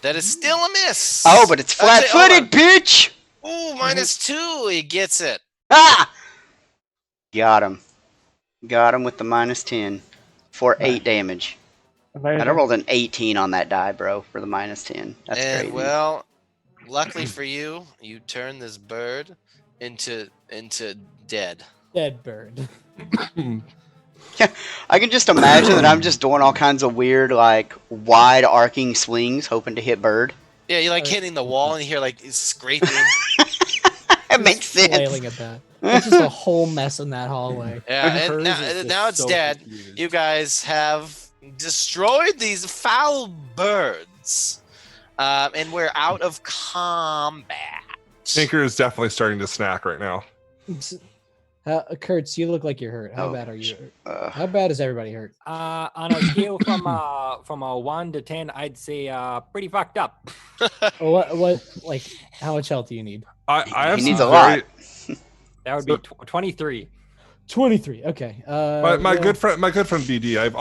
That is still a miss. Oh, but it's Actually, hold flat-footed, bitch! on. Ooh, -2. He gets it. Ah! Got him. Got him with the -10 for 8 damage. Amazing. And I rolled an 18 on that die, bro, for the -10. That's And crazy. well, luckily for you, you turn this bird into dead. Dead bird. I can just imagine that I'm just doing all kinds of weird, like, wide arcing swings, hoping to hit bird. Yeah, you're like hitting the wall and you hear like scraping. It makes sense. Flailing at that. It's just a whole mess in that hallway. Yeah, and Hers now, is just now it's so dead. confused. You guys have destroyed these foul birds, and we're out of combat. Tinker is definitely starting to snack right now. Kurtz, you look like you're hurt. How Oh, bad are you hurt? Uh, How bad is everybody hurt? On a scale from a 1 to 10, I'd say pretty fucked up. Like, how much health do you need? I have He some needs a very, lot. That would be 23. 23. Okay. my well, good friend BD. I've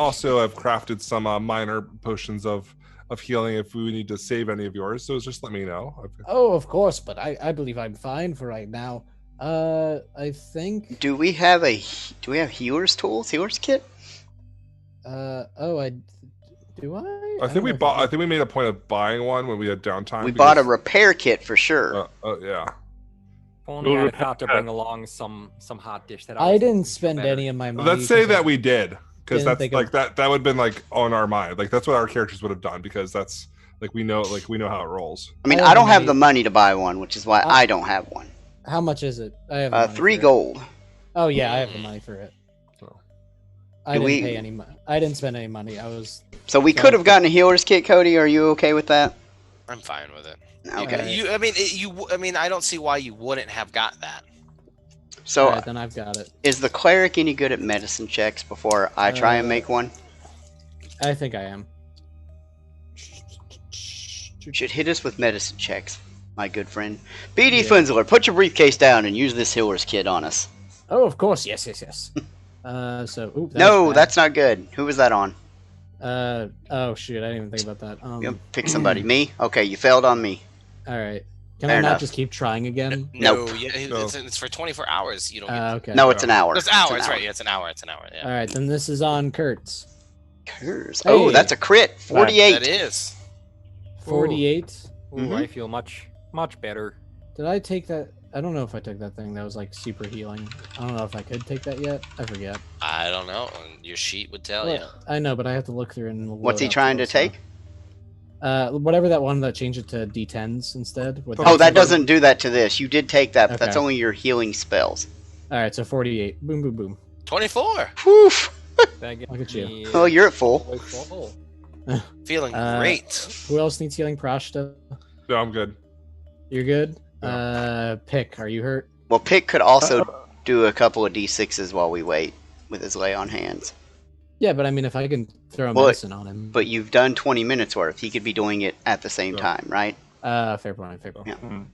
crafted some minor potions of healing if we need to save any of yours. So just let me know. Oh, of course, but I believe I'm fine for right now. I think. do we have healer's tools? Healer's kit? Oh, Do I? I think we bought. I think we made a point of buying one when we had downtime. We bought a because- repair kit for sure. Yeah. If only We'll I had repair thought to that. bring along some hot dish that I was didn't spend better. any of my money. Let's say 'cause that I we did, because didn't that's think like of- that. That would have been like on our mind. Like that's what our characters would have done, because that's like we know how it rolls. I mean, I I have don't have money. the money to buy one, which is why I don't have one. How much is it? I have the money 3 for it. gold. Oh yeah, I have the money for it. So. I Do didn't we- pay any money. I didn't spend any money. I was So we could have gotten a healer's kit, Cody. Are you okay with that? I'm fine with it. Okay. I mean, I don't see why you wouldn't have got that. So alright, then I've got it. is the cleric any good at medicine checks before I try and make one? I think I am. You should hit us with medicine checks, my good friend. BD Yeah. Flinzler, put your briefcase down and use this healer's kit on us. Oh, of course. Yes. So, ooh, that No, was bad. that's not good. Who was that on? Oh shoot, I didn't even think about that. You pick somebody. Me? Okay, you failed on me. All right. Can Fair I not enough. just keep trying again? No, Nope. yeah, No. it's for 24 hours. You don't get Okay. No, it's an hour. It's an hour. It's That's an right. Yeah, it's an hour. It's an hour. Yeah. All right, then this is on Kurtz. Curse. Oh, Hey. that's a crit. 48. That is. 48. Ooh, Mhm. I feel much better. Did I take that? I don't know if I took that thing that was like super healing. I don't know if I could take that yet. I forget. I don't know. Your sheet would tell Well, you. I know, but I have to look through and. What's he trying to take? Whatever that one that changed it to D10s instead. with Oh, that super- doesn't do that to this. You did take that, but that's Okay. only your healing spells. All right, so 48. Boom, boom, boom. 24. Whew. That gets Look at you. me, Oh, you're at full. way full. Feeling great. Who else needs healing? Prashta. No, I'm good. You're good. Pick. Are you hurt? Well, Pick could also do a couple of D6s while we wait with his lay on hands. Yeah, but I mean, if I can throw a Well, medicine on him. But you've done 20 minutes worth. He could be doing it at the same Yeah. time, right? Fair point. Fair point. Yeah. Mm.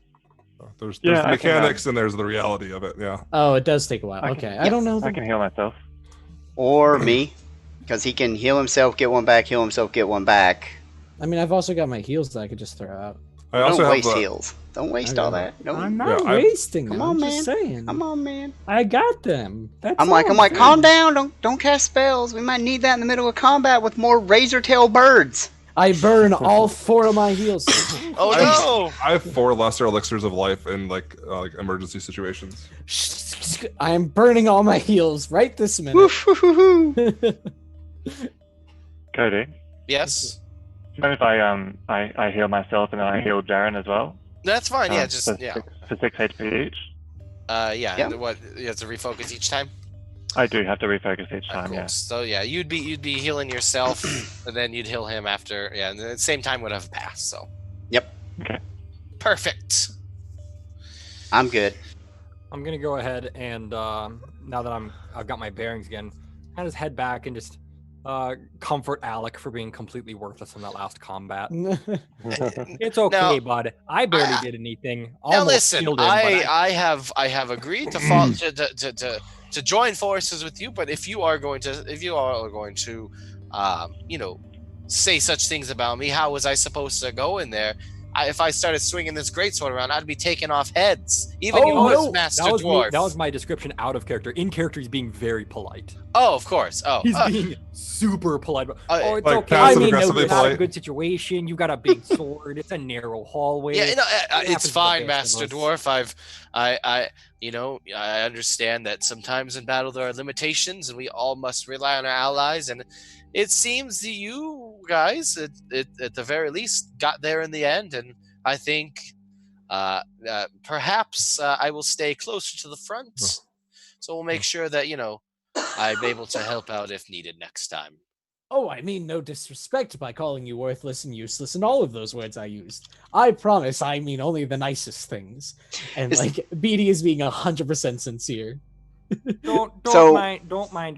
There's Yeah, the I can, mechanics and there's the reality of it. Yeah. Oh, it does take a while. I Okay, can- I don't know. I can heal myself. Or me, because he can heal himself, get one back, heal himself, get one back. I mean, I've also got my heals that I could just throw out. I also Don't have waste the, heals. Don't waste Okay. all that. I'm Don't. not Yeah, wasting them. Come on, I'm just saying. Come on, man. I got them. That's I'm like, all calm saying. down. Don't cast spells. We might need that in the middle of combat with more razor tail birds. I burn all 4 of my heals. Oh no! I have 4 lesser elixirs of life in like emergency situations. I am burning all my heals right this minute. Woof, woof, woof, woof. Cody, Yes, do you mind if I heal myself and then I heal Darren as well? that's fine. Yeah, just for yeah. for 6 HP each. Yeah. Yeah. What? You have to refocus each time. I do have to refocus each Ah, time. cool. Yeah. So yeah, you'd be healing yourself, and then you'd heal him after. Yeah, and the same time would have passed. So. Yep. Okay. Perfect. I'm good. I'm gonna go ahead and now that I've got my bearings again, kind of just head back and just comfort Alec for being completely worthless in that last combat. It's okay, Now- bud. I barely did anything. Now Almost listen, killed him, but I have agreed to fall to join forces with you, but if you are going to say such things about me, how was I supposed to go in there? If I started swinging this greatsword around, I'd be taking off heads. Even Oh, yours, no. Master that was Dwarf. that was my description out of character. In character, he's being very polite. Oh, of course. Oh, He's being super polite. Oh, it's Like okay. passive I mean, aggressively it's not a polite. good situation. You got a big sword. It's a narrow hallway. yeah. No, happens it's to the fine, best Master of us. Dwarf. I understand that sometimes in battle there are limitations, and we all must rely on our allies. And it seems that you guys, at the very least, got there in the end. And I think perhaps I will stay closer to the front, so we'll make sure that I'm able to help out if needed next time. Oh, I mean no disrespect by calling you worthless and useless and all of those words I used. I promise I mean only the nicest things. And Is- like BD is being 100% sincere. Don't So- mind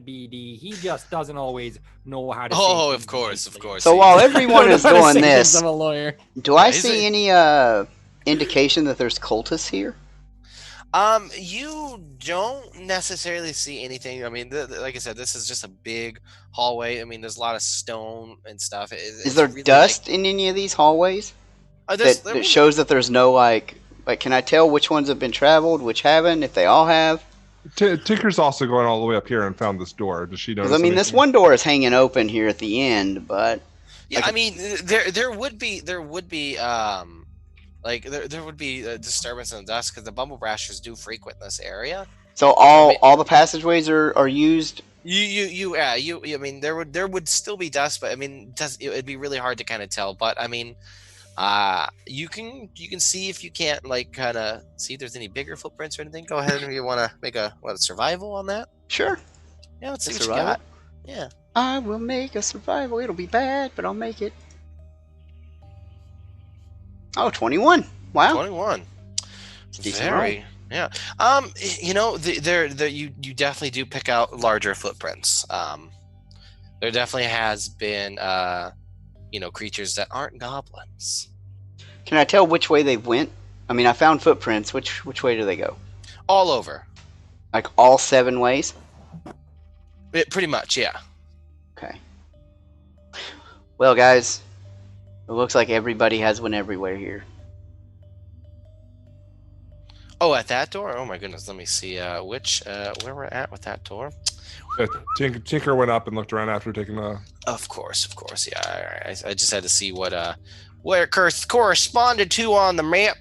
BD. He just doesn't always know how to. Oh, say of things course, of nicely. course. So while everyone is Don't know how to doing say things, this, I'm a lawyer. do I Yeah, is see it- any indication that there's cultists here? You don't necessarily see anything. I mean, like I said, this is just a big hallway. I mean, there's a lot of stone and stuff. Is there dust in any of these hallways that shows that there's no like? Can I tell which ones have been traveled, which haven't? If they all have? Tinker's also going all the way up here and found this door. Does she know? Because I mean, this one door is hanging open here at the end, but Yeah, I mean, there would be like there would be a disturbance in the dust because the bumble brashers do frequent this area. So I mean, all the passageways are used. I mean, there would still be dust, but I mean, it'd be really hard to kind of tell. But I mean, you can see if you can't like kind of see if there's any bigger footprints or anything. Go ahead and you want to make a survival on that. Sure. Yeah, let's see A what you survival? got. Yeah. I will make a survival. It'll be bad, but I'll make it. Oh, 21. Wow. 21. Decent Very. Yeah. You know, you definitely do pick out larger footprints. There definitely has been creatures that aren't goblins. Can I tell which way they went? I mean, I found footprints. Which way do they go? All over. Like all 7 ways? Pretty much, yeah. Okay. Well, guys, it looks like everybody has one everywhere here. Oh, at that door? Oh my goodness, let me see where we're at with that door. Yeah, Tinker went up and looked around after taking the. Of course, yeah. I just had to see where it corresponded to on the map.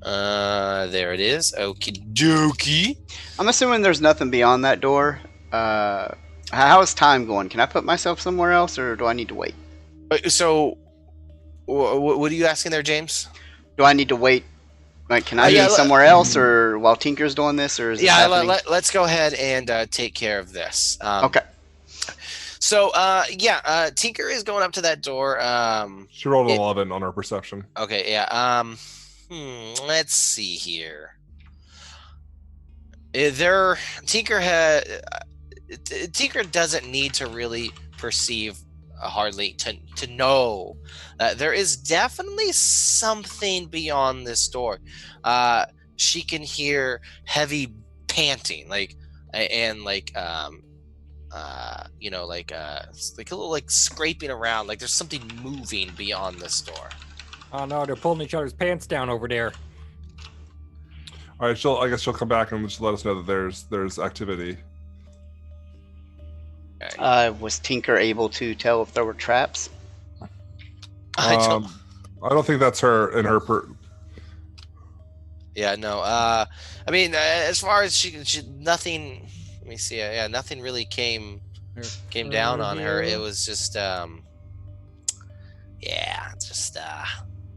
There it is. Okie dokie. I'm assuming there's nothing beyond that door. How's time going? Can I put myself somewhere else, or do I need to wait? So, what are you asking there, James? Do I need to wait? Like, can I be somewhere else, or while Tinker's doing this, or is it happening? Let's go ahead and take care of this. Okay. So, Tinker is going up to that door. She rolled an 11 on her perception. Okay, yeah. Let's see here. Tinker doesn't need to really perceive hardly to know that there is definitely something beyond this door. She can hear heavy panting, like a little like scraping around, like there's something moving beyond this door. Oh no, they're pulling each other's pants down over there. All right, I guess she'll come back and just let us know that there's activity. Okay. Was Tinker able to tell if there were traps? I don't think that's her in her. Yeah, no. I mean, as far as she nothing. Let me see. Yeah, nothing really came down on her. It was just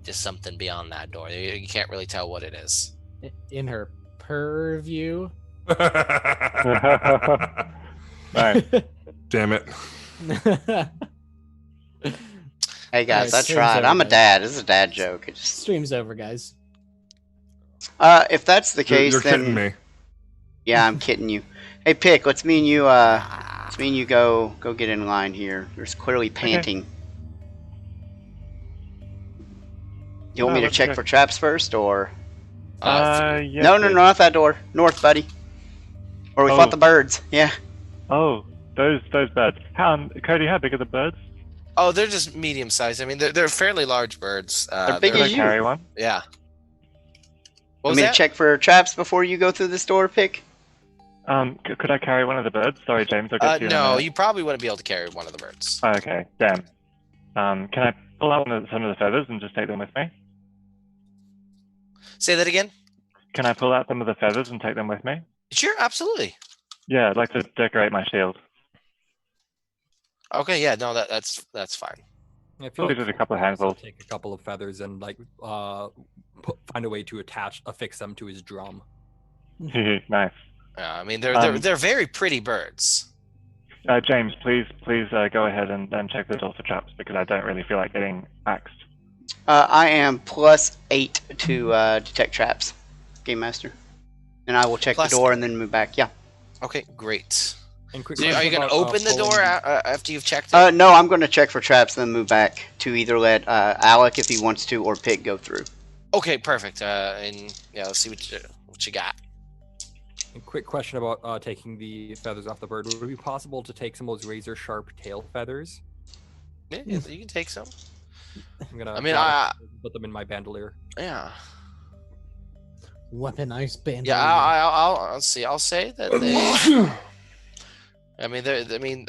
just something beyond that door. You can't really tell what it is. In her purview. Nice. Damn it. Hey guys, I Alright, tried. I'm a dad. This is a dad joke. It just... Stream's over, guys. If that's the case, You're then kidding me. yeah, I'm kidding you. Hey, Pick, let's me and you go get in line here. There's clearly panting. You want me to let's check check. for traps first, or? Yeah. No, not that door. North, buddy. Or we fought the birds. Yeah. Oh, those birds. Cody, how big are the birds? Oh, they're just medium sized. I mean, they're fairly large birds. They're big Could as I you. carry one? Yeah. What Want was me that? to check for traps before you go through this door, Pick? Could I carry one of the birds? Sorry, James. I'll get to you in a No, minute. you probably wouldn't be able to carry one of the birds. Oh, okay, damn. Can I pull out some of the feathers and just take them with me? Say that again. Can I pull out some of the feathers and take them with me? Sure, absolutely. Yeah, I'd like to decorate my shield. Okay, yeah, no, that's fine. I feel Probably just a couple of handfuls. Take a couple of feathers and find a way to affix them to his drum. Nice. I mean, they're very pretty birds. James, please go ahead and check the door for traps because I don't really feel like getting axed. I am +8 to detect traps, Game Master. And I will check the door and then move back. Yeah. Okay, great. And quick So are you question going to about, open the door pulling- after you've checked it? No, I'm going to check for traps, then move back to either let Alec, if he wants to, or Pick go through. Okay, perfect. And yeah, let's see what you got. And quick question about taking the feathers off the bird. Would it be possible to take some of those razor sharp tail feathers? Yeah, you can take some. I'm gonna. I mean, put them in my bandolier. Yeah. Weaponized band. Yeah, I'll see. I'll say that they. I mean,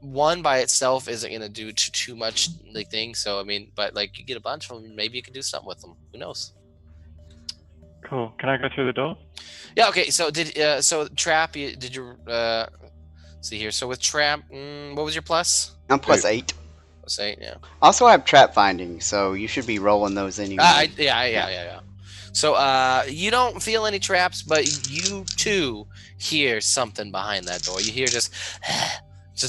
one by itself isn't gonna do too much like thing. So I mean, but like you get a bunch of them, maybe you can do something with them. Who knows? Cool. Can I go through the door? Yeah. Okay. So so trap? Did you see here? So with trap, what was your plus? I'm plus 8. Plus 8. Yeah. Also, I have trap finding, so you should be rolling those anyway. Yeah. So you don't feel any traps, but you too hear something behind that door. You hear just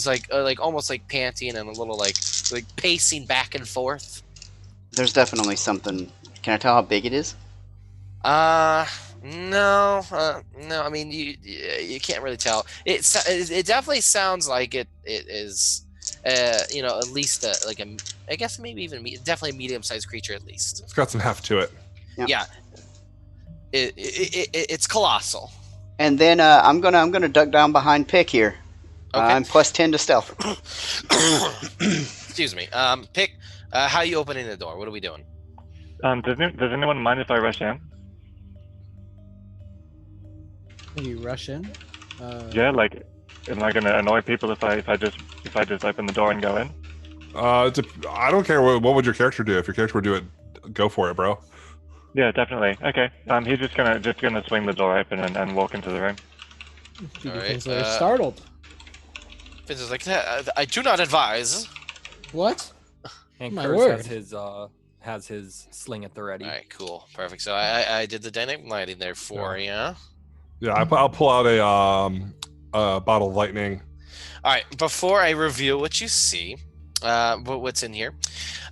like almost like panting and a little like pacing back and forth. There's definitely something. Can I tell how big it is? No. I mean, you can't really tell. It definitely sounds like it is. At least I guess maybe even definitely a medium-sized creature at least. It's got some heft to it. Yep. Yeah. It's colossal. And then I'm gonna duck down behind Pick here. Okay. I'm plus 10 to stealth. Excuse me. Pick. How are you opening the door? What are we doing? Does anyone mind if I rush in? You rush in. Yeah, like, am I gonna annoy people if I just open the door and go in? I don't care. What would your character do? If your character would do it, go for it, bro. Yeah, definitely. Okay. He's just gonna swing the door open and walk into the room. Because they're startled. Vince is like, I do not advise. What? And My Curse word. has his sling at the ready. All right, cool, perfect. So I did the dynamic lighting there for you. Yeah, I'll pull out a bottle of lightning. All right, before I reveal what you see, what's in here,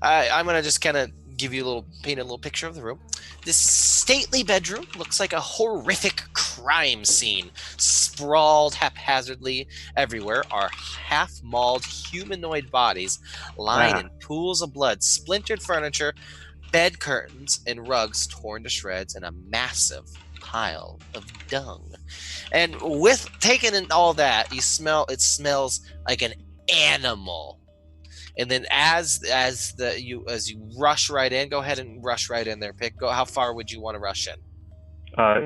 I'm gonna just kind of paint a little picture of the room. This stately bedroom looks like a horrific crime scene. Sprawled haphazardly everywhere are half-mauled humanoid bodies lying in pools of blood, splintered furniture, bed curtains, and rugs torn to shreds, and a massive pile of dung. And with taking in all that, it smells like an animal. And then as you rush right in, go ahead and rush right in there. Pick. How far would you want to rush in?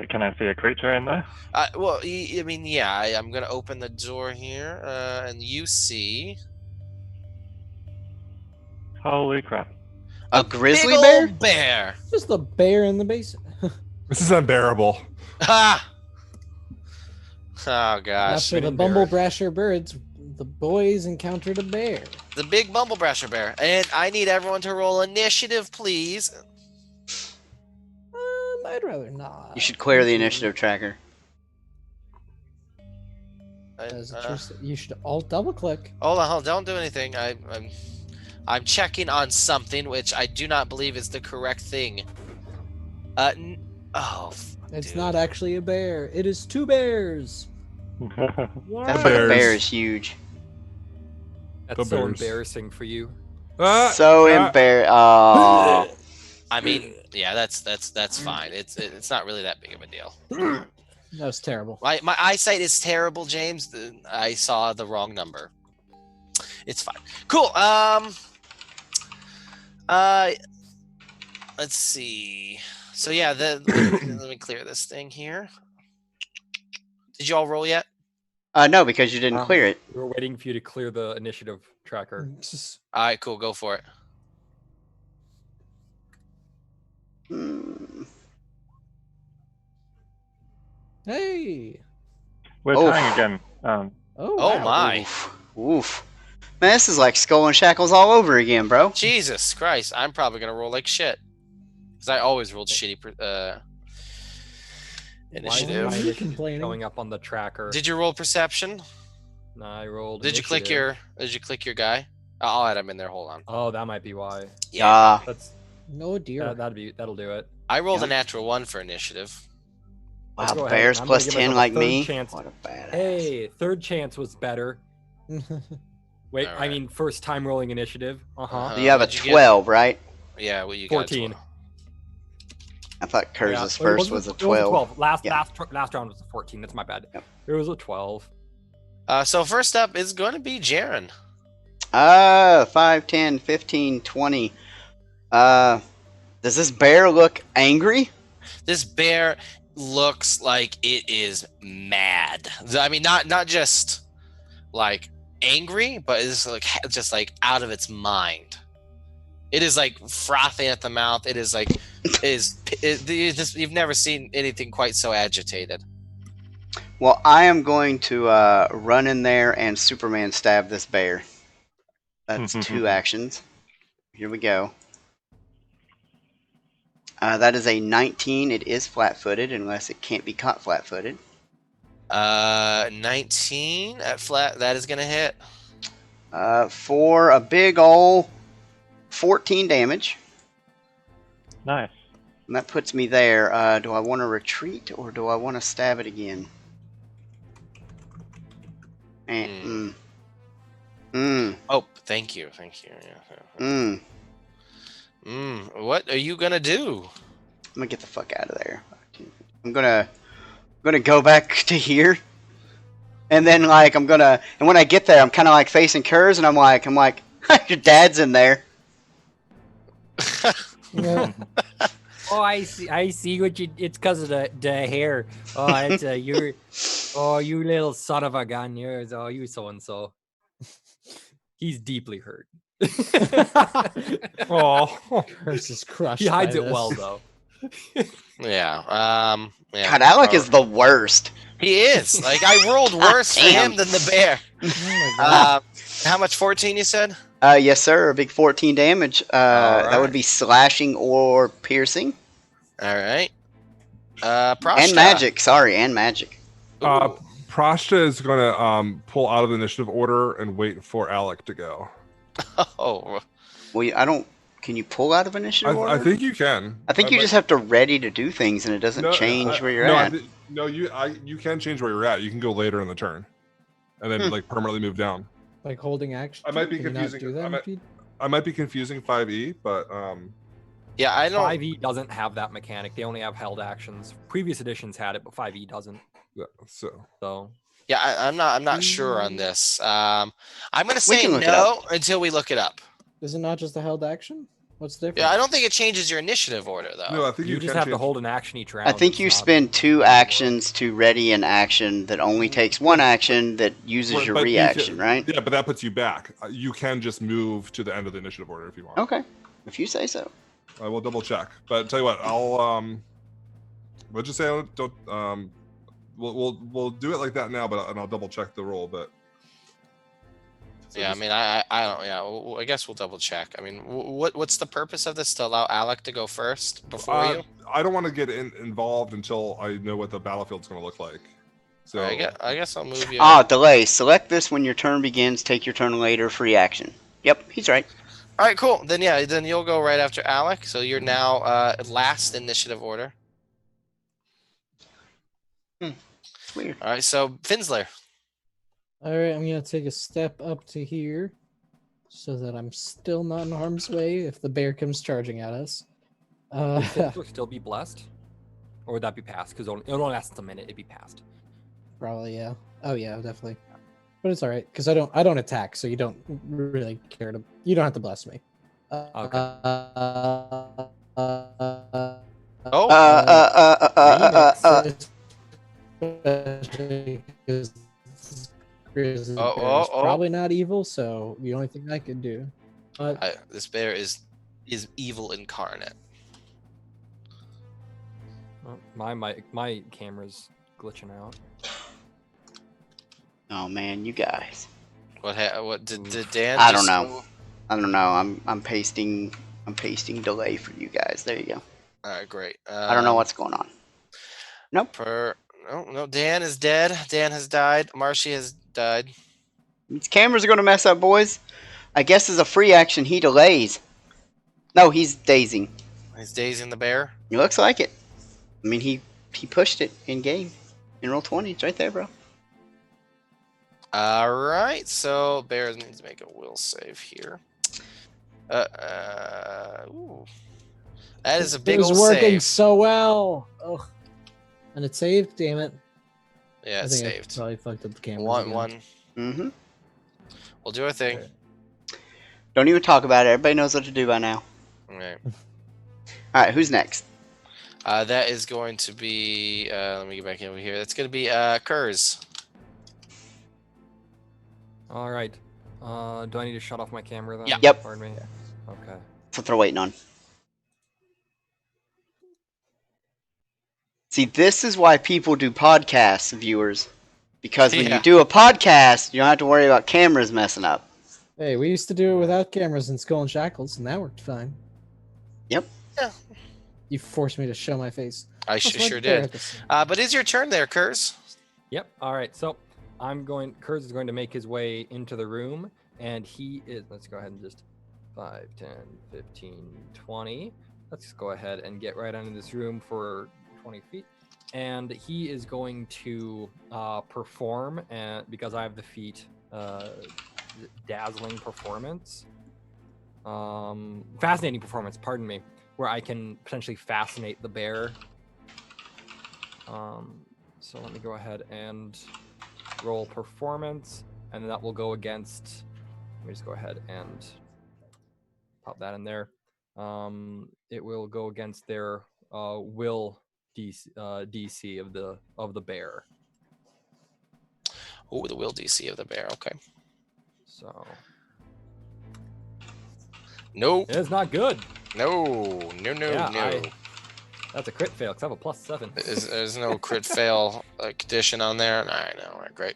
Can I see a creature in there? Well, I mean, yeah. I'm gonna open the door here, and you see Holy crap! A grizzly big bear? old bear. Just the bear in the basement. This is unbearable. Ha! Oh gosh. After the Bumblebrasher birds, the boys encountered a bear. The big Bumblebrasher bear. And I need everyone to roll initiative, please. I'd rather not. You should clear the initiative tracker. You should alt double click. Hold on, don't do anything. I'm checking on something which I do not believe is the correct thing. It's not actually a bear. It is 2 bears. That fucking bear is huge. That's so embarrassing for you. So embarrassing. Oh. I mean, yeah, that's fine. It's not really that big of a deal. That was terrible. My eyesight is terrible, James. I saw the wrong number. It's fine. Cool. Let's see. So yeah, let me clear this thing here. Did you all roll yet? No, because you didn't clear it. We're waiting for you to clear the initiative tracker. All right, cool. Go for it. Hey. We're tying again. Oh wow. My. Oof. Man, this is like Skull and Shackles all over again, bro. Jesus Christ. I'm probably going to roll like shit. Because I always rolled shitty initiative. Why are you complaining? Going up on the tracker. Did you roll perception? No, I rolled. Did you click your guy? I'll add him in there. Hold on. Oh, that might be why. Yeah. That's no dear. That'll do it. I rolled a natural 1 for initiative. Wow, bears plus 10 like me. Chance. What a badass. Hey, third chance was better. Wait, All I right. mean first time rolling initiative. So you have a 12, right? Yeah, well, you 14. got 12. I thought Kurz's Yeah, first was a 12. Last round was a 14. That's my bad. Yep. It was a 12. So first up is going to be Jaren. 5, 10, 15, 20. Does this bear look angry? This bear looks like it is mad. I mean, not just like angry, but it's like just like out of its mind. It is like frothing at the mouth. It is like you've never seen anything quite so agitated. Well, I am going to run in there and Superman stab this bear. That's 2 actions. Here we go. That is a 19. It is flat-footed unless it can't be caught flat-footed. 19 at flat. That is gonna hit. For a big ol' 14 damage. Nice. And that puts me there. Do I want to retreat or do I want to stab it again? Oh, thank you. Yeah. What are you gonna do? I'm gonna get the fuck out of there. I'm gonna go back to here, and then like and when I get there, I'm kind of like facing Kurz, and I'm like, your dad's in there. Yeah. Oh, I see what you. It's because of the hair. Oh, it's you're. Oh, you little son of a gun! You so and so. He's deeply hurt. Oh, Curse is crushed. He hides by it this. well though. Yeah. Yeah. God, Alec is the worst. He is. Like I rolled worse for Damn. him than the bear. Oh my god. How much? 14? You said. Yes, sir. A big 14 damage. That would right. be slashing or piercing. All right. Prashta. And magic. Sorry, and magic. Ooh. Prashta is gonna pull out of the initiative order and wait for Alec to go. Oh. Well, I don't. Can you pull out of initiative order? I think you can. I think you just have to ready to do things, and it doesn't change where you're at. You can change where you're at. You can go later in the turn, and then like permanently move down. Like holding action. I might be Can you not confusing. do that if you- I might be confusing 5e, but Yeah, I don't. 5e doesn't have that mechanic. They only have held actions. Previous editions had it, but 5e doesn't. yeah, so So Yeah, I'm not sure on this. I'm gonna say can look it no until we look it up. Is it not just a held action? What's the difference? Yeah, I don't think it changes your initiative order though. no, I think you you just can have to change- hold an action each round. I think you It's not- spend 2 actions to ready an action that only takes 1 action that uses Right, your but you reaction, can- right? Yeah, but that puts you back. You can just move to the end of the initiative order if you want. Okay, if you say so. I will double check. But tell you what, I'll we'll just say don't we'll do it like that now, but I'll double check the roll. But so Yeah, I just- mean, I don't. Yeah, I guess we'll double check. I mean, what's the purpose of this? To allow Alec to go first before you? I don't want to get involved until I know what the battlefield's going to look like. So I guess I'll move you. Delay. Select this when your turn begins. Take your turn later. Free action. Yep, he's right. All right, cool. Then you'll go right after Alec. So you're now last initiative order. Weird. All right, so Finsler. All right, I'm gonna take a step up to here, so that I'm still not in harm's way if the bear comes charging at us. Would Finsler still be blessed, or would that be passed? Because it only lasts a minute. It'd be passed. Probably, yeah. Oh yeah, definitely. But it's all right because I don't attack, so you don't really care to. You don't have to bless me. Especially 'cause Grizz bear is probably not evil, so the only thing I could do. This bear is evil incarnate. Oh, my camera's glitching out. Oh man, you guys. What did Dan? I just- don't know. I don't know. I'm pasting delay for you guys. There you go. All right, great. I don't know what's going on. Nope. No, Dan is dead. Dan has died. Marshy has died. These cameras are gonna mess up, boys. I guess as a free action, he delays. No, he's dazing. He's dazing the bear. It looks like it. I mean, he pushed it in game. In roll 20, it's right there, bro. All right, so bear needs to make a will save here. Ooh. That is a big It was old working save. so well. Oh, and it saved. Damn it! Yeah, I it's think saved. I probably fucked up the camera. One. Mm-hmm. We'll do our thing. Don't even talk about it. Everybody knows what to do by now. All right. All right, who's next? That is going to be. Let me get back over here. That's going to be Kurz. All right. Do I need to shut off my camera then? Yeah. Yep. Pardon me. Okay. That's what they're waiting on. See, this is why people do podcasts, viewers. Because when you Yeah. do a podcast, you don't have to worry about cameras messing up. Hey, we used to do it without cameras in Skull and Shackles, and that worked fine. Yep. Yeah. You forced me to show my face. I That's right sure there did. at the scene. But it's your turn there, Kurz. Yep. All right. So Kurz is going to make his way into the room, and he is, let's go ahead and just 5, 10, 15, 20. Let's go ahead and get right into this room for 20 feet. And he is going to perform, and because I have the feat, dazzling performance, fascinating performance, pardon me, where I can potentially fascinate the bear. So let me go ahead and roll performance, and then that will go against, let me just go ahead and pop that in there. It will go against their will DC of the bear. Oh, the will DC of the bear. Okay. So Nope. it's not good. No. Yeah, that's a crit fail because I have a +7. There's no crit fail condition on there. All right, no, all right, great.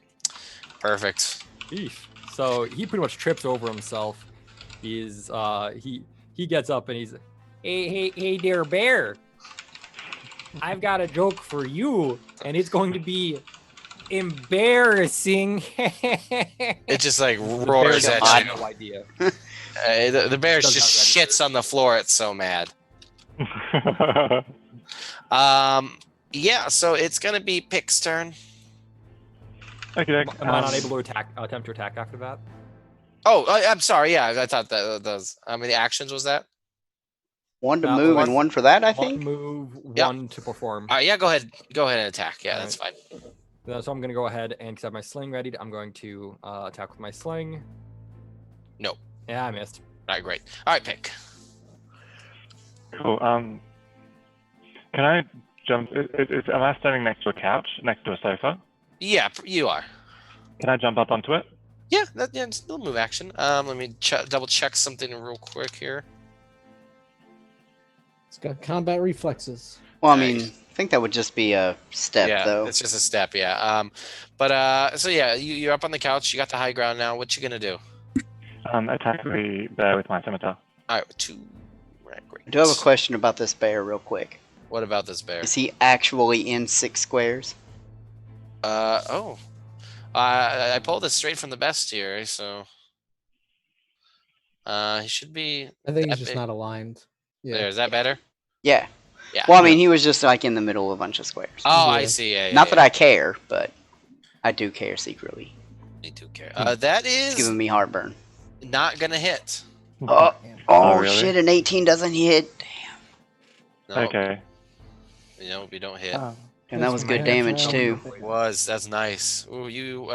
Perfect. Eesh. So he pretty much trips over himself. He's he gets up and he's, hey there, bear. I've got a joke for you, and it's going to be embarrassing. It just like The bear roars does at not you. have no idea. The bear Does just not register. shits on the floor. It's so mad. Yeah. So it's gonna be Pick's turn. Okay. Am I not able to attempt to attack after that? Oh, I'm sorry. Yeah, I thought that was. How many actions was that? One to That move was and one for that, I One think. move, Yep. one to perform. All right. Yeah. Go ahead. Go ahead and attack. Yeah, All that's fine. So I'm going to go ahead and because I have my sling ready, I'm going to attack with my sling. Nope. Yeah, I missed. All right. Great. All right, Pick. Cool. Can I jump? Am I standing next to a couch, next to a sofa? Yeah, you are. Can I jump up onto it? Yeah, it's a little move action. Let me double check something real quick here. It's got combat reflexes. Well, I Nice. mean, I think that would just be a step, Yeah, though. it's just a step. Yeah. So yeah, you're up on the couch. You got the high ground now. What you gonna do? Attack the bear with my scimitar. All right, 2. Right, great. I do have a question about this bear, real quick. What about this bear? Is he actually in 6 squares? Oh. I pulled this straight from the best here, so. He should be. I think he's that just big. not aligned. Yeah. There, is that better? Yeah. Yeah. Well, I mean, he was just like in the middle of a bunch of squares. Oh, I Yeah. see. Yeah. Not that I care, but I do care secretly. I do care. That It's is giving me heartburn. not gonna hit. Oh, really? shit! An 18 doesn't hit. No, Okay. You know, we don't hit. And that was good damage too. That's nice. Ooh, you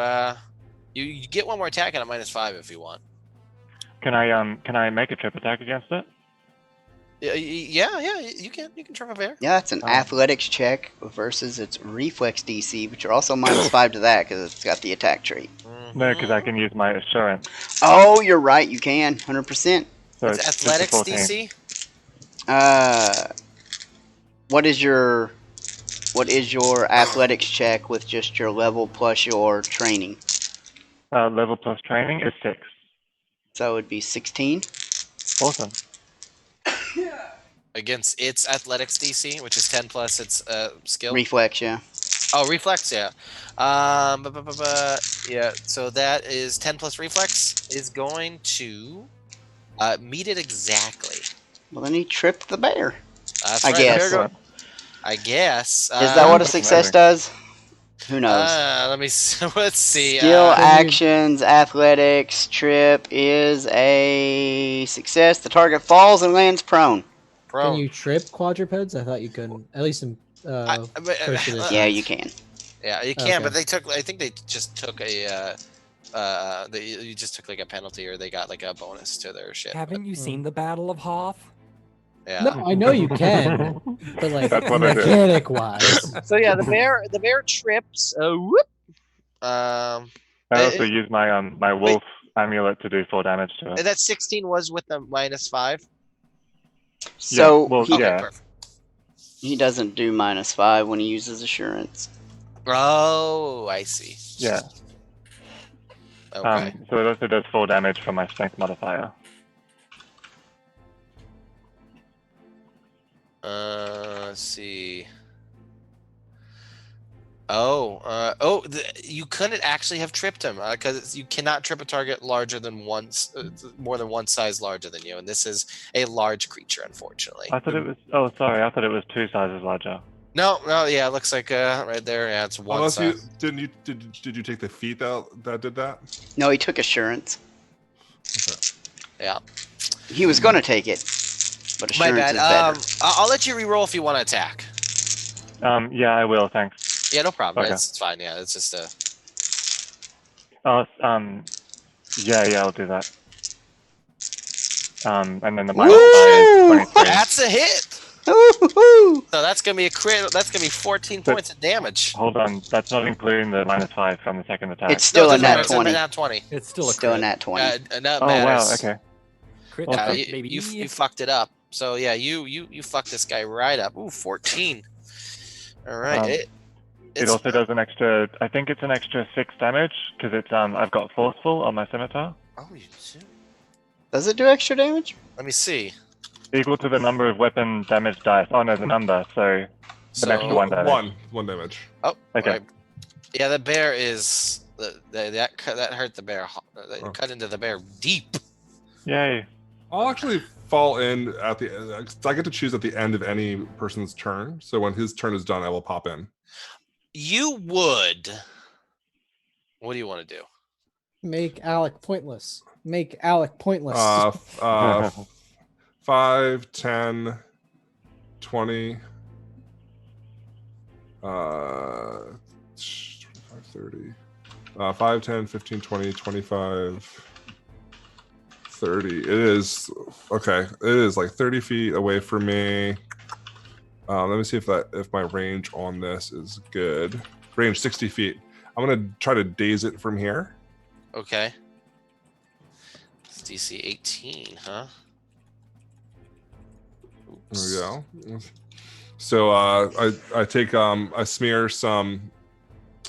get one more attack at a -5 if you want. Can I make a trip attack against it? Yeah, you can trip a bear. Yeah, that's an athletics check versus its reflex DC, but you're also -5 to that because it's got the attack trait. No, because I can use my assurance. Oh, you're right. You can 100%. So It's just a athletics 14. DC. What is your athletics check with just your level plus your training? Level plus training is 6. So it would be 16. Awesome. Against its athletics DC, which is 10 plus its skill. Reflex, yeah. Oh, reflex, yeah. Yeah. So that is 10 plus reflex is going to meet it exactly. Well, then he tripped the bear. That's I right, guess. there you go. I guess. Is that what a success does? Who knows? Let's see. Skill, actions, athletics, trip is a success. The target falls and lands prone. Pro. Can you trip quadrupeds? I thought you couldn't. At least in first edition. Yeah, you can. Yeah, you can, but Okay. they took. I think they just took a. You just took like a penalty, or they got like a bonus to their shit. Haven't you seen the Battle of Hoth? Yeah. No, I know you can, but like That's what I did. mechanic wise. So yeah, the bear trips. Whoop. I also use my my wolf amulet to do 4 damage to it. That 16 was with the -5. So well, he, yeah. Perfect. he doesn't do -5 when he uses assurance. Oh, I see. Yeah. Okay. So it also does 4 damage from my strength modifier. Let's see. You couldn't actually have tripped him because you cannot trip a target larger than more than one size larger than you, and this is a large creature, unfortunately. I thought it was. Oh, sorry. I thought it was 2 sizes larger. No, yeah, it looks like right there. Yeah, it's one Unless size. did you take the feat that did that? No, he took assurance. Okay. Yeah. He was going to take it, but My assurance bad. is better. I'll let you reroll if you want to attack. Yeah, I will. Thanks. Yeah, no problem. Okay. It's fine. Yeah, it's just a. Oh, yeah, I'll do that. And then the Woo! -5 is 23. That's a hit. Ooh-hoo-hoo! So that's gonna be a crit. That's gonna be 14 points of damage. Hold on, that's not including the -5 from the second attack. It's still No, a it doesn't matter. nat It's a 20. nat 20. It's still a Still a crit. nat 20. That Oh matters. wow, okay. Crit Yeah, crit, you, baby. you fucked it up. So yeah, you fucked this guy right up. Ooh, 14. All right. It also does an extra. I think it's an extra 6 damage because it's I've got forceful on my scimitar, Oh, you do? Does it do extra damage? Let me see. equal to the number of weapon damage dice. Oh no, the number. So So extra 1 damage. One damage. Oh, Okay. right. Yeah, the bear is that hurt the bear. That cut into the bear deep. Yay. I'll actually fall in at the. I get to choose at the end of any person's turn. So when his turn is done, I will pop in. You would. What do you want to do? Make Alec pointless. Make Alec pointless. 5, 10, 20, 25, 30. 5, 10, 15, 20, 25, 30. It is okay. It is like 30 feet away from me. Let me see if my range on this is good. Range 60 feet. I'm gonna try to daze it from here. Okay. It's DC 18, huh? There Oops. we go. So I take I smear some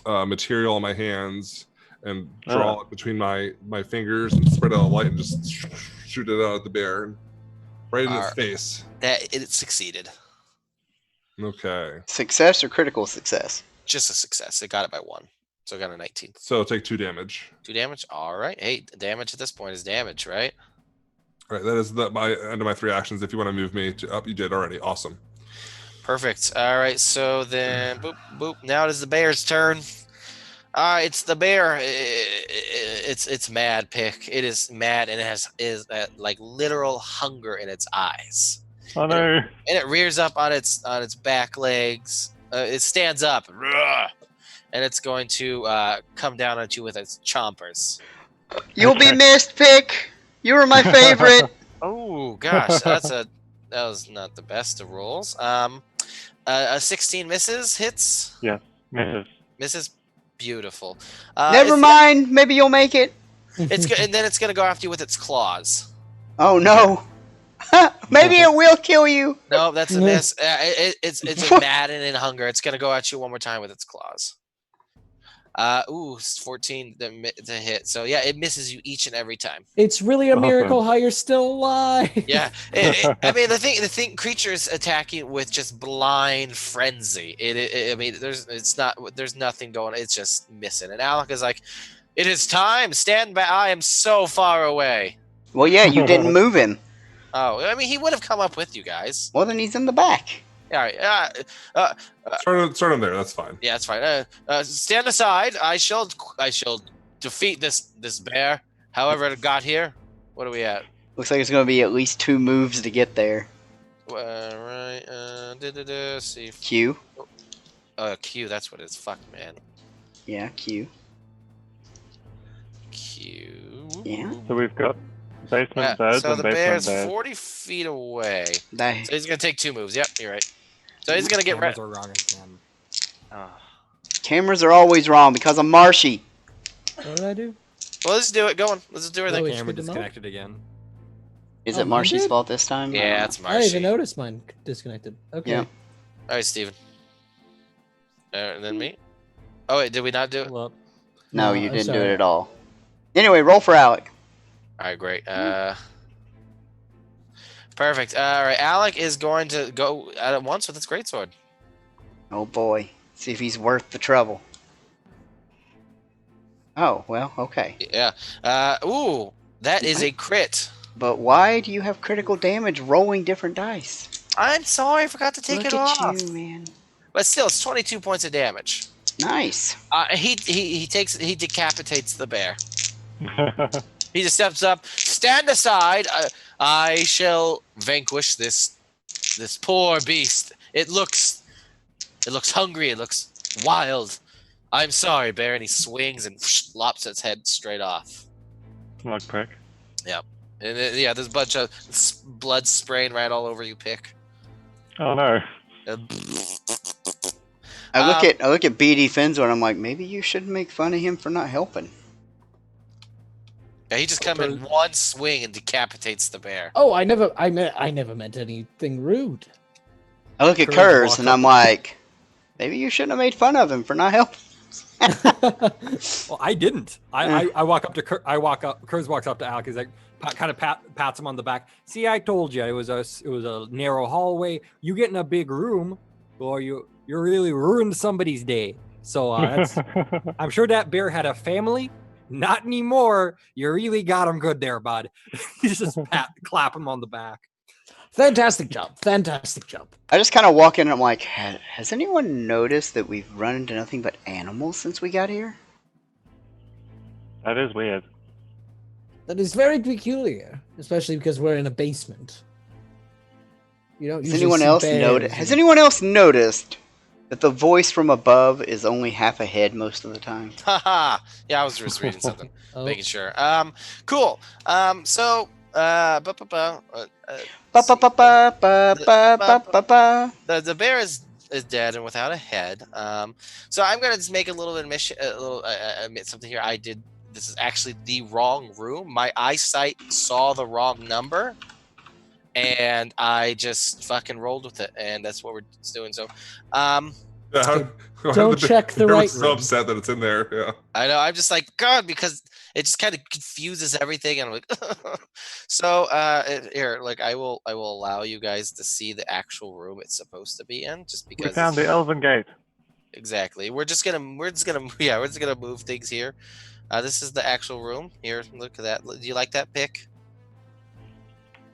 material on my hands and draw it between my fingers and spread out a light and just shoot it out at the bear, right in its face. It succeeded. Okay. Success or critical success? Just a success. It got it by 1. So I got a 19. So take 2 damage. 2 damage. All right. Hey, damage at this point is damage, right? All right. That is my end of my 3 actions. If you want to move me to up, you did already. Awesome. Perfect. All right. So then, boop, boop. Now it is the bear's turn. It's the bear. It's mad, Pick. It is mad, and it is like literal hunger in its eyes. Oh no. And it rears up on its back legs. It stands up, and it's going to come down at you with its chompers. You'll be missed, Pick. You were my favorite. Oh gosh, that was not the best of rolls. A 16 misses, hits. Yes, misses. Misses, beautiful. Never mind. Maybe you'll make it. It's good, and then it's gonna go after you with its claws. Oh no. Maybe it will kill you. No, that's a miss. It's mad and in hunger. It's gonna go at you one more time with its claws. 14 to hit. So yeah, it misses you each and every time. It's really a Awesome. miracle how you're still alive. Yeah, I mean the thing, creatures attacking with just blind frenzy. I mean, there's nothing going. It's just missing. And Alec is like, "It is time. Stand back. I am so far away." Well, yeah, you didn't move him. Oh, I mean, he would have come up with you guys. Well, then he's in the back. All right. Start him there. That's fine. Yeah, that's fine. Stand aside. I shall defeat this bear. However it got here. What are we at? Looks like it's going to be at least 2 moves to get there. Right. See. Q. Q. That's what it's. Fuck, man. Yeah, Q. Q. Yeah. So we've got basement beds so and the basement bear's beds. 40 feet away. That, So he's gonna take 2 moves. Yep, you're right. So he's gonna get Cameras right. are wrong again. Oh. cameras are always wrong because I'm Marshy. All right. Cameras are always wrong because I'm Marshy. What did I do? Well, let's do it. Go on. Let's do our Oh, thing. we Camera screwed them up? disconnected again. Is Oh, it mine Marshy's did? fault this time? I Yeah, don't it's I didn't even Marshy. notice mine disconnected. Okay. Yeah. All right, Steven. And then me. Oh wait, did we not do it? Hold up. know. No, No, you I'm didn't do sorry. it at all. Anyway, roll for Alec. All right, great. Perfect. All right, Alec is going to go at once with his greatsword. Oh boy. See if he's worth the trouble. Oh, well, okay. Yeah. Ooh, that is a crit. But why do you have critical damage rolling different dice? I'm sorry, I forgot to take Look it at off. you, man. But still, it's 22 points of damage. Nice. He decapitates the bear. He just steps up. Stand aside. I shall vanquish this poor beast. It looks hungry. It looks wild. I'm sorry, bear. And he swings and lops its head straight off. Slug prick. And yeah, there's a bunch of blood spraying right all over you, Pick. Oh no. I look at BD Finzo and I'm like, maybe you should make fun of him for not helping. Yeah, he just comes in one swing and decapitates the bear. Oh, I never meant anything rude. I look at Curse Kurz walk and up. I'm like, maybe you shouldn't have made fun of him for not helping. Well, I didn't. I walk up to Kurz walks up to Alec. He's like, kind of pats him on the back. See, I told you it was a narrow hallway. You get in a big room, or you really ruined somebody's day. So I'm sure that bear had a family. Not anymore. You really got him good there, bud. You just clap him on the back. Fantastic job. Fantastic job. I just kind of walk in and I'm like, has anyone noticed that we've run into nothing but animals since we got here? That is weird. That is very peculiar, especially because we're in a basement. You don't Has usually anyone see else bears noticed? in Has a- anyone else noticed that the voice from above is only half ahead most of the time? Haha. Yeah, I was just reading something, Oh, making sure. Cool. So, Ba ba ba ba ba ba ba ba. the bear is dead and without a head. So I'm gonna just make a little admission, admit something here. This is actually the wrong room. My eyesight saw the wrong number, and I just fucking rolled with it, and that's what we're doing. So, Don't check the You're right so room. upset that it's in there. Yeah. I know. I'm just like God because it just kind of confuses everything, and I'm like, so here, like I will allow you guys to see the actual room it's supposed to be in, just We because. found the Elven Gate. Exactly. We're just gonna move things here. This is the actual room. Here, look at that. Do you like that pick?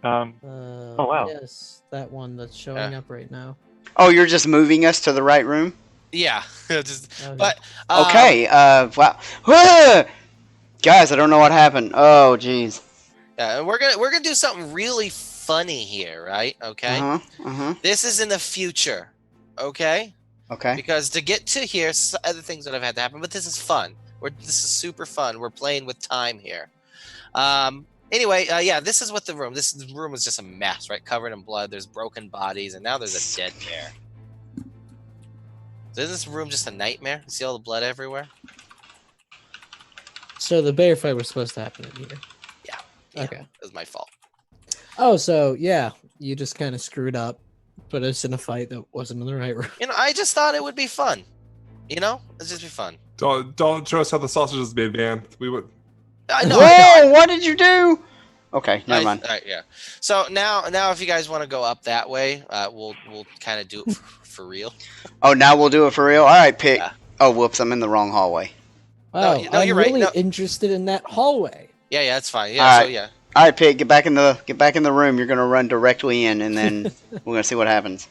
Oh wow. Yes, that one that's showing up right now. Oh, you're just moving us to the right room? Yeah. Just, Okay. but Okay, wow. Ah! Guys, I don't know what happened. Oh, jeez. we're gonna do something really funny here, right? Okay. Uh-huh, uh-huh. This is in the future. Okay. Okay. Because to get to here, other things that have had to happen, but this is fun. This is super fun. We're playing with time here. Anyway, yeah, this is what the room. This room is just a mess, right? Covered in blood. There's broken bodies, and now there's a dead bear. So is this room just a nightmare? You see all the blood everywhere? So the bear fight was supposed to happen in here. Yeah, Okay. it was my fault. Oh, so yeah, you just kind of screwed up, put us in a fight that wasn't in the right room. You know, I just thought it would be fun. You know, it'd just be fun. Don't show us how the sausage is made, man. We would. I know. Whoa, what did you do? Okay, never mind. All right, yeah. So now, if you guys want to go up that way, we'll kind of do it for real. Oh, now we'll do it for real? All right, pick. Yeah. Oh, whoops, I'm in the wrong hallway. Wow, no, I'm you're right. really No. interested in that hallway. Yeah, that's fine. Yeah, All so right. yeah. All right, Pig, get back in the room. You're gonna run directly in, and then we're gonna see what happens.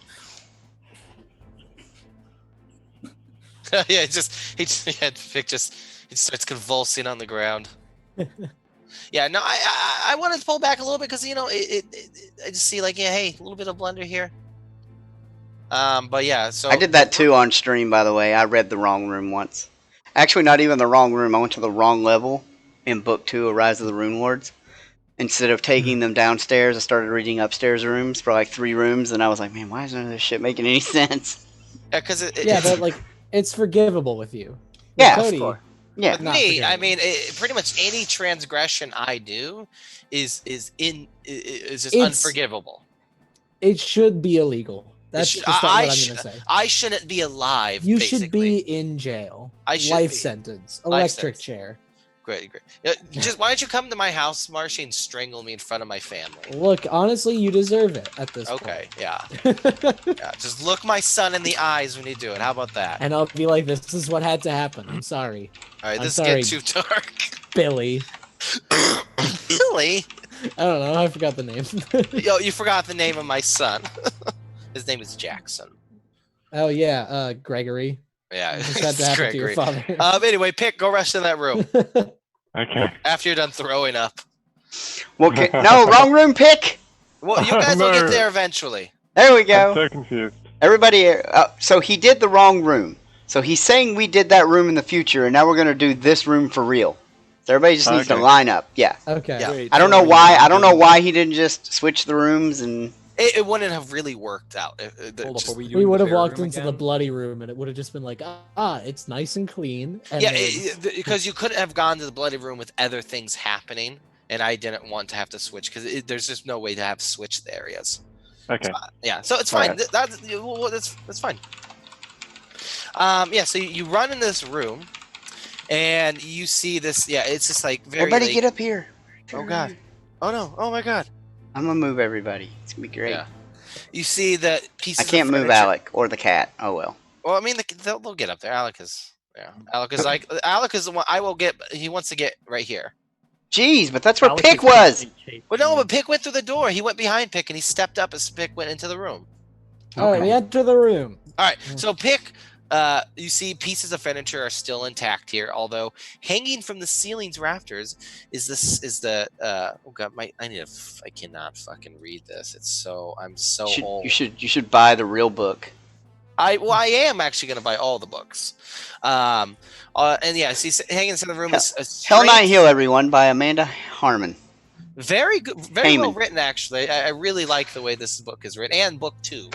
Yeah, he starts convulsing on the ground. Yeah, no, I wanted to pull back a little bit because I just see like hey, a little bit of blunder here. But yeah, so I did that too on stream, by the way. I read the wrong room once. Actually, not even the wrong room. I went to the wrong level in Book 2, A Rise of the Rune Lords. Instead of taking them downstairs, I started reading upstairs rooms for like 3 rooms, and I was like, man, why is none of this shit making any sense? yeah, because Yeah, but like it's forgivable with you. With Yeah, of Cody, course. Yeah. With Not me, I forgivable. mean, pretty much any transgression I do is just It's- unforgivable. It should be illegal. That's should- just I what I'm sh- gonna say. I shouldn't be alive. You basically. should be in jail. I should Life be. sentence. Life Electric sentence. chair. Great. Just why don't you come to my house, Marshy, and strangle me in front of my family? Look, honestly, you deserve it at this Okay, yeah. point. Yeah. Just look my son in the eyes when you do it. How about that? And I'll be like, this is what had to happen. I'm sorry, All right, I'm this sorry. is getting too dark. Billy. Billy? I don't know. I forgot the name. Yo, you forgot the name of my son. His name is Jackson. Oh yeah, Gregory. Yeah, This had to it's happen to your Gregory. father. Anyway, go rush to that room Okay. after you're done throwing up. Well, no, wrong room. Pick. Well, you guys will No. get there eventually. There we I'm go. so confused. Everybody. So he did the wrong room. So he's saying we did that room in the future, and now we're gonna do this room for real. So everybody just needs to Okay. line up. Yeah. Okay. Yeah. Wait, I don't so know you why. I want don't to know do- why he didn't just switch the rooms and. It wouldn't have really worked out. Hold up, are We doing would the have bear walked room into the again? bloody room, and it would have just been like, it's nice and clean. And Yeah, there's- because you couldn't have gone to the bloody room with other things happening, and I didn't want to have to switch because there's just no way to have switched the areas. Okay. Yeah, so it's fine. Alright. That's fine. Yeah, so you run in this room, and you see this. Yeah, it's just like very. Everybody like, get up here. Oh God! Oh no! Oh my God! I'm gonna move everybody. It's gonna be great. Yeah. You see the pieces. I can't of move furniture. Alec or the cat. Oh well. Well, I mean, they'll get up there. Alec is. Yeah. Alec is like. Alec is the one. I will get. He wants to get right here. Jeez, but that's where Alex Pick is was. currently chasing Well, no, me. but Pick went through the door. He went behind Pick, and he stepped up as Pick went into the room. All right, we enter the room. All right, so Pick, you see pieces of furniture are still intact here, although hanging from the ceiling's rafters is the oh God, I cannot fucking read this. I'm so old. You should buy the real book. I am actually gonna buy all the books. And yeah, see, hanging in the room is a Hellknight Hill, everyone, by Amanda Hamon. very good, very Hamon. well written. Actually, I really like the way this book is written, and book 2.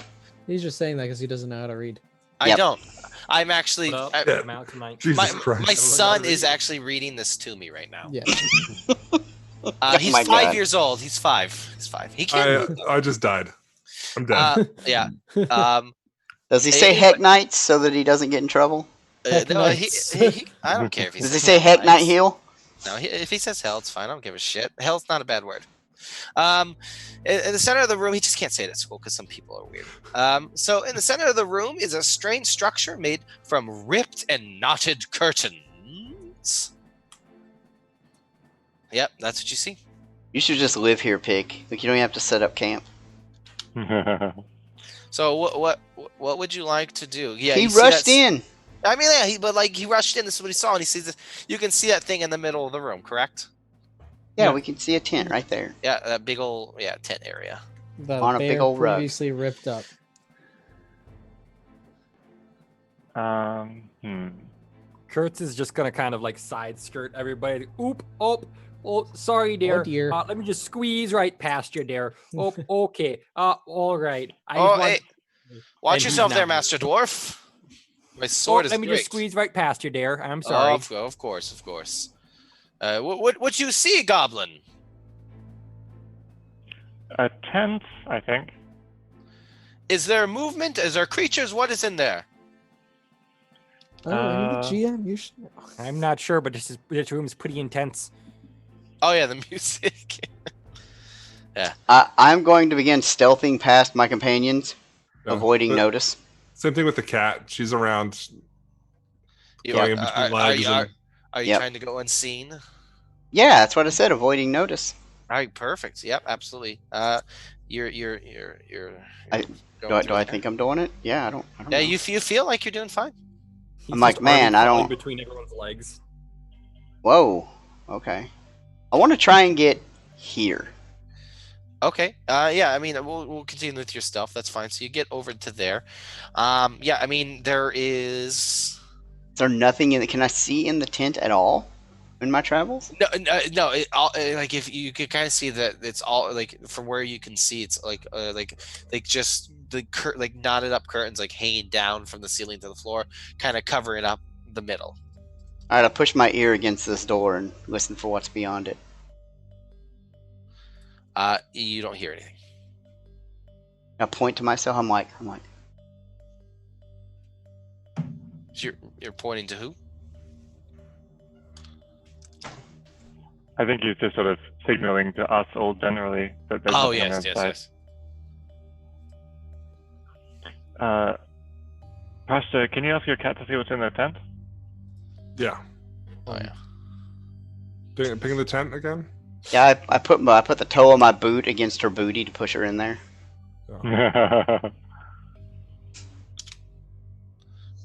He's just saying that because he doesn't know how to read. I Yep. don't. I'm actually. What I- up? Yeah. I'm out tonight. Jesus my Christ. son is actually reading this to me right now. Yeah. He's my 5 God. years old. He's 5. He's 5. He can't. I just died. I'm dead. Yeah. Um, Does he say Anyway. Hellknights so that he doesn't get in trouble? no, Hellknights. I don't care if he Does says he say hell, Hellknight Hill? No, if he says hell, it's fine. I don't give a shit. Hell's not a bad word. In the center of the room, he just can't say it at school because some people are weird. So in the center of the room is a strange structure made from ripped and knotted curtains. Yep, that's what you see. You should just live here, Pick. Like you don't even have to set up camp. So what would you like to do? Yeah, He you see rushed that- in. I mean, yeah, he rushed in. This is what he saw, and he sees this. You can see that thing in the middle of the room, correct? Yeah, Yeah. we can see a tent right there. Yeah, that big old tent area. The On a big bear old rug. previously ripped up. Kurtz is just gonna kind of like side skirt everybody. Oop, oh, sorry, dear. dear. Let me just squeeze right past you, dear. Oh, okay. All right. Watch And he's yourself there, not Master Dwarf. My sword is let me great. just squeeze right past you, dear. I'm sorry. Of course. What you see, Goblin? A tent, I think. Is there movement? Is there creatures? What is in there? Oh, are you the GM? You should. I'm not sure, but this room is pretty intense. Oh yeah, the music. I'm going to begin stealthing past my companions, Yeah. avoiding But notice. Same thing with the cat. She's around. You Going are, in between are legs you, and- are you Yep. trying to go unseen? All Yeah, that's what I said. Avoiding notice. right, perfect. Yep, absolutely. You're I- going Do through I there. think I'm doing it? Yeah, I don't Yeah, know. you feel like you're doing fine. He's I'm like, just man, arm I crawling don't- between everyone's legs. Whoa. Okay. I want to try and get here. Okay. Yeah. I mean, we'll continue with your stuff. That's fine. So you get over to there. Yeah. I mean, there is. Is there nothing in it? Can I see in the tent at all in my travels? No. Like if you could kind of see that it's all like from where you can see, it's like just the like knotted up curtains like hanging down from the ceiling to the floor, kind of covering up the middle. All right, I push my ear against this door and listen for what's beyond it. You don't hear anything. I point to myself. I'm like, So you're pointing to who? I think he's just sort of signaling to us all generally that there's Oh nothing on yes, the yes, outside. yes. Pastor, can you ask your cat to see what's in the tent? Yeah. Oh yeah. Ping the tent again. yeah. I put the toe of my boot against her booty to push her in there.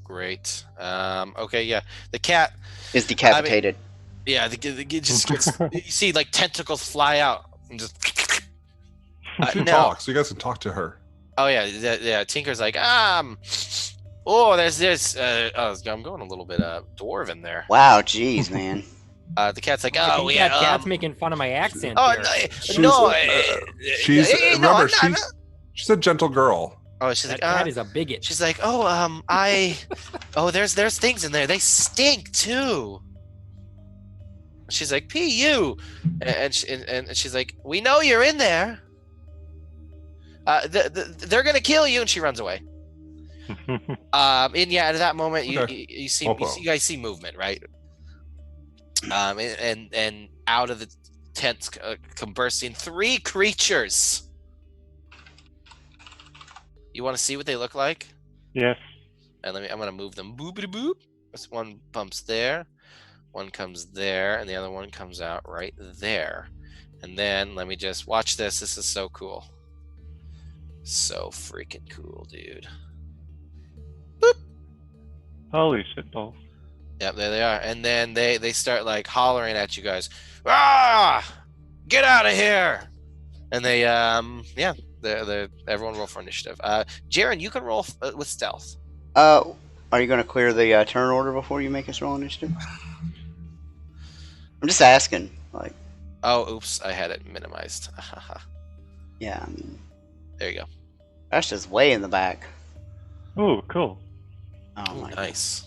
Great. Okay, yeah. The cat. Is decapitated. Yeah, the just gets. You see, like tentacles fly out and just. She No. talks. You guys can talk to her. Oh yeah. Tinker's like, oh, there's this. I'm going a little bit dwarven there. Wow, jeez, man. The cat's like, I oh think yeah. that cat's making fun of my accent. Oh here. She's no, remember she's a gentle girl. Oh, she's That like, cat is a bigot. she's like, there's things in there. They stink too. She's like, Pu, and she's like, we know you're in there. They're gonna kill you, and she runs away. And yeah, at that moment, you guys see movement, right? And out of the tents come bursting 3 creatures. You want to see what they look like? Yes. And I'm gonna move them. Boopity boop. This one bumps there, one comes there, and the other one comes out right there. And then let me just watch this. This is so cool. So freaking cool, dude. Boop. Holy shit balls. Yep, there they are. And then they start like hollering at you guys. Ah! Get out of here! And they they're everyone roll for initiative. Jaren, you can roll with stealth. Are you going to clear the turn order before you make us roll initiative? I'm just asking. Like. Oh, oops, I had it minimized. Yeah, I mean. There you go. That's just way in the back. Ooh, cool. Oh Ooh, my God. nice.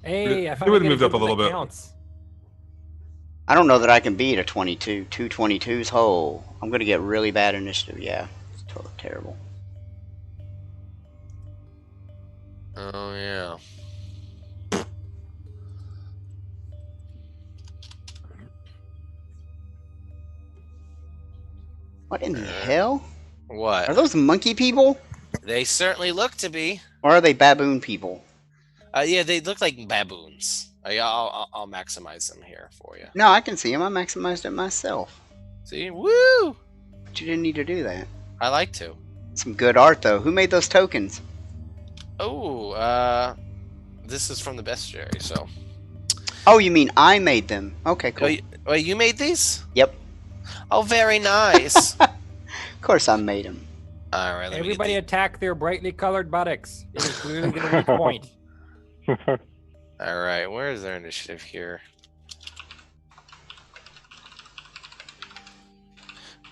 Hey, I It finally would've get moved up a group little that bit. counts. I don't know that I can beat a 22. 2 22s whole. I'm going to get really bad initiative. Yeah. It's totally terrible. Oh yeah. What in the hell? What? Are those monkey people? They certainly look to be. Or are they baboon people? Yeah, they look like baboons. I'll maximize them here for you. No, I can see them. I maximized it myself. See, woo! But you didn't need to do that. I like to. Some good art, though. Who made those tokens? Oh, this is from the bestiary. So. Oh, you mean I made them? Okay, cool. Wait, you made these? Yep. Oh, very nice. Of course I made them. All right. Everybody attack their brightly colored buttocks. It is clearly going to be a point. All right. Where is their initiative here?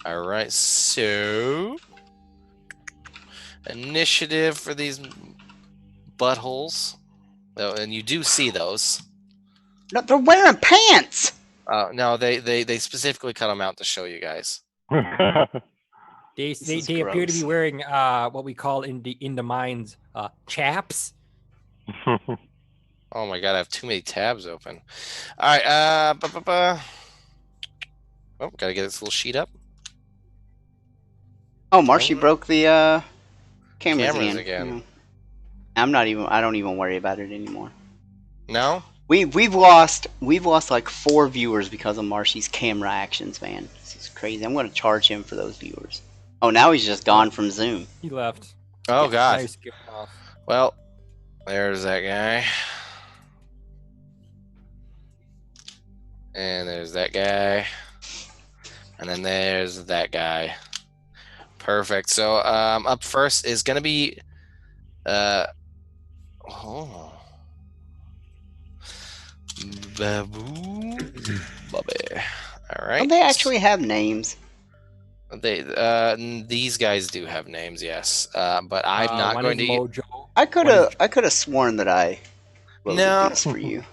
All right. So, initiative for these buttholes. Oh, and you do see those. No, they're wearing pants! No, they specifically cut them out to show you guys. They is appear to be gross. wearing what we call in the mines chaps. Oh my god, I have too many tabs open. All right, oh, gotta get this little sheet up. Oh, Marshy broke the cameras Cameras again. again. Yeah. I don't even worry about it anymore. No? We've lost like 4 viewers because of Marshy's camera actions, man. This is crazy. I'm gonna charge him for those viewers. Oh, now he's just gone from Zoom. He left. Oh god. Nice. Get off. Well, there's that guy. And there's that guy. And then there's that guy. Perfect. So up first is gonna be Babu Bubby. All right. Don't they actually have names? These guys do have names, yes. But I'm not one going is to. Mojo. I could have sworn that I wrote No. these for you.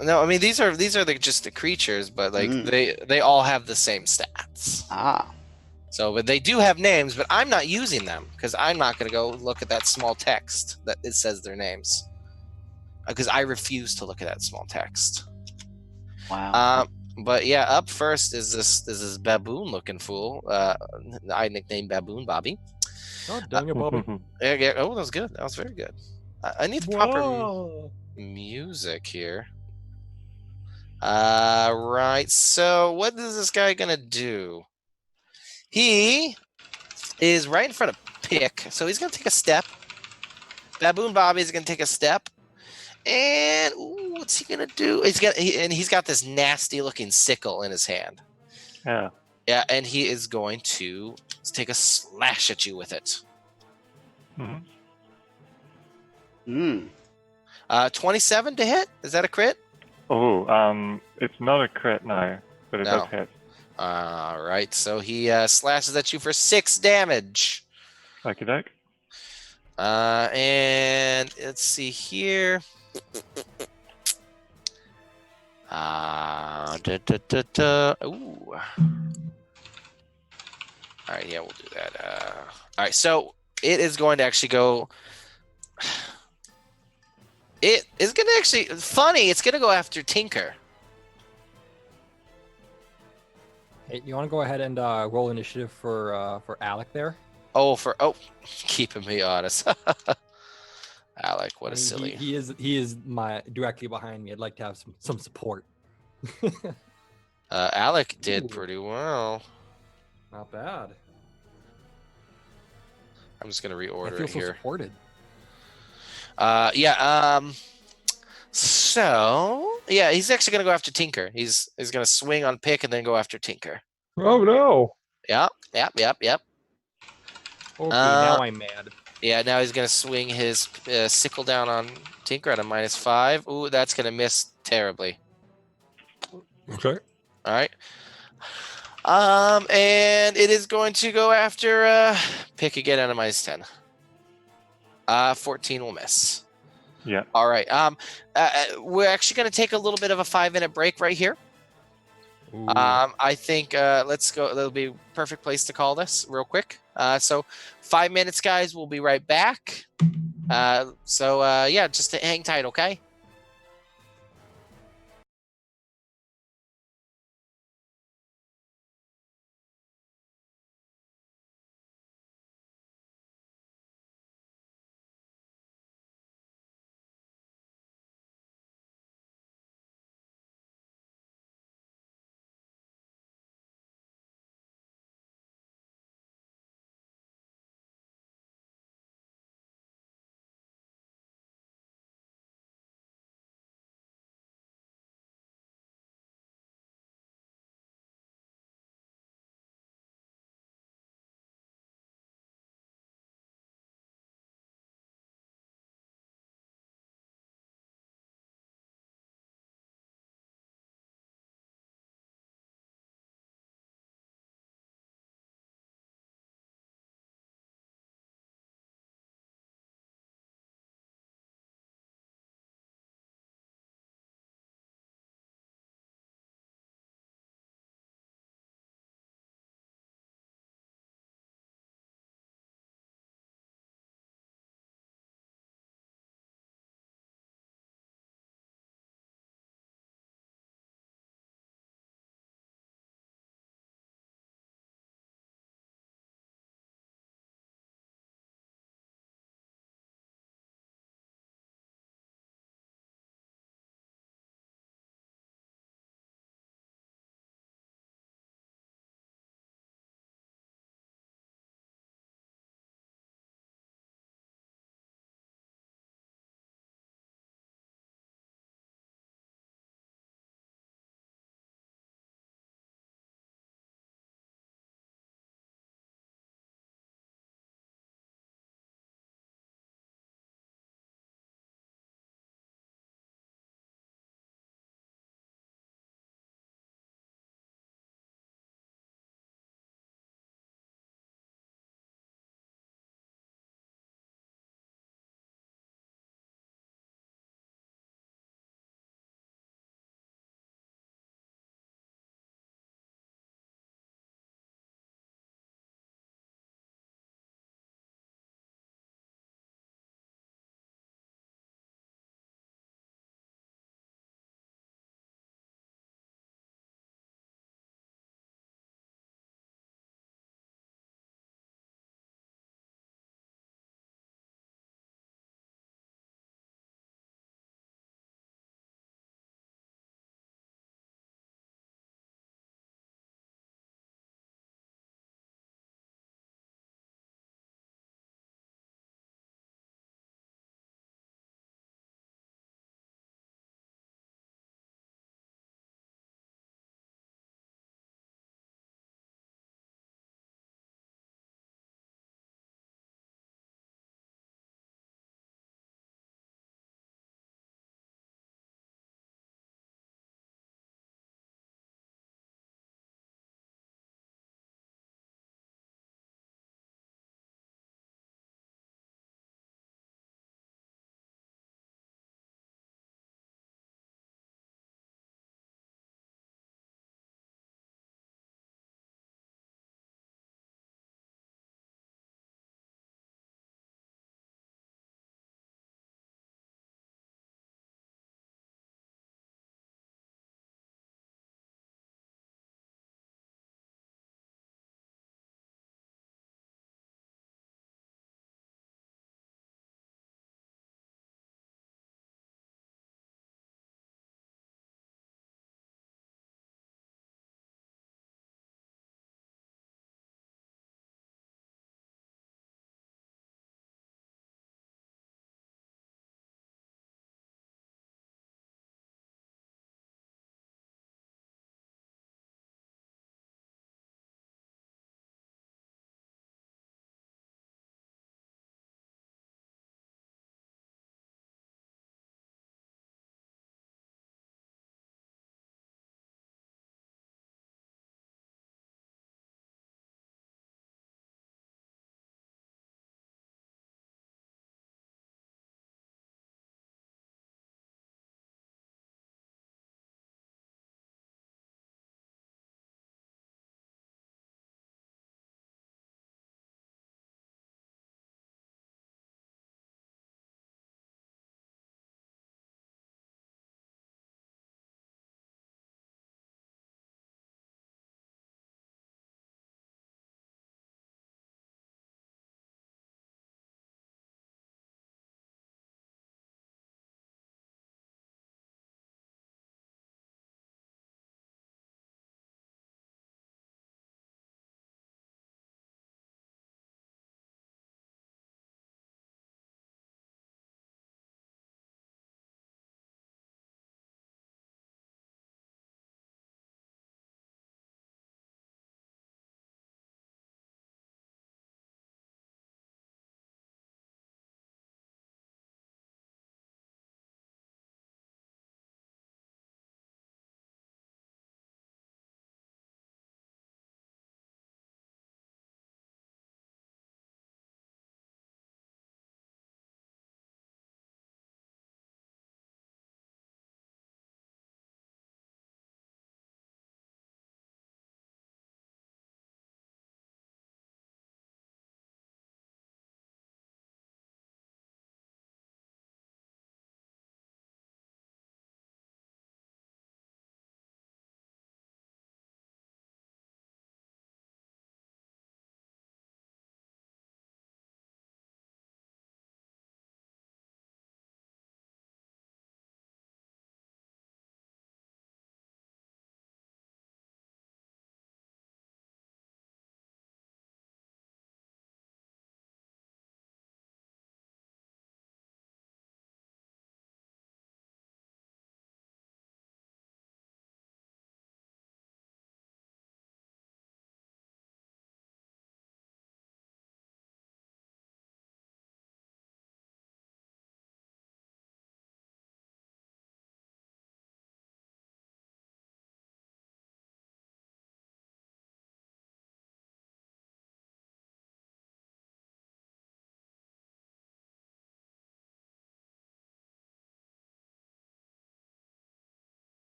No, I mean these are just the creatures, but like Mm. they all have the same stats. Ah. So, but they do have names, but I'm not using them because I'm not going to go look at that small text that it says their names because I refuse to look at that small text. Wow. But yeah, up first is this baboon looking fool. I nicknamed Baboon Bobby. Oh, dang it, Bobby. Yeah, oh, that was good. That was very good. I need the proper Whoa. music here. Right. So what is this guy gonna do? He is right in front of Pick, so he's gonna take a step. Baboon Bobby is gonna take a step, and what's he gonna do? He's got this nasty looking sickle in his hand. Yeah. Yeah, and he is going to take a slash at you with it. Hmm. 27 to hit. Is that a crit? Oh, it's not a crit now, but it No. does hit. All right, so he slashes at you for 6 damage. Okie doke. And let's see here. Ooh. All right, yeah, we'll do that. All right, so it is going to actually go. It is going to actually funny. It's going to go after Tinker. Hey, you want to go ahead and roll initiative for Alec there? Oh, keeping me honest. Alec, what a silly. He is my directly behind me. I'd like to have some support. Alec did Ooh. pretty well. Not bad. I'm just gonna I reorder feel it so here. supported. Yeah. So yeah, he's actually gonna go after Tinker. He's gonna swing on Pick and then go after Tinker. Oh no! Yep. Okay, now I'm mad. Yeah, now he's gonna swing his sickle down on Tinker at a -5. Ooh, that's gonna miss terribly. Okay. All right. And it is going to go after Pick again at a -10. 14 will miss. Yeah. All right. We're actually going to take a little bit of a 5-minute break right here. Ooh. I think let's go. That'll be a perfect place to call this real quick. So 5 minutes, guys. We'll be right back. Yeah, just hang tight, okay?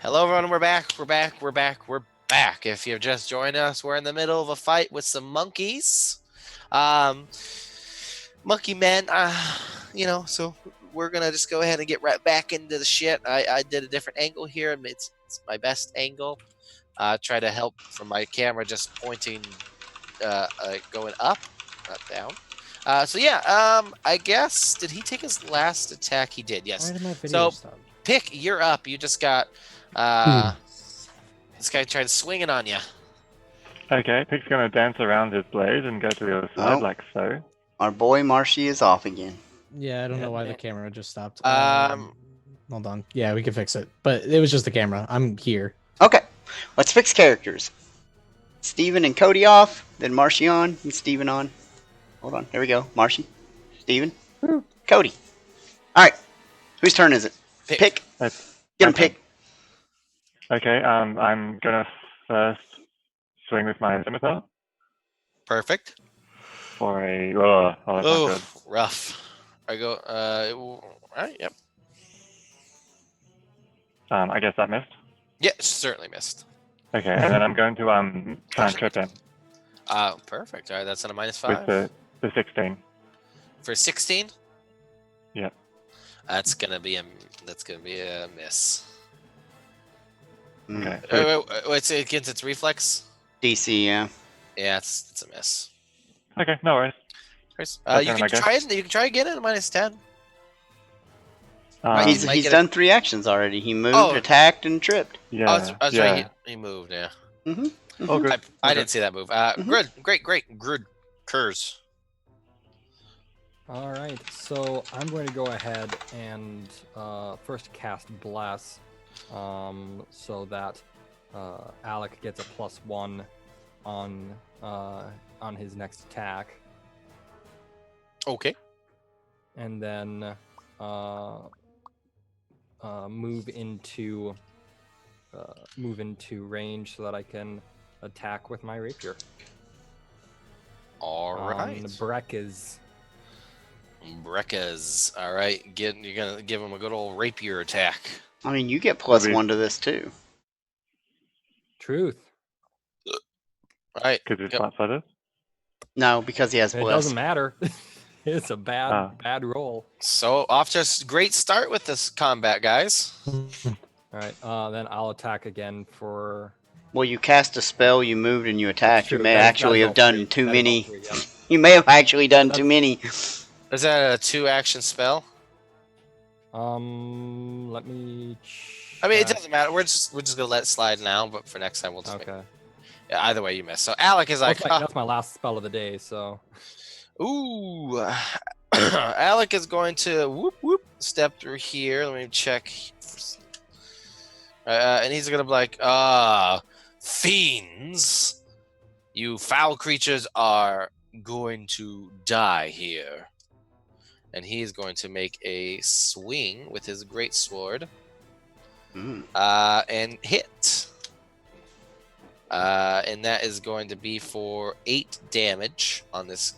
Hello, everyone. We're back. We're back. We're back. We're back. If you've just joined us, we're in the middle of a fight with some monkeys. Monkey men. So we're gonna just go ahead and get right back into the shit. I did a different angle here. It's my best angle. Try to help from my camera, just pointing, going up, not down. I guess, did he take his last attack? He did, yes. Why did my video So stop? Pick, you're up. You just got this guy tried swinging on you. Okay, Pick's gonna dance around his blade and go to the other side Oh. like so. Our boy Marshy is off again. Yeah, I don't know why the man. camera just stopped. Um, Hold on. Yeah, we can fix it. But it was just the camera. I'm here. Okay, let's fix characters. Steven and Cody off, then Marshy on, and Steven on. Hold on, there we go. Marshy, Steven, Cody. Alright, whose turn is it? Pick. That's Get him, okay. Pick. Okay, I'm gonna first swing with my scimitar Perfect. for a. Oh, that's not good. Rough. I go. All right. Yep. I guess that missed. Yeah, certainly missed. Okay, and then I'm going to try and trip him Perfect. All right, that's on a with -5 the 16. for 16. Yeah. That's gonna be a miss. Okay. It's against its reflex. DC, yeah. Yeah, it's a miss. Okay, no worries. You turn, can I guess. try it. You can try again at a -10. Um, He's- might He's get done 3 actions already. He moved, Oh. attacked, and tripped. yeah, That's yeah. right. He moved. Yeah. Mm-hmm. Oh, good. I Okay. didn't see that move. Great. Good. Kurs. All right, so I'm going to go ahead and first cast Bless, so that Alec gets a +1 on his next attack, Okay. and then move into range so that I can attack with my rapier. All right. Brekkas. Brekkas. All right. You're gonna give him a good old rapier attack. I mean, you get +1 Maybe- to this, too. Truth. All right. Because it's Yep. flat-footed. No, because he has It Bless. doesn't matter. It's a bad roll. So off to a great start with this combat, guys. All right, then I'll attack again for. Well, you cast a spell, you moved, and you attacked. You True, may that is actually all have done three. too That is all many. three, yeah. You may have actually done That's- too many. Is that a 2-action spell? Let me. I mean, it check. doesn't matter. We're just gonna let it slide now, but for next time we'll just. Okay. Yeah, either way you miss. So Alec is like, That's my last spell of the day. So. ooh. Alec is going to step through here. Let me check. And he's gonna be like, fiends, you foul creatures are going to die here. And he is going to make a swing with his greatsword. Mm. And hit. And that is going to be for 8 damage on this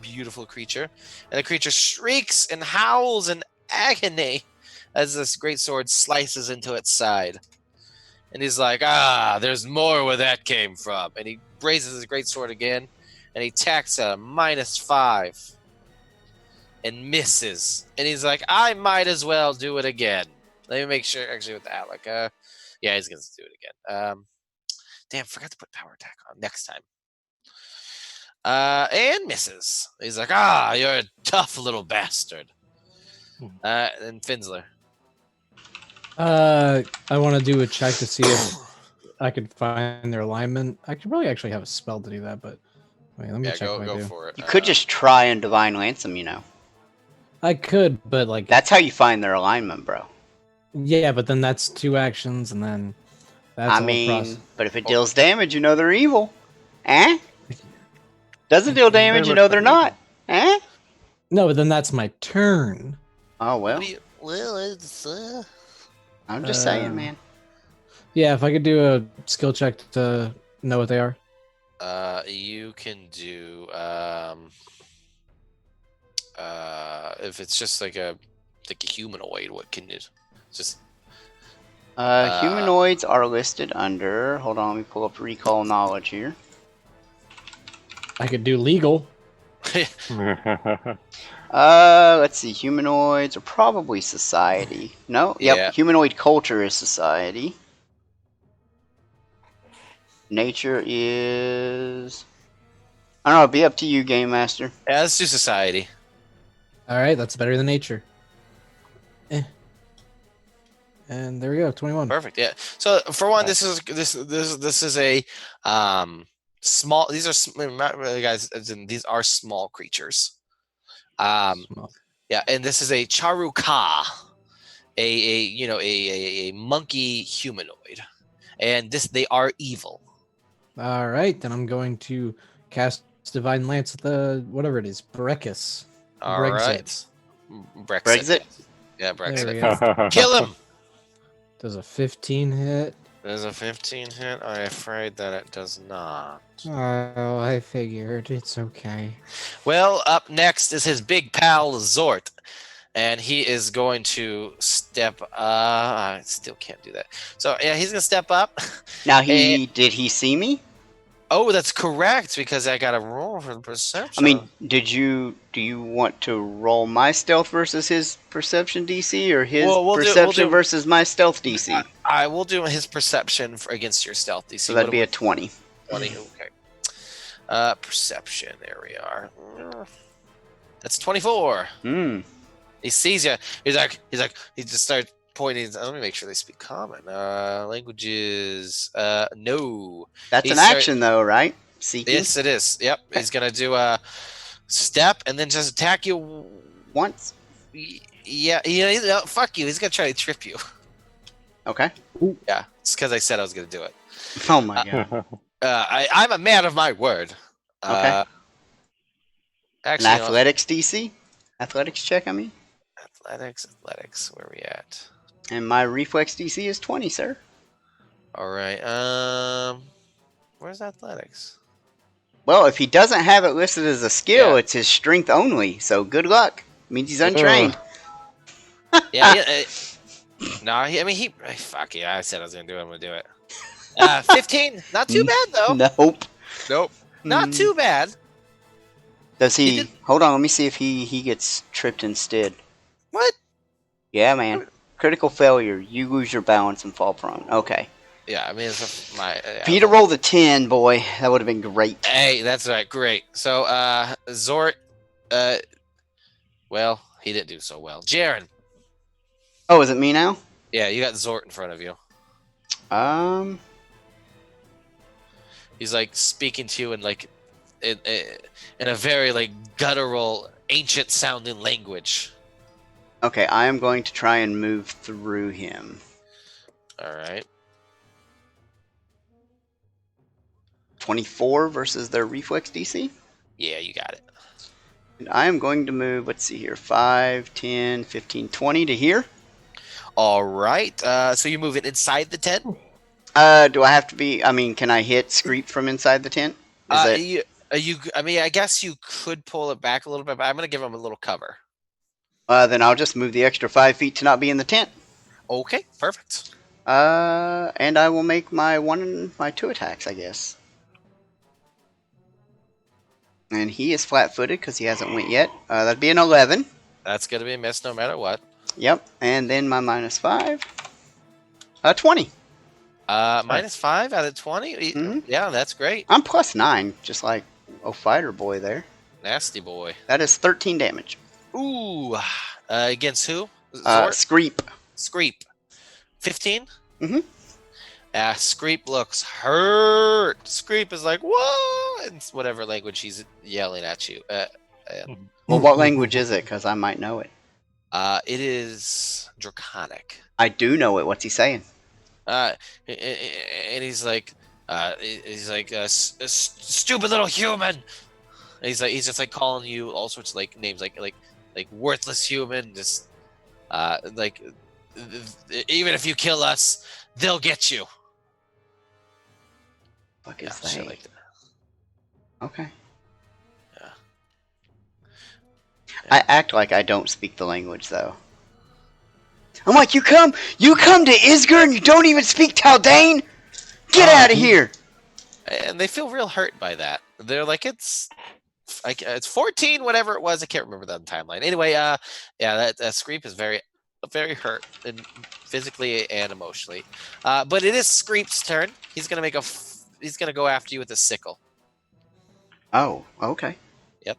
beautiful creature. And the creature shrieks and howls in agony as this greatsword slices into its side. And he's like, there's more where that came from. And he raises his greatsword again, and he attacks at a -5 and misses. And he's like, I might as well do it again. Let me make sure, actually, with Alec. Yeah, he's going to do it again. Damn, forgot to put power attack on next time. And misses. He's like, you're a tough little bastard. And Finsler. I want to do a check to see if I could find their alignment. I could probably actually have a spell to do that, but wait, let me check if I go do. for it. You could just try and Divine Lance them, you know. I could, but like That's how you find their alignment, bro. yeah, but then that's 2 actions, and then that's I all mean, process. but if it deals damage, you know they're evil. Eh? Doesn't deal damage, you know they're not. Eh? No, but then that's my turn. Oh, well. Well, it's I'm just saying, man. Yeah, if I could do a skill check to know what they are. you can do if it's just like a humanoid, what can you just Humanoids are listed under. Hold on, let me pull up recall knowledge here. I could do legal. Let's see. Humanoids are probably society. No, Yeah. yep. Humanoid culture is society. Nature is. I don't know. It'll be up to you, Game Master. Yeah, let's do society. All right, that's better than nature. And there we go, 21. Perfect. Yeah. So for one, this is a small. These are not really guys. As in, these are small creatures. Small. Yeah, and this is a Charuka, a monkey humanoid, and they are evil. All right, then I'm going to cast Divine Lance at the whatever it is, Breckus. All Brexit. right. Brexit. Brexit? Yeah, There we Brexit. go. Kill him. Does a 15 hit? There's a 15 hit. I'm afraid that it does not. Oh, I figured. It's okay. Well, up next is his big pal Zort, and he is going to step. I still can't do that. So yeah, he's gonna step up. Now And- did he see me? Oh, that's correct because I got a roll for the perception. I mean, do you want to roll my stealth versus his perception DC, or his Well, we'll do- perception versus my stealth DC? I will do his perception against your stealth DC. So that'd be a 20. 20. Okay. Perception. There we are. That's 24. Hmm. He sees you. He's like. He just starts pointing. Let me make sure they speak common. Languages. No. That's He an start- action, though, right? Seeking Yes, it is. Yep. He's gonna do a step and then just attack you. once. Yeah. Fuck you. He's gonna try to trip you. Okay. Yeah. It's because I said I was gonna do it. Oh my god. I'm a man of my word. Okay. Actually, An you know, athletics DC? Athletics check, I mean. athletics. Where we at? And my reflex DC is 20, sir. All right. Where's athletics? Well, if he doesn't have it listed as a skill, Yeah. it's his strength only. So good luck. Means he's untrained. Yeah. No, I mean he. Fuck yeah! I said I was gonna do it. I'm gonna do it. 15. Not too bad though. Nope. Nope. Not Mm. too bad. Does He he? did- Hold on, let me see if he gets tripped instead. What? Yeah, man. Critical failure. You lose your balance and fall prone. Okay. Yeah. I mean, it's my. For you to roll the 10, boy, that would have been great. Hey, that's right. Great. So, Zort. Well, he didn't do so well. Jaren. Oh, is it me now? Yeah, you got Zort in front of you. He's like speaking to you in like in a very like guttural, ancient sounding language. Okay, I am going to try and move through him. All right. 24 versus their reflex DC. Yeah, you got it. And I am going to move, let's see here, 5, 10, 15, 20 to here. All right. So you're moving inside the tent. Do I have to be, I mean, can I hit Screep from inside the tent? Is it, I mean, I guess you could pull it back a little bit, but I'm gonna give him a little cover. then I'll just move the extra 5 feet to not be in the tent. Okay, perfect. And I will make my 2 attacks, I guess. And he is flat-footed because he hasn't went yet. That'd be an 11. That's gonna be a miss no matter what. Yep, and then my -5. 20. -5 out of 20. Mhm. Yeah, that's great. I'm +9, just like fighter boy there. Nasty boy. That is 13 damage. Ooh. Against who? Zort? Screep. Screep. 15? Mhm. Screep looks hurt. Screep is like, whoa! In whatever language he's yelling at you. Well, what language is it? Because I might know it. It is Draconic. I do know it. What's he saying? And he's like, stupid little human. And he's just like calling you all sorts of like names, like worthless human. Just like, even if you kill us, they'll get you. Fuck Yeah, is shit they? like that. Okay. Yeah. I act like I don't speak the language, though. I'm like, you come to Isger and you don't even speak Taldane? Get out of here! And they feel real hurt by that. They're like, it's 14, whatever it was. I can't remember that timeline. Anyway, yeah, that Screep is very, very hurt, and physically and emotionally. But it is Screep's turn. He's gonna he's gonna go after you with a sickle. Oh, okay. Yep.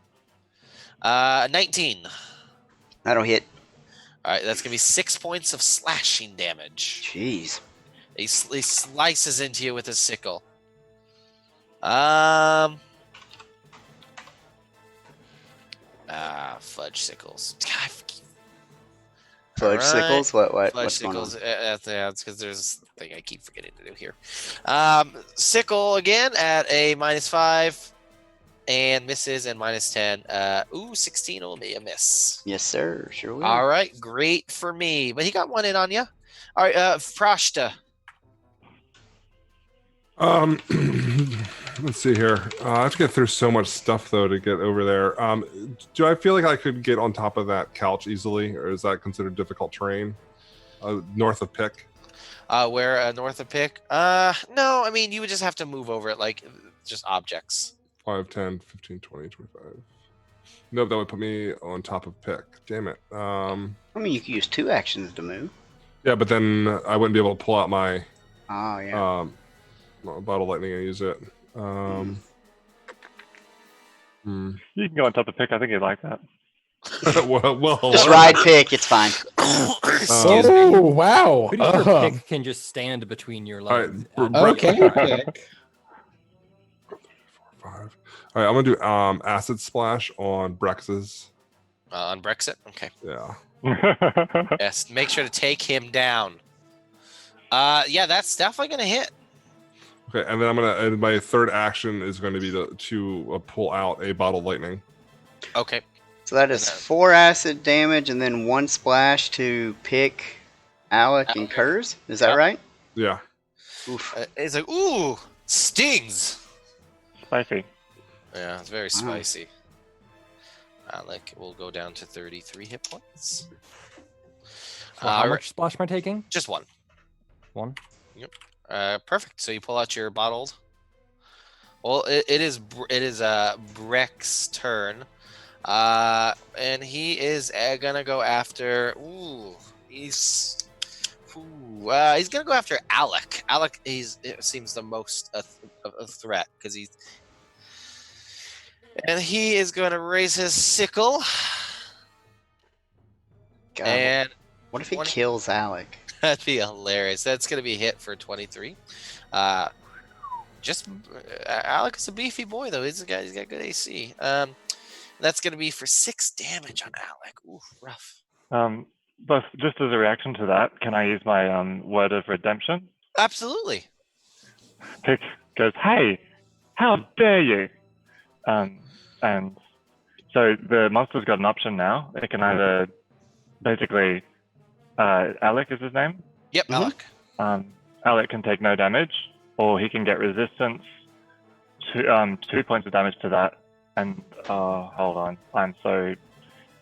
19. That'll hit. All right, that's gonna be 6 points of slashing damage. Jeez. He slices into you with his sickle. Fudge sickles. Fudge sickles? What? Fudge What's going on? sickles. That's because there's a thing I keep forgetting to do here. Sickle again at a -5 and misses, and -10. 16 will be a miss. Yes, sir. Sure will. All right, great for me. But he got one in on you. All right, Frashta. Let's see here. I have to get through so much stuff though to get over there. Do I feel like I could get on top of that couch easily, or is that considered difficult terrain? North of Pick. Where north of Pick? No, I mean you would just have to move over it, like just objects. 5, 10, 15, 20, 25. Nope, that would put me on top of Pick. Damn it. I mean, you could use 2 actions to move. Yeah, but then I wouldn't be able to pull out my Oh, yeah. bottle lightning and use it. You can go on top of Pick. I think you'd like that. well, Just ride Pick. It's fine. Excuse me. Oh, wow. Pretty sure Pick can just stand between your right, legs. Okay, Pick. 4, 5. All right, I'm gonna do acid splash on Brex's. On Brexit? Okay. Yeah. Yes, make sure to take him down. Yeah, that's definitely going to hit. Okay, and then and my third action is going to be to pull out a bottle of lightning. Okay. So that is 4 acid damage and then 1 splash to Pick, Alec, and Kurz. Is that right? Yeah. Oof. It's like, ooh, stings. Spicy. Yeah, it's very spicy. Alec will go down to 33 hit points. So how much splash am I taking? Just 1. 1. Yep. Perfect. So you pull out your bottled. Well, it is Breck's turn, and he is gonna go after. He's gonna go after Alec. Alec it seems the most a threat because he is going to raise his sickle. God, And what if he kills Alec? That'd be hilarious. That's going to be hit for 23. Alec is a beefy boy, though. He's got good AC. That's going to be for 6 damage on Alec. Ooh, rough. But just as a reaction to that, can I use my word of redemption? Absolutely. Pick goes, "Hey, how dare you!" And so the monster's got an option now. It can either basically Alec is his name. Yep, Alec. Alec can take no damage, or he can get resistance to 2 points of damage to that. And hold on, I'm so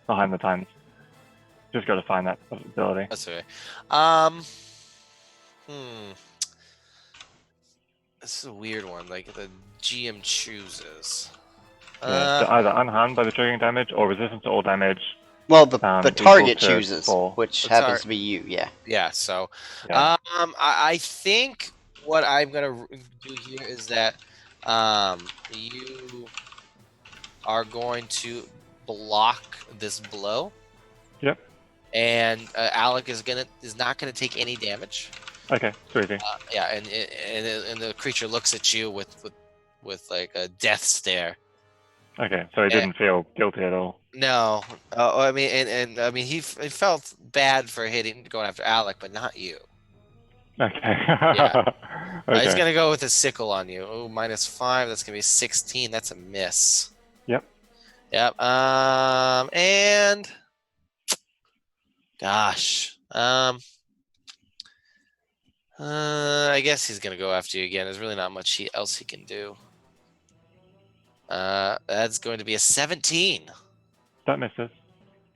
behind the times. Just got to find that ability. That's okay. This is a weird one. Like the GM chooses. So either unharmed by the triggering damage or resistance to all damage. Well, the equal target to chooses, 4. which happens to be you. Yeah. Yeah. So, Yeah. I think what I'm gonna do here is that you are going to block this blow. Yep. And Alec is not gonna take any damage. Okay, sweetie. Yeah, and the creature looks at you with like a death stare. Okay, so he didn't feel guilty at all. No, I mean, and I mean, he felt bad for going after Alec, but not you. Okay. Yeah. Okay. He's gonna go with a sickle on you. Oh, -5. That's gonna be 16. That's a miss. Yep. Yep. And gosh. I guess he's gonna go after you again. There's really not much else he can do. That's going to be a 17. That misses.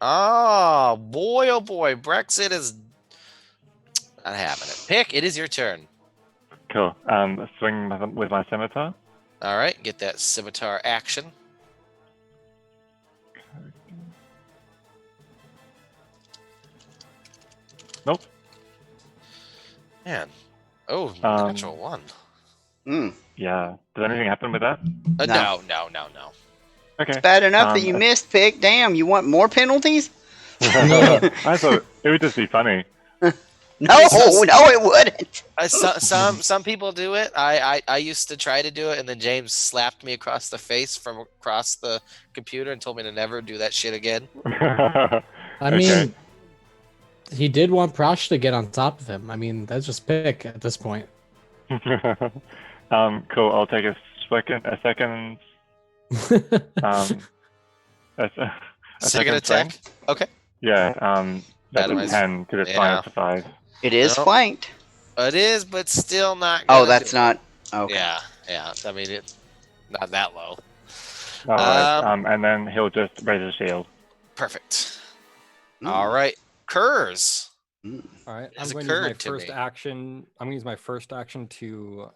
Oh boy, Brexit is Not having it. Pick. It is your turn. Cool. Swing with my scimitar. All right, get that scimitar action. Nope. Man. Oh, Um, natural one. Mm. Yeah. Did anything happen with that? No. No. Okay. Bad enough that you missed, Pick. Damn, you want more penalties? I thought it would just be funny. No, it wouldn't. Some people do it. I used to try to do it, and then James slapped me across the face from across the computer and told me to never do that shit again. I mean, he did want Prosh to get on top of him. I mean, that's just Pick at this point. Cool. I'll take a second. A Second attack. swing. Okay. Yeah. That's a Otherwise- 10 because it's yeah. 5 to 5. It is Nope. flanked. It is, but still not. Oh, gonna that's do not. it. Okay. Yeah. I mean, it's not that low. All right. And then he'll just raise his shield. Perfect. Mm. All right, Kurz. Mm. All right, Has I'm going to use my occurred to first me. action. I'm going to use my first action to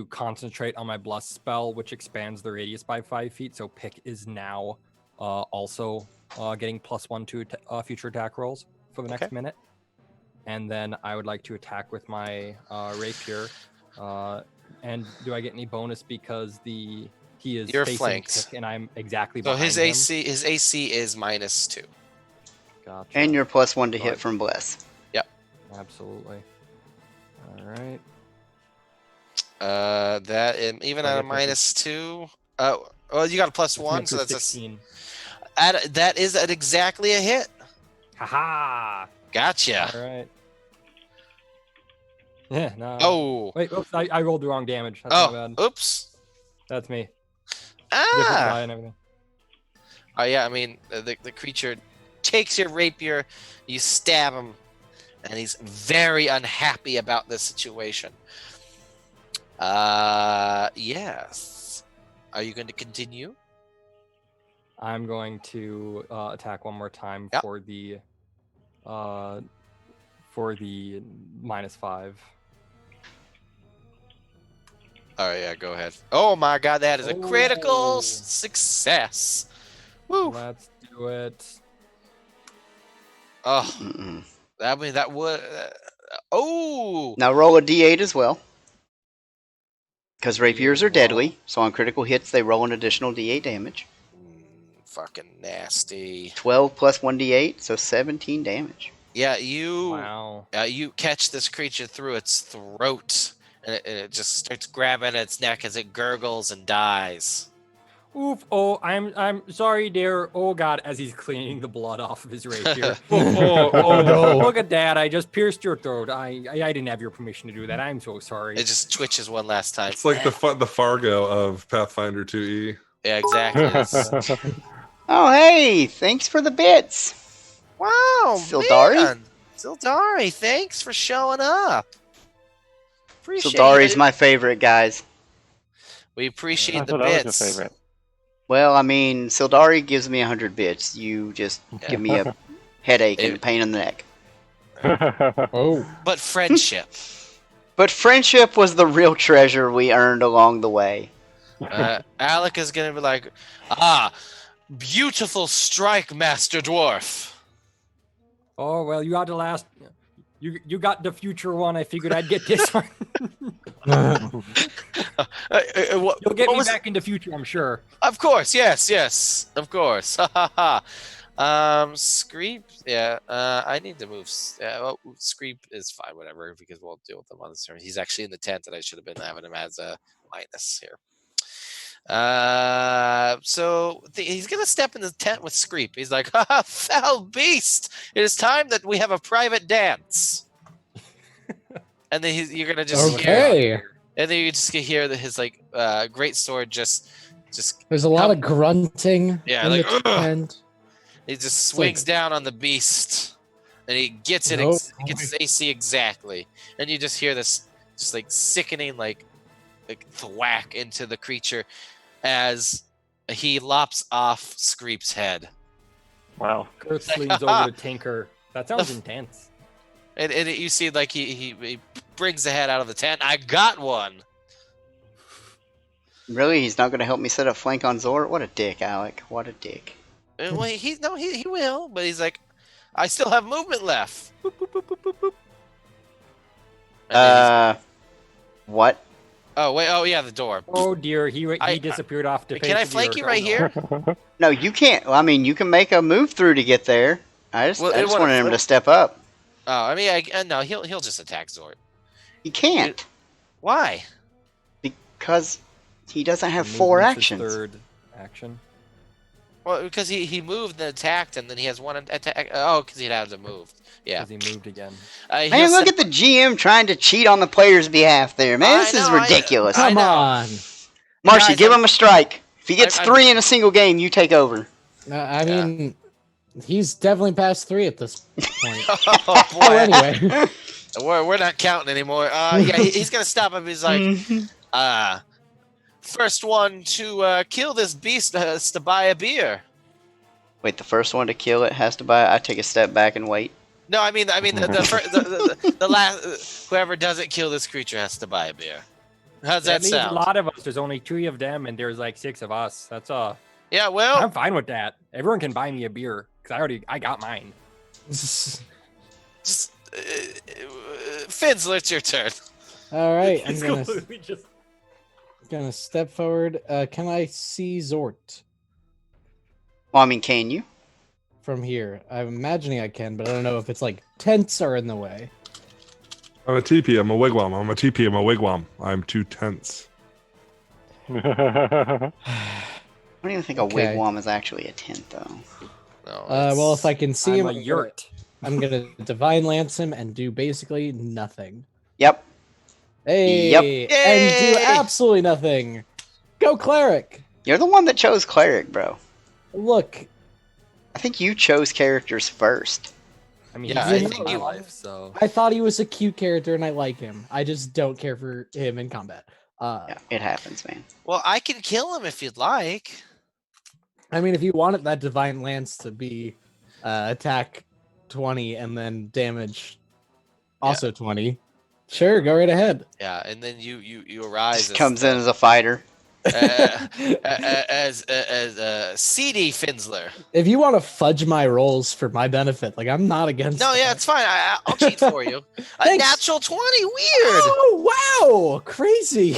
concentrate on my bless spell, which expands the radius by 5 feet. So Pick is now also getting +1 to future attack rolls for the next Okay. minute. And then I would like to attack with my rapier. And do I get any bonus because he is You're facing flanked. Pick and I'm exactly So behind his him? AC is -2. Gotcha. And you're +1 to So hit I- from Bless. Absolutely. All right. That even I at a get this -2. Well, you got a +1, so that's 16. that is exactly a hit. Haha. Gotcha. All right. Yeah. No. Oh. Wait. Oops. I rolled the wrong damage. That's my Oh. bad. Oops. That's me. Different die Ah. and everything. Oh yeah. I mean, the creature takes your rapier, you stab him, and he's very unhappy about this situation. Yes. Are you going to continue? I'm going to attack one more time Yep. for the -5. All right, yeah, go ahead. Oh my god, that is a critical Oh. success. Woo. Let's do it. Oh, Mm-mm. I mean, that would. Oh. Now roll a d8 as well. Because rapiers are deadly, so on critical hits they roll an additional d8 damage. Fucking nasty. 12 plus 1d8, so 17 damage. Yeah, you. Wow. You catch this creature through its throat, and it just starts grabbing at its neck as it gurgles and dies. Oof. Oh, I'm sorry, dear. Oh God, as he's cleaning the blood off of his rapier. Oh, no. Look at that! I just pierced your throat. I didn't have your permission to do that. I'm so sorry. It just twitches one last time. It's like the Fargo of Pathfinder 2E. Yeah, exactly. It's- Oh, hey, thanks for the bits. Wow, Sildari? man. Sildari, thanks for showing up. Appreciate Sildari's it. my favorite, guys. We appreciate I the thought that was bits. your favorite. Well, I mean, Sildari gives me 100 bits. You just give me a headache and a pain in the neck. Oh. But friendship. But friendship was the real treasure we earned along the way. Alec is gonna be like, beautiful strike, Master Dwarf. Oh well, you got the last. You got the future one. I figured I'd get this one. You'll get me back in the future, I'm sure. Of course, yes, of course. Screep, yeah. I need to move. Well, Screep is fine, whatever, because we'll deal with him on this turn. He's actually in the tent, and I should have been having him as a minus here. So he's gonna step in the tent with Screep. He's like, "Ha, foul beast! It is time that we have a private dance." And then you're gonna just hear, Okay. and then you just hear his like great sword just There's a lot of grunting Yeah, in like, the "Ugh." tent. he just swings down on the beast, and he gets it. Oh, Gets his AC exactly, and you just hear this just like sickening like thwack into the creature as he lops off Screep's head. Wow. Kurtz leans over to Tinker. That sounds intense. And you see, like he brings the head out of the tent. I got one. Really? He's not going to help me set up flank on Zor? What a dick, Alec. What a dick. Well, he will, but he's like, I still have movement left. Boop, boop, boop, boop, boop, boop. And then What? oh wait, oh yeah, the door. Oh dear, he disappeared off the face Can I of the flank earth. you right here? No, you can't. Well, I mean, you can make a move through to get there. I just wanted him to step up. Oh, I mean, no, he'll just attack Zord. He can't. Why? Because he doesn't have Movement's 4 his actions. Third action. Well, because he moved and attacked, and then he has one attack. Oh, because he'd have to move. Yeah. Because he moved again. Man, look at the GM trying to cheat on the player's behalf there, man. This is ridiculous. Come on. Marcy, Guys, give him a strike. If he gets 3 in a single game, you take over. I mean, he's definitely past 3 at this point. Oh boy. Oh, anyway. We're not counting anymore. Yeah, he's gonna stop him. He's like, first one to kill this beast has to buy a beer. Wait, the first one to kill it has to buy. I take a step back and wait. No, I mean, the last whoever doesn't kill this creature has to buy a beer. How's that means sound? a lot of us. There's only 3 of them, and there's like 6 of us. That's Yeah, well, I'm fine with that. Everyone can buy me a beer because I got mine. just, Finsler, it's your turn. All right, I'm It's gonna completely just gonna step forward. Can I see Zort Well, I mean, can you? from here? I'm imagining I can, but I don't know if it's like tents are in the way. I'm a TP. I'm a wigwam. I'm a TP. I'm a wigwam. I'm 2 tents. I don't even think a Okay. wigwam is actually a tent, though. No, Well, if I can see I'm him, a yurt. I'm gonna divine lance him and do basically nothing. Yep. Hey, Yep. and do Yay! absolutely nothing. Go cleric. You're the one that chose cleric, bro. Look, I think you chose characters first. I mean, Yeah, he's I saving think my you- life, so I thought he was a cute character and I like him. I just don't care for him in combat. Yeah, it happens, man. well, I can kill him if you'd like. I mean, if you wanted that divine lance to be attack 20 and then damage also 20, sure, go right ahead. Yeah, and then you arise Just comes in as a fighter. as CD Finsler. If you want to fudge my rolls for my benefit, like I'm not against. No, yeah, that. it's fine. I'll cheat for you. A Thanks. natural 20. Weird. Oh wow, crazy.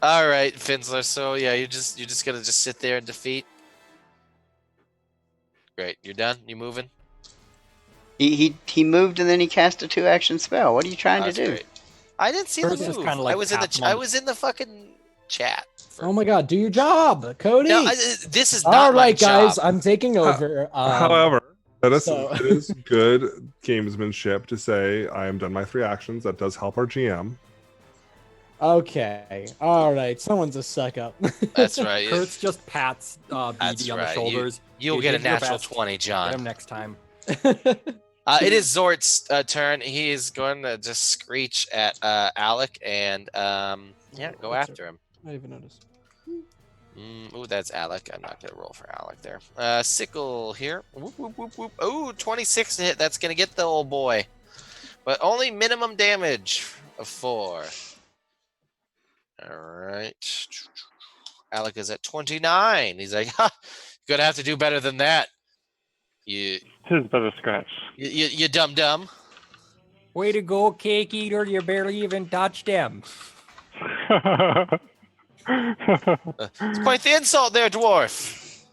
All right, Finsler. So yeah, you're just gonna sit there and defeat. Great. You're done. You moving? He moved and then he cast a 2-action spell. What are you trying That's to do? great. I didn't see Hers the is move. kinda like I was in half I monk. was in the fucking chat. Oh my god, do your job, Cody. No, this is not All my right, guys, job. I'm taking over. However, it so- is good gamesmanship to say I am done my 3 actions. That does help our GM. Okay, all right, someone's a suck up. That's right. Kurtz just pats That's BD on right. the shoulders. You'll You get a did your natural best. 20, Get John. him next time. It is Zort's turn. He is going to just screech at Alec and yeah, go What's after him. I even noticed. Ooh, that's Alec. I'm not going to roll for Alec there. Sickle here. Whoop, whoop, whoop, whoop. Ooh, 26 to hit. That's going to get the old boy. But only minimum damage of 4. All right. Alec is at 29. He's like, ha, you're going to have to do better than that. You Tis but a scratch. dumb. Way to go, cake eater! You barely even touched him. It's quite the insult there, dwarf.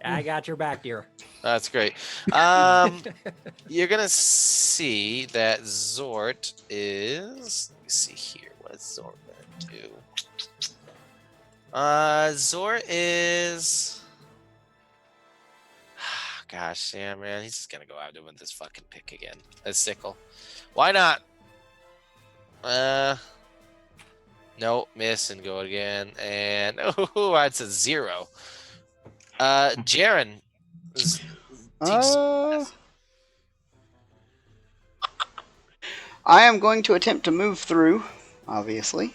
I got your back, dear. That's great. You're gonna see that Zort is. Let me see here. What's Zort gonna do? Zort is. Gosh, yeah, man, he's just gonna go out doing this fucking pick again. A sickle. Why not? No, miss and go again. And oh, that's a 0. Jaren. I am going to attempt to move through, obviously.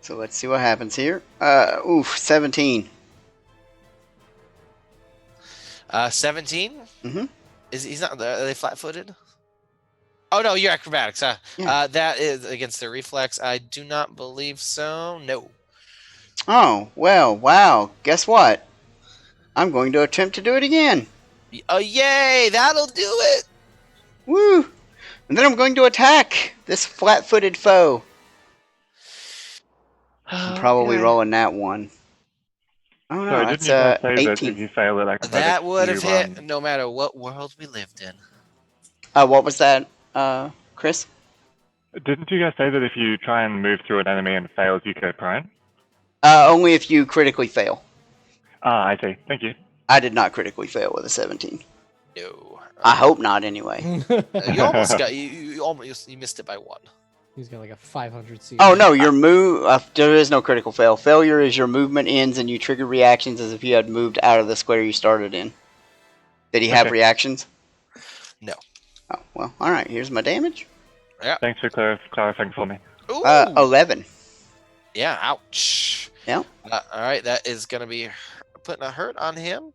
So let's see what happens here. 17. 17. Mhm. He's not? Are they flat-footed? Oh no, you're acrobatics. Yeah. That is against their reflex. I do not believe so. No. Oh, well, wow. Guess what? I'm going to attempt to do it again. Oh yay! That'll do it. Woo! And then I'm going to attack this flat-footed foe. I'm probably Okay. rolling that one. Oh no, Sorry, that's didn't you guys say that if 18. you fail at acrobatics, That would have you, hit no matter what world we lived in. What was that, Chris? Didn't you guys say that if you try and move through an enemy and fails, you go prone? Only if you critically fail. Ah, I see. Thank you. I did not critically fail with a 17. No. I hope not, anyway. You almost got you missed it by one. He's got like a 500 CR. Oh no, your move. There is no critical fail. Failure is your movement ends and you trigger reactions as if you had moved out of the square you started in. Did he have Okay. reactions? No. Oh well. All right. Here's my damage. Thanks for clarifying for me. Ooh. 11. Yeah. Ouch. Yep. All right. That is gonna be putting a hurt on him.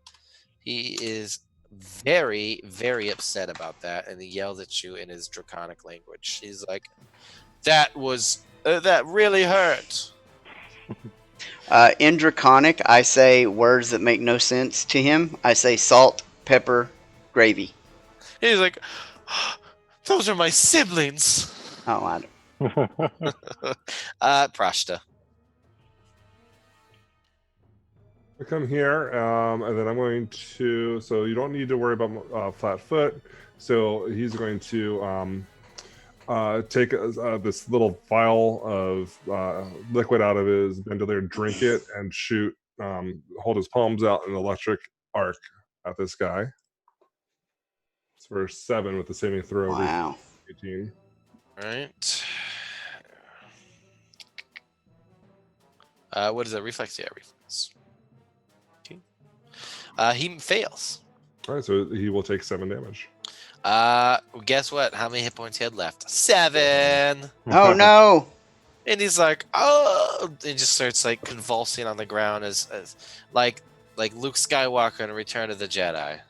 He is very, very upset about that, and he yells at you in his draconic language. He's like, "That was that really hurt." In Draconic, I say words that make no sense to him. I say salt, pepper, gravy. He's like, "Those are my siblings." Oh, I don't. Prashta. I come here, and then I'm going to. So you don't need to worry about flat foot. So he's going to take this little vial of liquid out of his bandolier, drink it, and shoot. Hold his palms out in an electric arc at this guy. It's for 7 with the saving throw. Wow. 18. Right. What is that? Reflex? Yeah, reflex. Okay. He fails. All right, so he will take 7 damage. Guess what? How many hit points he had left? 7. Oh no! And he's like, oh, and just starts like convulsing on the ground as like Luke Skywalker in Return of the Jedi.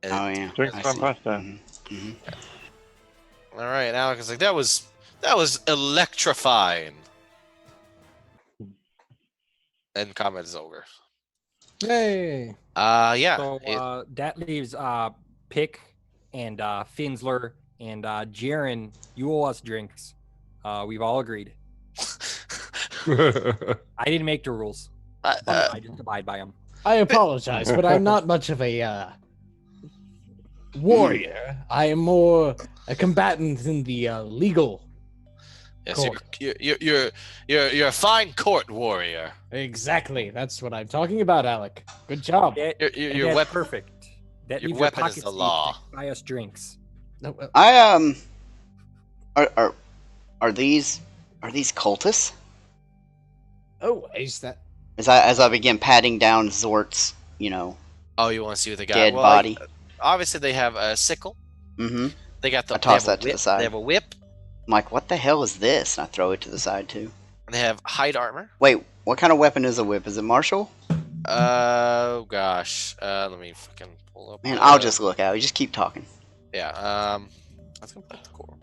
And, Oh yeah. Drinks I from see. pasta. Mhm, mhm. all right, Alex is like, that was electrifying. And comment is over. Hey. Yeah. So that leaves Pick and Finsler and Jaren. You owe us drinks. We've all agreed. I didn't make the rules. I just abide by them. I apologize, but I'm not much of a warrior. I am more a combatant in the legal. yes, court. you're a fine court warrior. Exactly. That's what I'm talking about, Alec. Good job. Your And that's weapon. perfect. That your leaves weapon your is pockets the deep law. to buy us drinks. No, I are these cultists? oh, is that? As I begin patting down Zort's, Oh, you want to see what they got? dead Well, body. Obviously, they have a sickle. Mm-hmm. They got the. I toss they have that a to the whip. side. They have a whip. I'm like, what the hell is this? And I throw it to the side too. And they have hide armor. Wait, what kind of weapon is a whip? Is it martial? Oh gosh. Let me fucking pull up. Man, I'll just look out. You just keep talking. Yeah. Let's go back to core.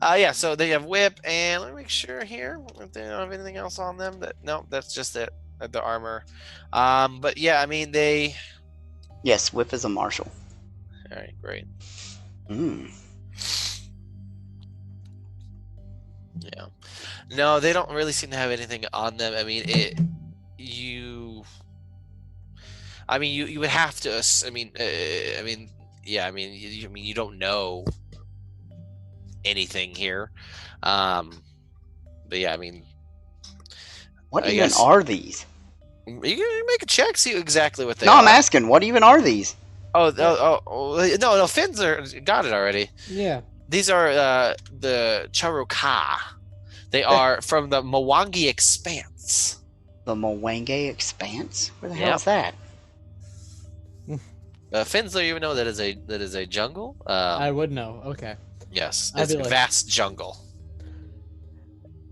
Yeah. So they have whip, and let me make sure here if they don't have anything else on them. No, that's just it. The armor. But yeah, I mean they. Yes, whip is a martial. All right, great. Mm. Yeah. No, they don't really seem to have anything on them. I mean, you would have to. You don't know anything here. But yeah, I mean, What I even guess- are these? you can make a check, see exactly what they No, are. I'm asking. What even are these? Oh, no, Finns got it already. Yeah. These are the Charuka. They are from the Mwangi Expanse. The Mwangi Expanse? Where the hell Yep. is that? Finns don't even know that is a jungle. I would know. Okay. Yes, I'd it's be a like- vast jungle.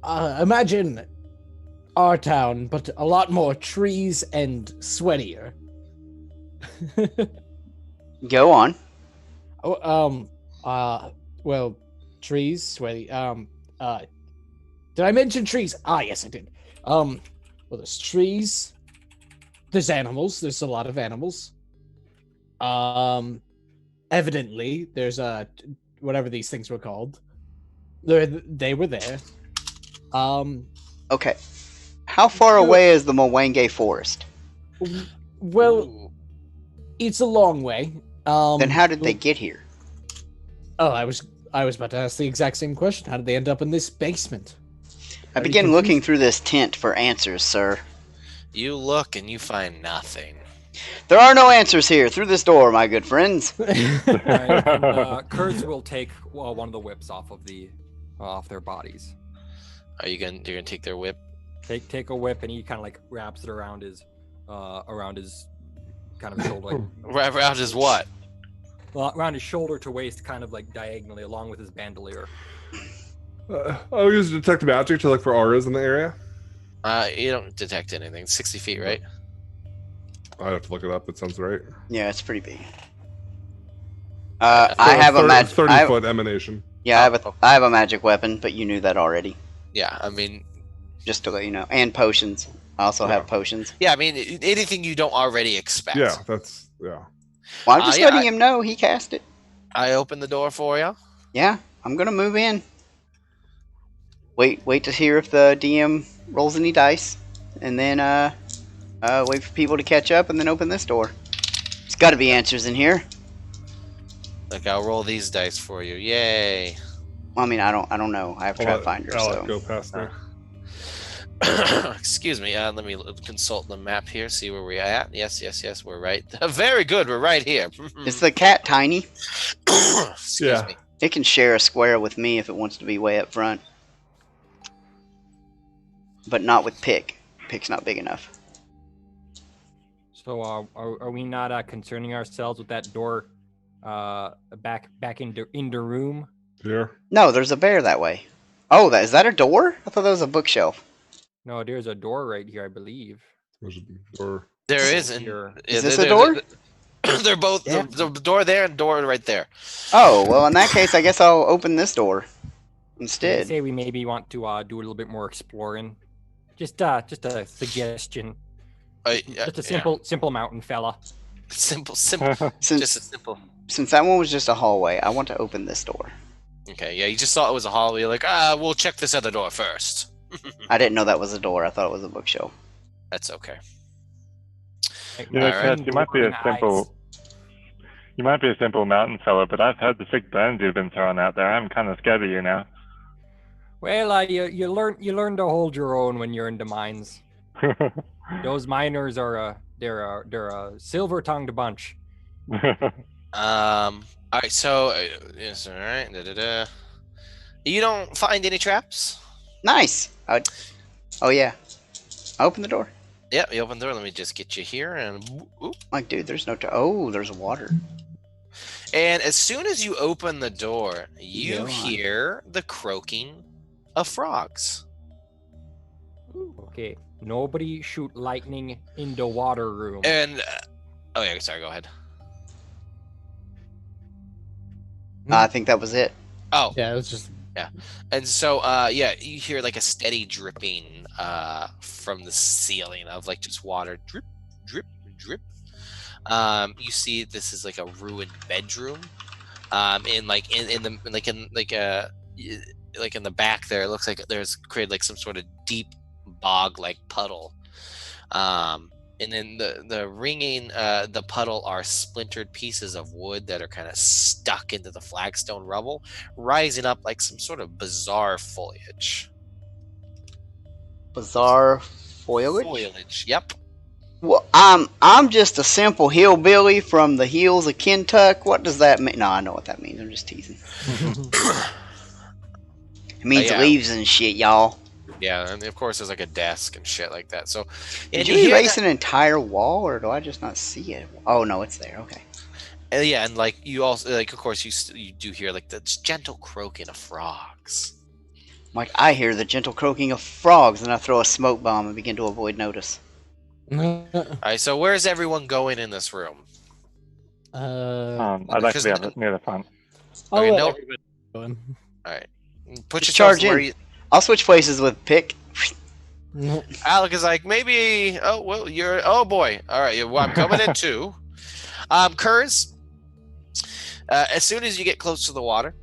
Imagine our town, but a lot more trees and sweatier. Go on. Oh, well, trees. Wait, did I mention trees? Ah, yes, I did. Well, there's trees. There's animals. There's a lot of animals. Evidently, there's whatever these things were called. They were there. Okay. How far away is the Mwenge Forest? Well, Ooh. it's a long way. Then how did they get here? Oh, I was about to ask the exact same question. How did they end up in this basement? I Very begin looking confused. through this tent for answers, sir. You look and you find nothing. There are no answers here. Through this door, my good friends. Alright, and Kurz will take one of the whips off of off their bodies. Are you gonna? You're gonna take their whip? Take a whip, and he kind of like wraps it around his kind of shoulder, like, Around his what? around his shoulder to waist, kind of like diagonally, along with his bandolier. I'll use detect magic to look for auras in the area. You don't detect anything. 60 feet, right? I'd have to look it up. It sounds right. Yeah, it's pretty big. I have a 30-foot emanation. Yeah, I have a magic weapon, but you knew that already. Yeah, I mean, Just to let you know, and potions. I also have potions. yeah, I mean anything you don't already expect. Yeah. Well, I'm just letting him know he cast it. I open the door for you. Yeah, I'm gonna move in. Wait to hear if the DM rolls any dice, and then wait for people to catch up, and then open this door. There's got to be answers in here. Like I'll roll these dice for you. Yay! Well, I mean, I don't know. I have Trap Finder, Alec so go past me. Excuse me. Let me consult the map here. See where we're at. Yes. We're right. Very good. We're right here. is the cat tiny? Excuse me. It can share a square with me if it wants to be way up front, but not with Pick. Pick's not big enough. So are we not concerning ourselves with that door back into the room? Here. No, there's a bear that way. Oh, is that a door? I thought that was a bookshelf. No, there's a door right here, I believe. There's a door. There is. Here. Is this a door? They're both the door there and door right there. Oh, well, in that case, I guess I'll open this door I instead. say we maybe want to do a little bit more exploring. Just a suggestion. Just a simple mountain fella. Simple. Since, Just a simple. since that one was just a hallway, I want to open this door. Okay, yeah, you just thought it was a hallway. You're like, we'll check this other door first. I didn't know that was a door. I thought it was a bookshelf. That's okay. You know, Alright. Chad, you might be a simple mountain fella, but I've heard the sick burns you've been throwing out there. I'm kind of scared of you now. Well, you learn to hold your own when you're in the mines. Those miners are they're a silver-tongued bunch. All right, so yes, all right. You don't find any traps? Nice. Oh, yeah. I open the door. Yep, you open the door. Let me just get you here, and whoop. Like, dude, there's no... Oh, there's water. And as soon as you open the door, you Go on. hear the croaking of frogs. Okay, nobody shoot lightning in the water room. And oh yeah, sorry. Go ahead. I think that was it. Oh, Yeah, it was just and so yeah, you hear like a steady dripping from the ceiling of like just water drip, drip, drip. You see this is like a ruined bedroom. In the back there, it looks like there's created like some sort of deep bog like puddle. And then the ringing the puddle are splintered pieces of wood that are kind of stuck into the flagstone rubble, rising up like some sort of bizarre foliage. Bizarre foliage? Foliage, yep. Well, I'm just a simple hillbilly from the hills of Kentucky. What does that mean? No, I know what that means. I'm just teasing. It means Yeah. leaves and shit, y'all. Yeah, and of course there's like a desk and shit like that. So, Did and you hear erase that- an entire wall, or do I just not see it? Oh no, it's there. Okay. yeah, and like you also like, of course you do hear like the gentle croaking of frogs. Like I hear the gentle croaking of frogs, and I throw a smoke bomb and begin to avoid notice. All right, so where's everyone going in this room? I'd like to be up near the front. I'll Okay, let no- everybody go in. All right, put Just yourself charge where in. you. I'll switch places with Pick. Alec is like, maybe. Oh well, you're. Oh boy. All right, well, I'm coming in too. Kurz. As soon as you get close to the water,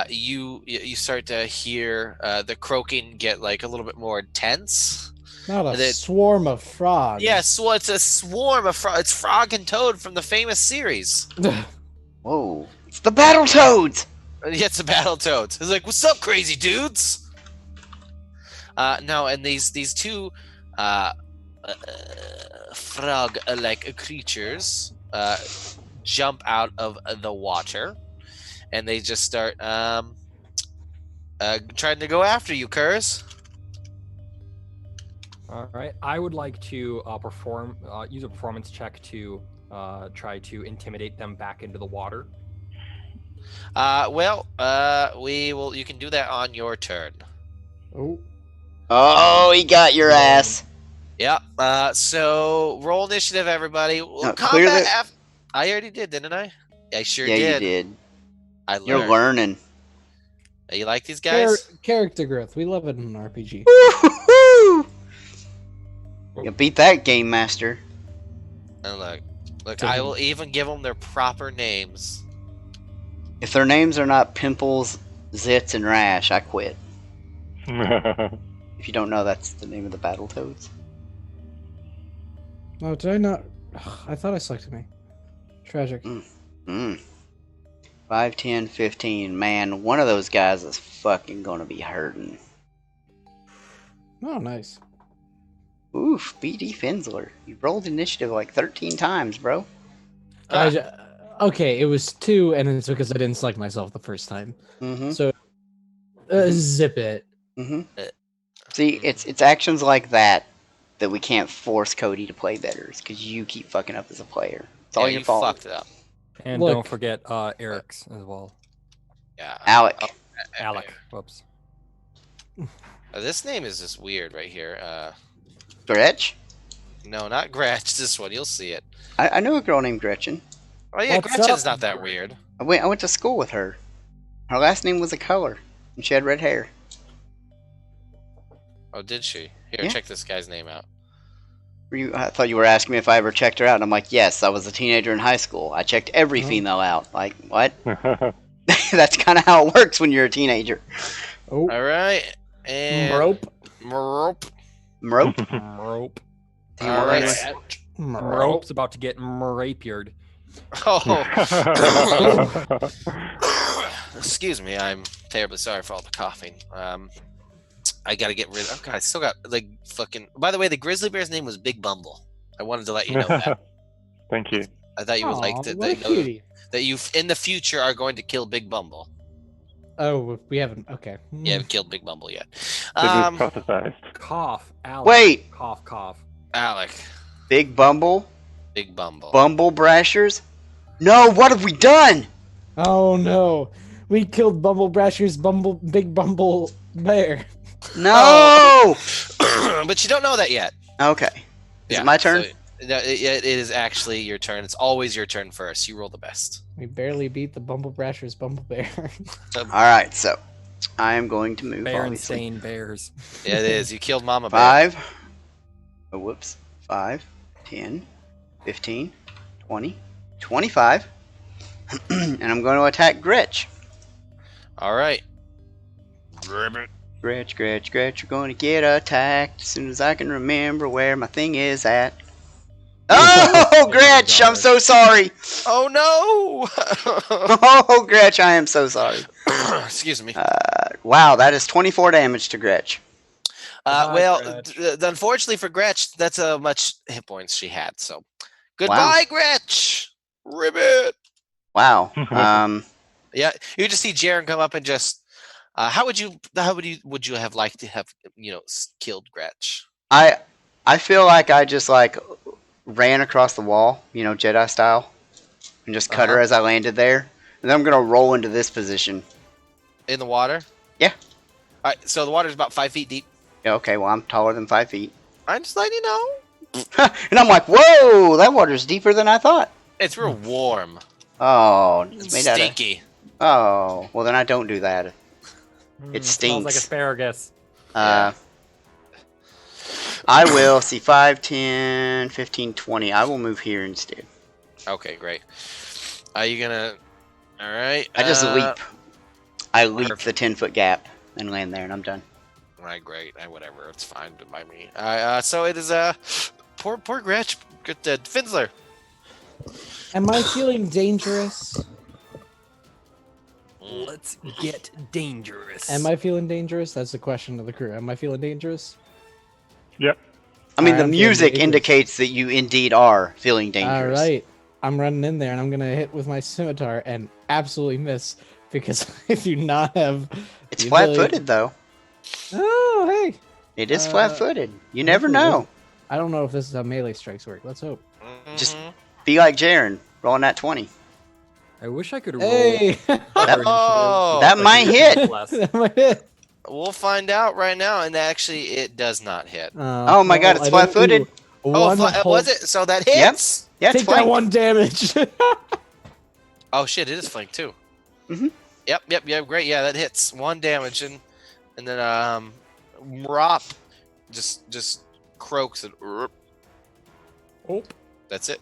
you start to hear the croaking get like a little bit more intense. Not a And it- swarm of frogs. Yes, well, it's a swarm of It's Frog and Toad from the famous series. Whoa. It's the Battletoads! Yeah, it's a battle toads. It's like, what's up, crazy dudes? No, and these two frog-like creatures jump out of the water, and they just start trying to go after you, Kurz. All right. I would like to use a performance check to try to intimidate them back into the water. You can do that on your turn. Oh. Oh, he got your ass. Yeah. So roll initiative, everybody. No, clear the- I already did, didn't I? I sure Yeah, did. you did. I learned. You're learning. You like these guys? Character growth. We love it in an RPG. Woo-hoo-hoo! You beat that, Game Master. And look, I will even give them their proper names. If their names are not Pimples, Zits, and Rash, I quit. If you don't know, that's the name of the Battletoads. Oh, did I not? Ugh, I thought I selected me. Tragic. 5, 10, 15. Man, one of those guys is fucking gonna be hurting. Oh, nice. Oof, BD Finsler. You rolled initiative like 13 times, bro. Okay, it was 2, and it's because I didn't select myself the first time. Mm-hmm. So, zip it. Mm-hmm. See, it's actions like that we can't force Cody to play better. It's because you keep fucking up as a player. It's all your you fault. fucked it up. And Look. don't forget Eric's as well. Yeah. Alec. Alec. Whoops. This name is just weird right here. Gretch? No, not Gretch. This one, you'll see it. I knew a girl named Gretchen. Oh yeah, What's Gretchen's up? not that weird. I went to school with her. Her last name was a color, and she had red hair. Oh, did she? Here, Yeah. check this guy's name out. I thought you were asking me if I ever checked her out, and I'm like, yes, I was a teenager in high school. I checked every female out. Like, what? That's kind of how it works when you're a teenager. Oh, All right, and rope. Rope. Rope? Rope. All right. Rope's about to get rapiered. Oh, excuse me. I'm terribly sorry for all the coughing. I gotta get rid of. Oh god, I still got like fucking. By the way, the grizzly bear's name was Big Bumble. I wanted to let you know that. Thank you. I thought you would like Aw, to what a know cutie. that you in the future are going to kill Big Bumble. Oh, we haven't. Okay. You haven't killed Big Bumble yet. It was prophesized. Cough. Alec. Wait! Cough, cough. Alec, Big Bumble? Big Bumble. Bumble Brashers? No, what have we done? Oh no, we killed Bumble Brasher's Big Bumble Bear. No! But you don't know that yet. Okay. Is it my turn? so- no, it is actually your turn. It's always your turn first. You roll the best. We barely beat the Bumble Brasher's Bumble Bear. Alright, so I am going to move, Bear and obviously. stain bears. Yeah, it is. You killed Mama Bear. 5. Oh, whoops. 5, 10, 15, 20, 25. And I'm going to attack Gretch. All right. Gretch, you're going to get attacked as soon as I can remember where my thing is at. Oh, Gretch, I'm so sorry. Oh no! Oh, Gretch, I am so sorry. Excuse me. Wow, that is 24 damage to Gretch. Goodbye, Well, Gretch. unfortunately for Gretch, that's how much hit points she had. So, goodbye, Gretch. Ribbit. Wow. Yeah, you just see Jaren come up and just. How would you have liked to have killed Gretch? I feel like I just ran across the wall, Jedi style, and just cut her as I landed there. And then I'm gonna roll into this position. In the water? Yeah. All right. So the water's about 5 feet deep. Yeah, okay, well I'm taller than 5 feet. I'm just letting you know. And I'm like, whoa, that water's deeper than I thought. It's real warm. Oh, it's made out of. Stinky. Oh, well then I don't do that. It Smells like stinks. asparagus. I will see 5, 10, 15, 20. I will move here instead. Okay, great. Are you gonna? All right. I just leap. I leap perfect. the 10-foot gap and land there, and I'm done. All right, great. Whatever. It's fine by me. So it is poor Gretch, Finsler. Am I feeling dangerous? Let's get dangerous. Am I feeling dangerous? That's the question of the crew. Am I feeling dangerous? Yep. I mean, Alright, the I'm feeling music dangerous. indicates that you indeed are feeling dangerous. All right. I'm running in there and I'm gonna hit with my scimitar and absolutely miss because I do not have. It's the ability- flat-footed though. Oh, hey. It is flat-footed. You never know. I don't know if this is how melee strikes work. Let's hope. Just be like Jaren, rolling that 20. I wish I could roll. Hey. Oh, That might hit. Less. That might hit. We'll find out right now, and actually, it does not hit. Oh my God, it's flat-footed. Was it? So that hits. Yeah, it's Take that flanked. 1 damage. Oh shit! It is flanked too. Mhm. Yep. Great. Yeah, that hits 1 damage, and then Mrop just croaks and. Oh. That's it.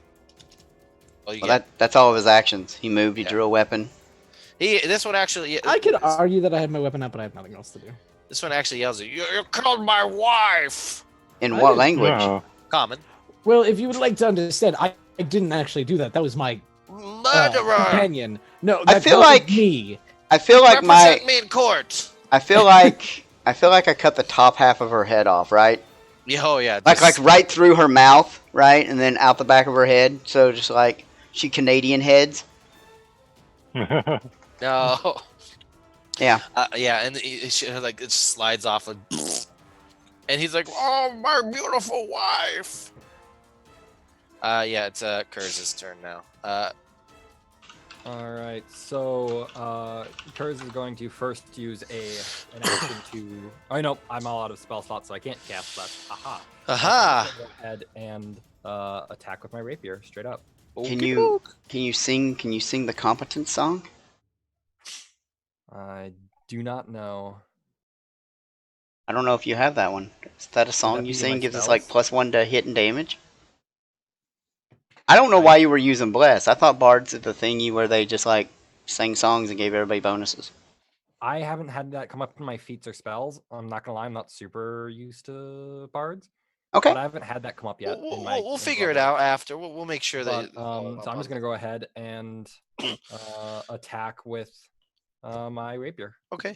Oh, you Well, that's all of his actions. He moved. He Yeah. drew a weapon. This one actually. I could argue that I had my weapon up, but I have nothing else to do. This one actually yells at you. You killed my wife. In I what didn't- language? No. Common. Well, if you would like to understand, I didn't actually do that. That was my Murderer. companion. No, I that feel was like- me. I feel like Represent me in court. I feel like I cut the top half of her head off, right? Yeah, oh yeah. Like just- right through her mouth, right, and then out the back of her head. So just like she Canadian heads. No. Yeah. Yeah, and like it slides off and he's like, "Oh, my beautiful wife." Yeah, it's Kurz's turn now. All right, so Kurz is going to first use an action to. Oh no, I'm all out of spell slots, so I can't cast that. Aha! Aha! Go ahead and attack with my rapier, straight up. Can you sing the competence song? I do not know. I don't know if you have that one. Is that a song that you be sing? my Gives us spells? like +1 to hit and damage. I don't know why you were using bless. I thought bards did the thingy where they just like sang songs and gave everybody bonuses. I haven't had that come up in my feats or spells. I'm not gonna lie, I'm not super used to bards, Okay. but I haven't had that come up yet. We'll figure it out after. We'll make sure that. So I'm just gonna go ahead and attack with my rapier. Okay.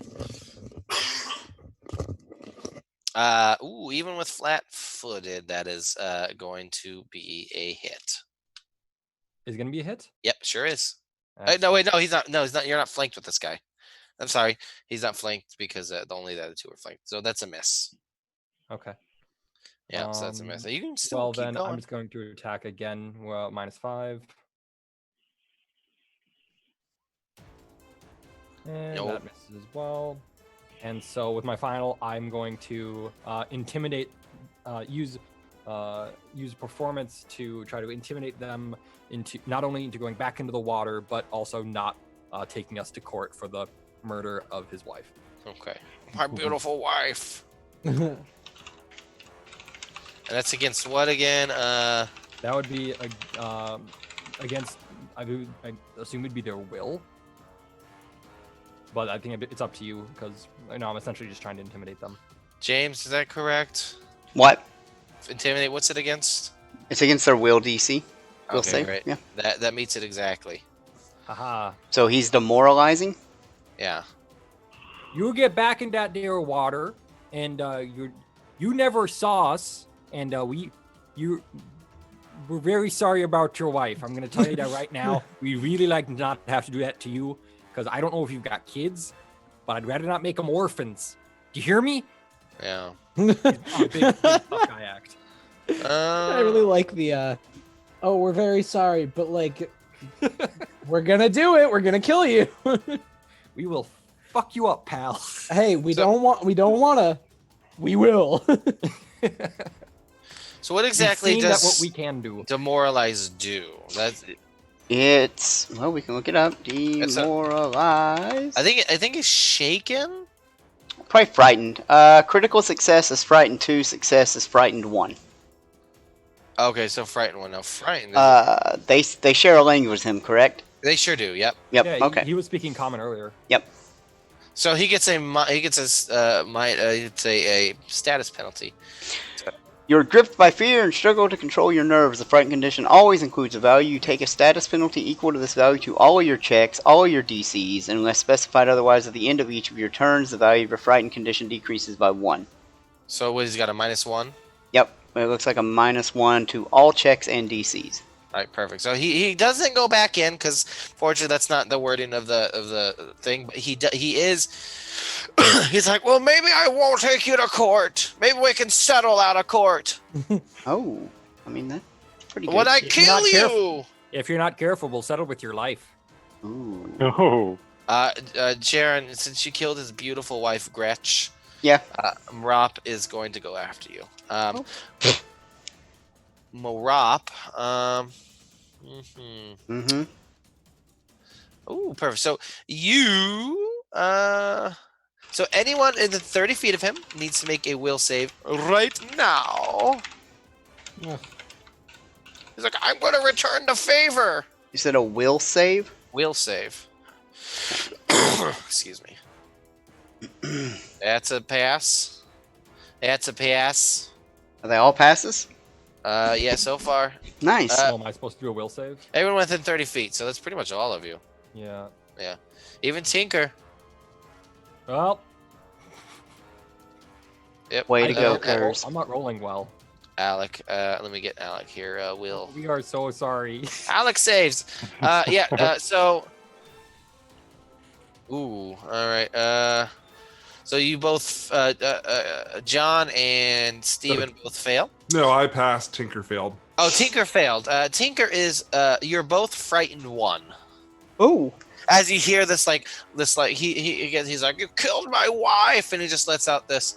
Even with flat-footed, that is going to be a hit. Is it gonna be a hit? Yep, sure is. No, Excellent. wait, no, he's not. No, he's not. You're not flanked with this guy. I'm sorry, he's not flanked because only the other two are flanked. So that's a miss. Okay. Yeah, so that's a miss. You can still Well, keep then going. I'm just going to attack again. Well, -5. And Nope. that misses as well. And so with my final, I'm going to intimidate, use performance to try to intimidate them into not only into going back into the water, but also not taking us to court for the murder of his wife. Okay, my beautiful wife. And that's against what again? That would be against. I assume it'd be their will. But I think it's up to you because I'm essentially just trying to intimidate them. James, is that correct? What? Intimidate. What's it against? It's against their will DC. Will Okay, save. great. Yeah. That meets it exactly. Haha. So he's demoralizing. Yeah. You get back in that there water, and you never saw us, and we're very sorry about your wife. I'm gonna tell you that right now. We really like not to have to do that to you, because I don't know if you've got kids, but I'd rather not make them orphans. Do you hear me? Yeah. Big tough guy act. I really like the oh, we're very sorry, but like we're gonna do it. We're gonna kill you. We will fuck you up, pal. Hey, we don't wanna. We will. So what exactly You've seen does that what we can do? demoralize do? That's It's well, we can look it up. Demoralized. I think it's shaken. Probably frightened. Critical success is frightened 2. Success is frightened 1. Okay, so frightened one. Now frightened. They share a language with him, correct? They sure do. Yep. Yep. Yeah, Okay. he was speaking common earlier. Yep. So he gets a status penalty. You're gripped by fear and struggle to control your nerves. The frightened condition always includes a value. You take a status penalty equal to this value to all of your checks, all of your DCs, and unless specified otherwise at the end of each of your turns, the value of your frightened condition decreases by 1. So what, he's got a -1? Yep. It looks like a -1 to all checks and DCs. All right, perfect. So he doesn't go back in because fortunately that's not the wording of the thing. But he is. He's like, well, maybe I won't take you to court. Maybe we can settle out of court. Oh, I mean that's pretty good. Would I If you're kill not you? careful- If you're not careful, we'll settle with your life. Ooh. Oh. Jaren, since you killed his beautiful wife Gretch, Yeah. Morop is going to go after you. Morop. Mm-hmm. Ooh, perfect. So you, so anyone in the 30 feet of him needs to make a will save right now. Ugh. He's like, I'm going to return the favor. You said a will save? Will save. Excuse me. That's a pass. That's a pass. Are they all passes? Yeah, so far. Nice. Oh, am I supposed to do a will save? Everyone within 30 feet, so that's pretty much all of you. Yeah. Yeah. Even Tinker. Well, Yep. Way to go, Alec. Curse. I'm not rolling well. Alec. Let me get Alec here. Will. We are so sorry. Alex saves. Yeah. So. Ooh. All right. So you both, John and Steven both fail. No, I passed. Tinker failed. Oh, Tinker failed. Tinker is. You're both frightened 1. Ooh. As you hear this, he's like, you killed my wife, and he just lets out this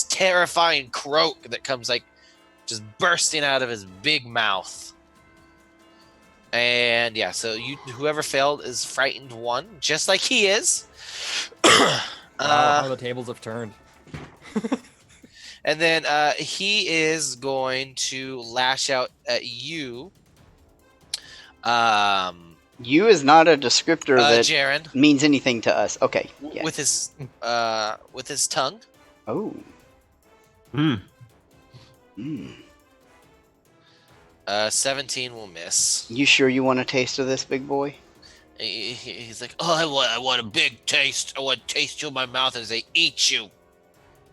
terrifying croak that comes like just bursting out of his big mouth. And yeah, so whoever failed is frightened 1, just like he is. Wow, how the tables have turned. And then he is going to lash out at you. You is not a descriptor that Jaren, means anything to us. Okay. Yeah. with his tongue. Oh. Hmm. Hmm. 17 will miss. You sure you want a taste of this, big boy? He's like, oh, I want a big taste. I want to taste you in my mouth as I eat you.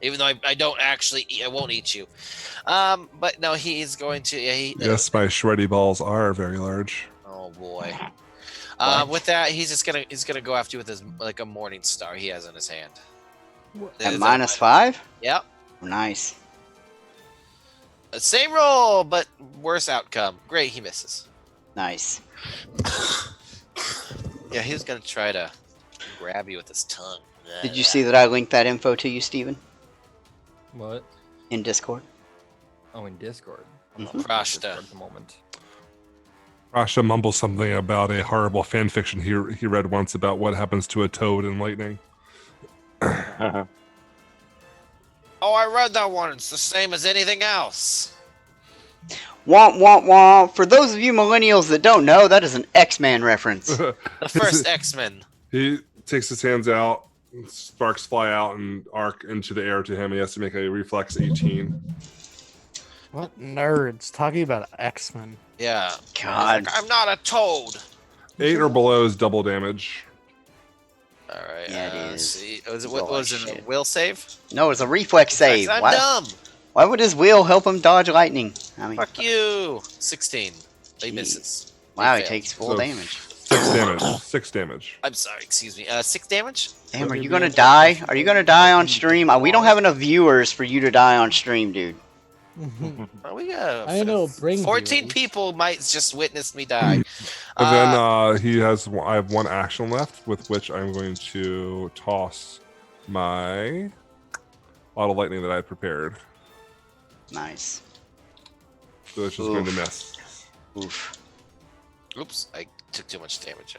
Even though I don't actually eat, I won't eat you. But no, he's going to. Yeah, Yes, my shreddy balls are very large. Oh boy. With that, he's gonna go after you with his like a morning star he has in his hand. At -5? Yep. Nice. Same roll, but worse outcome. Great, he misses. Nice. Yeah, he was gonna try to grab you with his tongue. Did you see that I linked that info to you, Steven? What? In Discord? Oh, in Discord. I'm not Mhm. on Rashta. Discord at the moment. Rasha mumbles something about a horrible fan fiction he read once about what happens to a toad in lightning. Oh, I read that one. It's the same as anything else. Womp womp womp. For those of you millennials that don't know, that is an X-Man reference. The first X-Men. He takes his hands out, sparks fly out and arc into the air to him. He has to make a reflex 18. What nerds talking about X-Men? Yeah. God. He's like, I'm not a toad. 8 or below is double damage. All right. Yeah, it is. See, It's what all was like it? A shit. will save? No, it's a reflex save. I'm Why, dumb. why would his will help him dodge lightning? I mean, Fuck you. 16. He Jeez. misses. wow, he failed. takes full So- damage. 6 damage. 6 damage. I'm sorry. Excuse me. 6 damage. Damn, are Would you you gonna be able die? to- Are you gonna die on stream? We don't have enough viewers for you to die on stream, dude. Oh, we got. I know, bring 14 viewers. people might just witness me die. And then I have 1 action left with which I'm going to toss my auto lightning that I had prepared, Nice. which is going to Oof. miss. Oof. Oops, I took too much damage.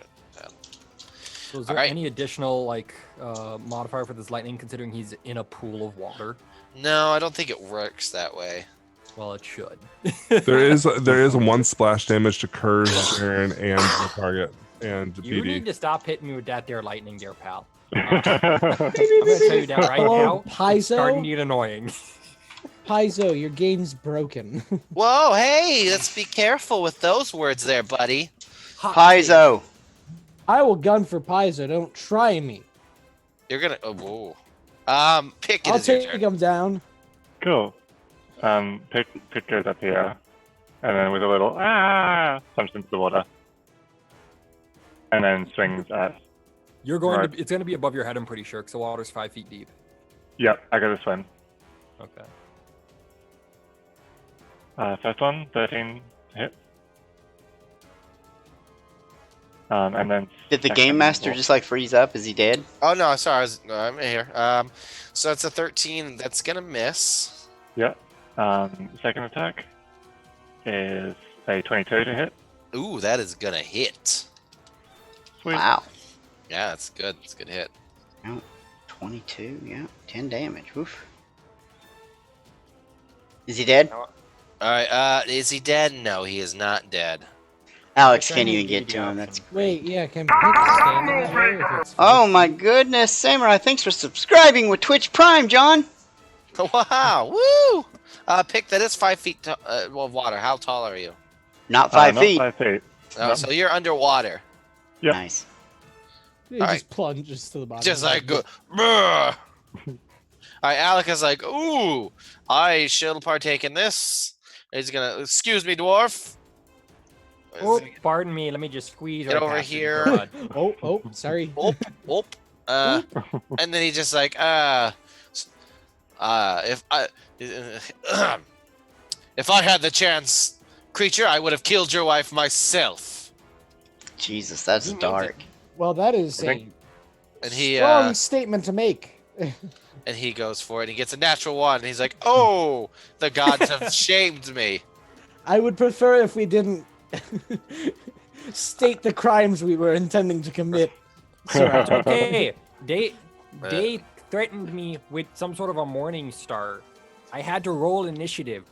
So is there Alright. any additional like modifier for this lightning, considering he's in a pool of water? No, I don't think it works that way. Well, it should. There is one splash damage to Kurz, Jaren, and the target, and You BD. need to stop hitting me with that there lightning, there, pal. I'm gonna tell you that right Hello, now. It's starting to Paizo. get annoying. Paizo, your game's broken. Whoa, hey, let's be careful with those words there, buddy. Paizo. I will gun for Paizo. Don't try me. You're gonna. Oh, whoa. Pick it I'll is your take turn. him down. Cool. Pick goes up here, and then with a little jumps into the water, and then swings at. You're going Right. to. It's going to be above your head. I'm pretty sure, because the water's 5 feet deep. Yep, I got to swim. Okay. First one, 13 hit. And then. Did the second game master roll. just like freeze up? Is he dead? Oh no, sorry, I'm here. So it's a 13. That's gonna miss. Yeah. Second attack is a 22 to hit. Ooh, that is gonna hit. Sweet. Wow. Yeah, that's good. It's a good hit. 22, yeah. 10 damage. Woof. Is he dead? All right. Is he dead? No, he is not dead. Alex, Trying can to you even give get the to him? option. That's Wait, yeah, can Pick stand in that way if it's Oh my goodness, Samurai, thanks for subscribing with Twitch Prime, John. Wow! Woo! Pick that is 5 feet of water. How tall are you? Not 5 not feet. 5 feet. Oh, so you're underwater. Yep. Nice. He All just plunges to the bottom. Just like go. Bruh. All right, Alec is like, ooh, I shall partake in this. He's gonna, excuse me, dwarf. Oh, pardon me. Let me just squeeze. Get right over past you, here. bud. Oh, sorry. Whoop, whoop. And then he just like, if I, if I had the chance, creature, I would have killed your wife myself. Jesus, that's dark. Well, that is I a think- And he, strong statement to make. and he goes for it. He gets a natural one. And he's like, oh, the gods have shamed me. I would prefer if we didn't state the crimes we were intending to commit. It's okay. They threatened me with some sort of a morning star. I had to roll initiative.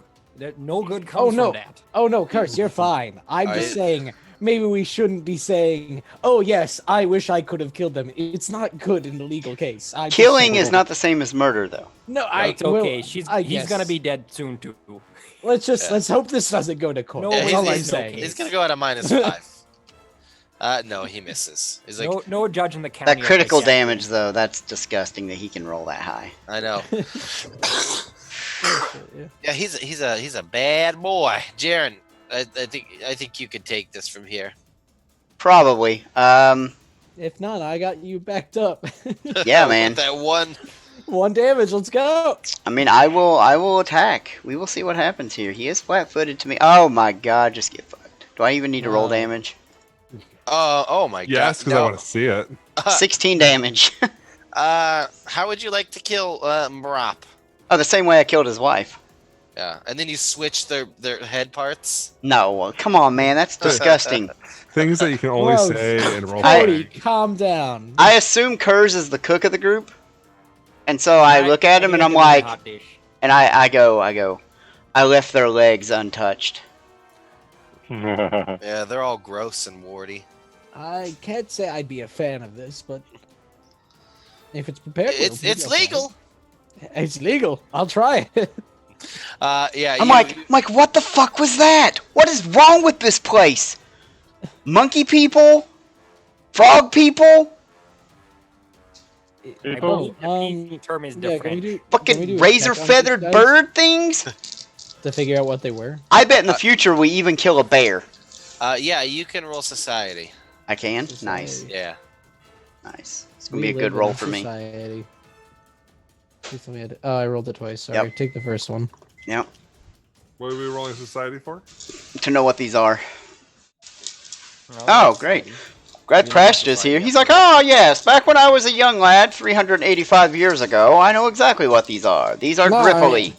No good comes no. from that. Oh no, Curse, you're fine. I'm just saying maybe we shouldn't be saying, "Oh yes, I wish I could have killed them." It's not good in the legal case. Killing is not the same as murder, though. No, It's okay. I He's guess. gonna be dead soon too. Let's hope this doesn't go to court. No, That's he's, all I'm he's- saying. he's gonna go at a -5. No, he misses. He's like, No judge in the county. That critical will take damage, though, that's disgusting that he can roll that high. I know. Yeah, he's a bad boy, Jaren. I think you could take this from here. Probably. If not, I got you backed up. Yeah, man. That one. 1 damage. Let's go. I mean, I will attack. We will see what happens here. He is flat-footed to me. Oh my god, just get fucked. Do I even need to roll damage? Oh my Yes, god. because I want to see it. 16 damage. How would you like to kill Mrop? Oh, the same way I killed his wife. Yeah, and then you switch their head parts. No, come on, man. That's disgusting. Things that you can only Gross. say in role Cody, playing. calm down. I assume Kurz is the cook of the group. And so I look at him and I'm give him a like, hot dish. and I go, I left their legs untouched. Yeah, they're all gross and warty. I can't say I'd be a fan of this, but if it's prepared, It's legal. It's legal. I'll try it. Yeah. I'm like, what the fuck was that? What is wrong with this place? Monkey people? Frog people? I People? believe the term is Yeah, can we different. do can we Fucking do a razor check on these feathered guys bird things? to figure out what they were? I bet in the future we even kill a bear. Yeah, you can roll society. I can? Nice. Society. Yeah. Nice. It's gonna We be a live good in roll a for me. society. Please tell me oh, I rolled it twice. Sorry. Yep. Take the first one. Yep. What are we rolling society for? To know what these are. Well, Oh, that's great. fine. Glad We Prest know is here. society, He's like, oh yes, back when I was a young lad, 385 years ago, I know exactly what these are. These are No, Gripply.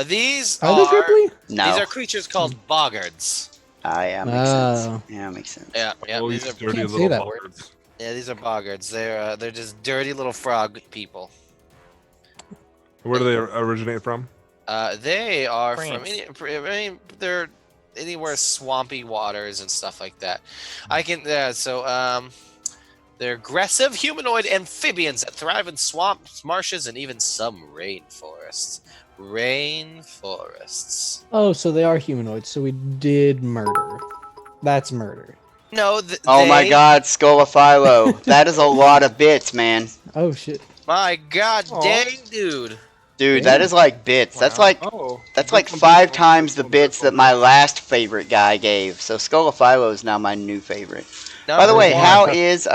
These Are they Gripply? No. These are creatures called boggards. Yeah, makes sense. Yeah, makes sense. Yeah. Oh, These you are dirty Can't say little that buggards. these are boggards. They're just dirty little frog people. Where do they originate from? They are France. I mean, they're anywhere swampy waters and stuff like that. They're aggressive humanoid amphibians that thrive in swamps, marshes, and even some rainforests. Rainforests. Oh, so they are humanoids. So we did murder. That's murder. No, Oh my they. God, Skull of Philo. That is a lot of bits, man. Oh shit. My god Aw. dang, dude. Dude, Damn. that is like bits. That's Wow. like Oh, that's This like one, 5 this one, times this the one, bits this one, that my this one. last favorite guy gave. So Skull of Philo is now my new favorite. By the Number way, one. how is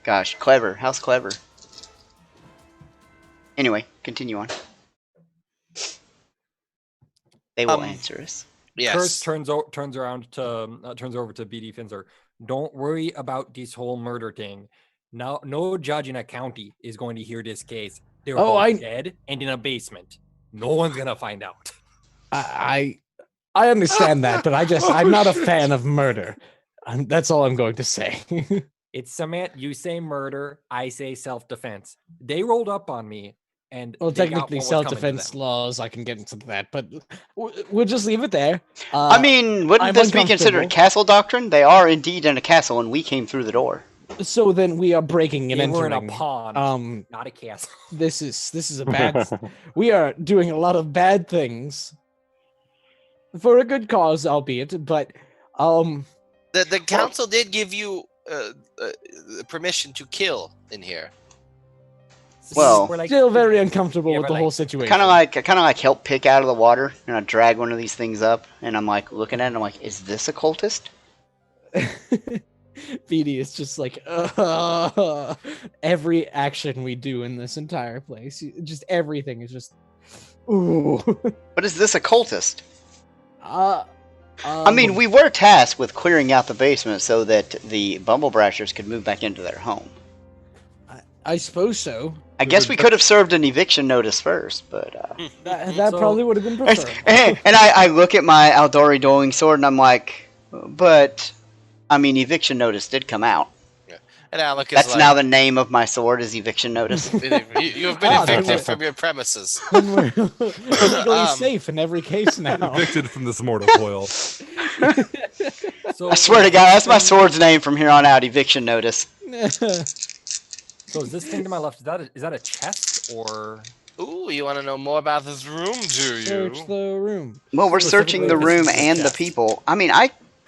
gosh, Clever? How's Clever? Anyway, continue on. They will Um, answer us. Curse Yes. turns over to BD Finzer. Don't worry about this whole murder thing. Now, no judge in a county is going to hear this case. They're Oh, both dead and in a basement. No one's gonna find out. I understand that, but I'm not a fan of murder. That's all I'm going to say. It's Samantha. You say murder, I say self-defense. They rolled up on me, and Well, they got technically, what was coming to self-defense them. laws. I can get into that, but we'll just leave it there. I mean, wouldn't I'm this be considered uncomfortable. castle doctrine? They are indeed in a castle, and we came through the door. So then we are breaking and They were in entering. a pond, not a castle. This is a bad. We are doing a lot of bad things for a good cause, albeit. But The council did give you permission to kill in here. Well, We're like- still very uncomfortable Yeah, with but the like- whole situation. Kind of like help pick out of the water, and I drag one of these things up, and I'm like looking at it, and I'm like, is this a cultist? BD is just like every action we do in this entire place. Just everything is just ooh. But is this a cultist? I I mean, we were tasked with clearing out the basement so that the Bumblebrashers could move back into their home. I suppose so. I guess we could have served an eviction notice first, but That So- probably would have been preferred. and I look at my Aldori Doing sword and I'm like, but I mean, eviction notice did come out. And Alec is That's like, now the name of my sword is eviction notice. you have been Ah, then evicted we're- from your premises. Then we're legally Um, safe in every case now. Evicted from this mortal coil. So I swear to God, that's my sword's name from here on out. Eviction notice. So is this thing to my left? Is that a chest or? Ooh, you want to know more about this room, do you? Search the room. Well, we're searching the Specifically, room this is a and the chest. people. I mean,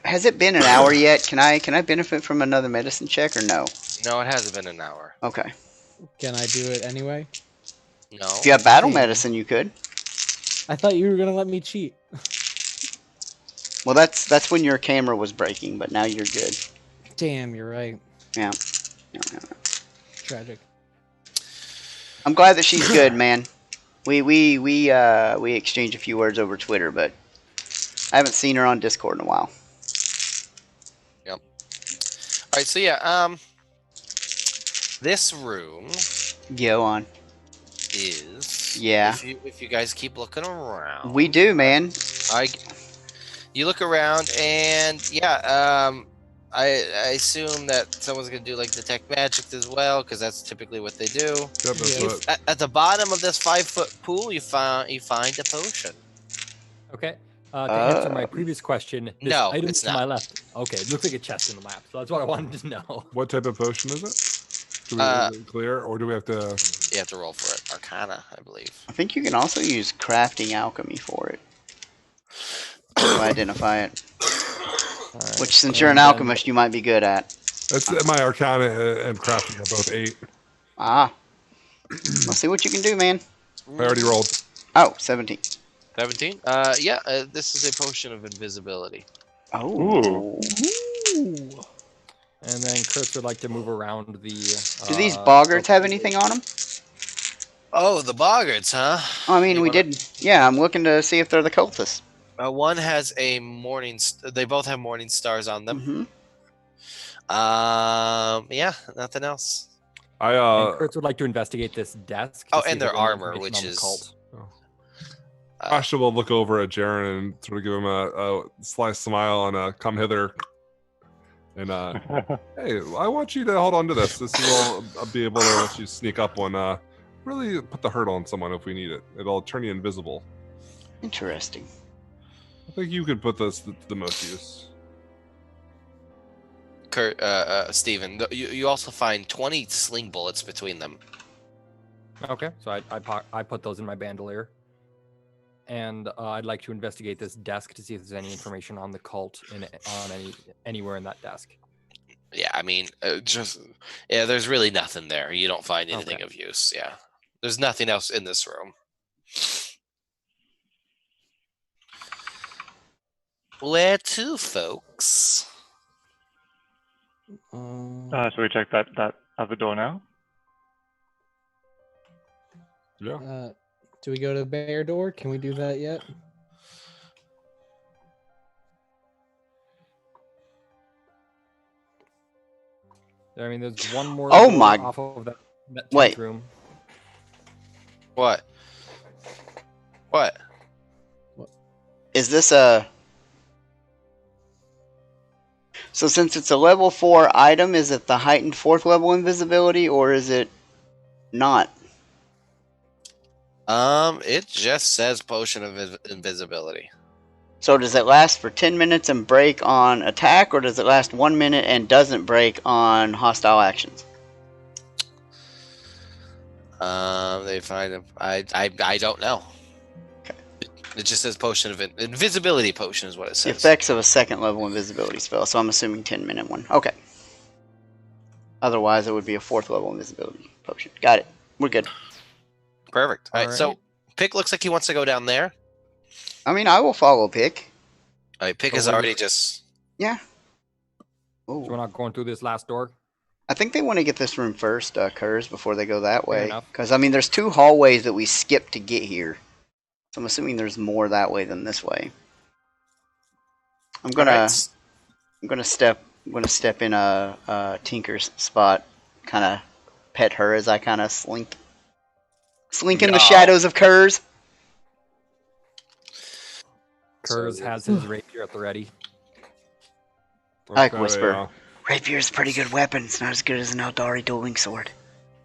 has it been an hour yet? Can I benefit from another medicine check or no? No, it hasn't been an hour. Okay. Can I do it anyway? No. If you have battle medicine, you could. I thought you were gonna let me cheat. Well, that's when your camera was breaking, but now you're good. Damn, you're right. Yeah. Tragic. I'm glad that she's good, man. We exchanged a few words over Twitter, but I haven't seen her on Discord in a while. All right, so yeah, this room Go on. is Yeah. If you guys keep looking around, We do, man. You look around and yeah, I assume that someone's gonna do like detect magic as well because that's typically what they do. Yep, that's Yeah. what- At the bottom of this 5-foot pool, you find a potion. Okay. To answer my Uh, previous question, this no, item it's to my not. left. Okay, it looks like a chest in the map, so that's what I wanted to know. What type of potion is it? Do we is it clear, or do we have to? You have to roll for it. Arcana, I believe. I think you can also use crafting alchemy for it. To identify it. Alright, Which, since you're an and then- alchemist, you might be good at. That's my Arcana and crafting are both 8. Ah. Let's see what you can do, man. I already rolled. Oh, 17. 17. Yeah. This is a potion of invisibility. Oh. Ooh. And then Chris would like to move around the. Do these boggards have anything on them? Oh, the boggards, huh? I mean, You we wanna- did. Yeah, I'm looking to see if they're the cultists. One has a morning. They both have morning stars on them. Mm-hmm. Yeah. Nothing else. And Chris would like to investigate this desk. to Oh, see and if their there's any armor, information which on the is- cult. Asha will look over at Jaren and sort of give him a sly smile and a come hither. And hey, I want you to hold on to this. This will be able to let you sneak up on, really put the hurt on someone if we need it. It'll turn you invisible. Interesting. I think you could put this to the most use. Kurt, Steven, you also find 20 sling bullets between them. Okay, so I put those in my bandolier. And I'd like to investigate this desk to see if there's any information on the cult anywhere in that desk. Yeah, I mean, there's really nothing there. You don't find anything of use. Yeah, there's nothing else in this room. Where to, folks? Should we check that other door now? Yeah. Do we go to the bear door? Can we do that yet? I mean, there's one more Oh door my- off of that Wait. tent room. What? What? Is this a... So since it's a level 4 item, is it the heightened 4th level invisibility, or is it not? It just says potion of invisibility. So does it last for 10 minutes and break on attack, or does it last 1 minute and doesn't break on hostile actions? They find him. I don't know. Okay. It just says potion of invisibility potion is what it The says. effects of a 2nd level invisibility spell, so I'm assuming 10-minute one. Okay. Otherwise, it would be a 4th level invisibility potion. Got it. We're good. Perfect. All right, so Alright. Pick looks like he wants to go down there. I mean, I will follow Pick. All right, Pick So is we're already just- just... Yeah. So we're Oh. not going through this last door. I think they want to get this room first, Kurz, before they go that Fair way. enough. Because, I mean, there's 2 hallways that we skipped to get here. So I'm assuming there's more that way than this way. I'm All gonna right. I'm gonna step in a Tinker's spot, kind of pet her as I kind of slink in the No. shadows of Kurz. Kurz has his rapier at the ready. I Okay, whisper. Rapier's a pretty good weapon. It's not as good as an Eldari dueling sword.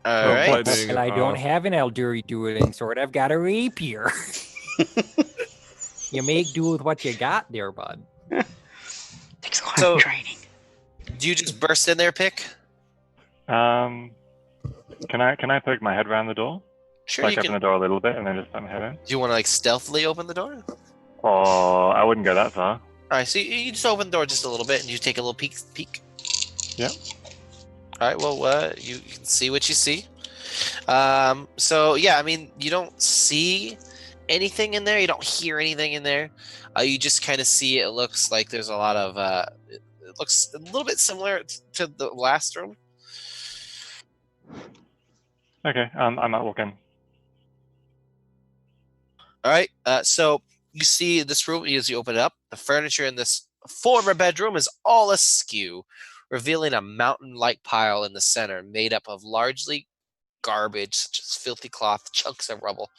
All Oh, right. but- Well, I don't have an Elduri dueling sword. I've got a rapier. You make do with what you got there, bud. Takes a lot So- of training. Do you just burst in there, Pick? Can I poke my head around the door? Sure, Like you open can. the door a little bit and then just put my head in? Do you want to like stealthily open the door? Oh, I wouldn't go that far. All right, so you just open the door just a little bit and you take a little peek. Yep. All right, well, you can see what you see. So yeah, I mean, you don't see anything in there. You don't hear anything in there. You just kind of see it looks like there's a lot of. It looks a little bit similar to the last room. Okay, I might walk in. All right, so you see this room as you open it up. The furniture in this former bedroom is all askew, revealing a mountain-like pile in the center made up of largely garbage, such as filthy cloth, chunks of rubble,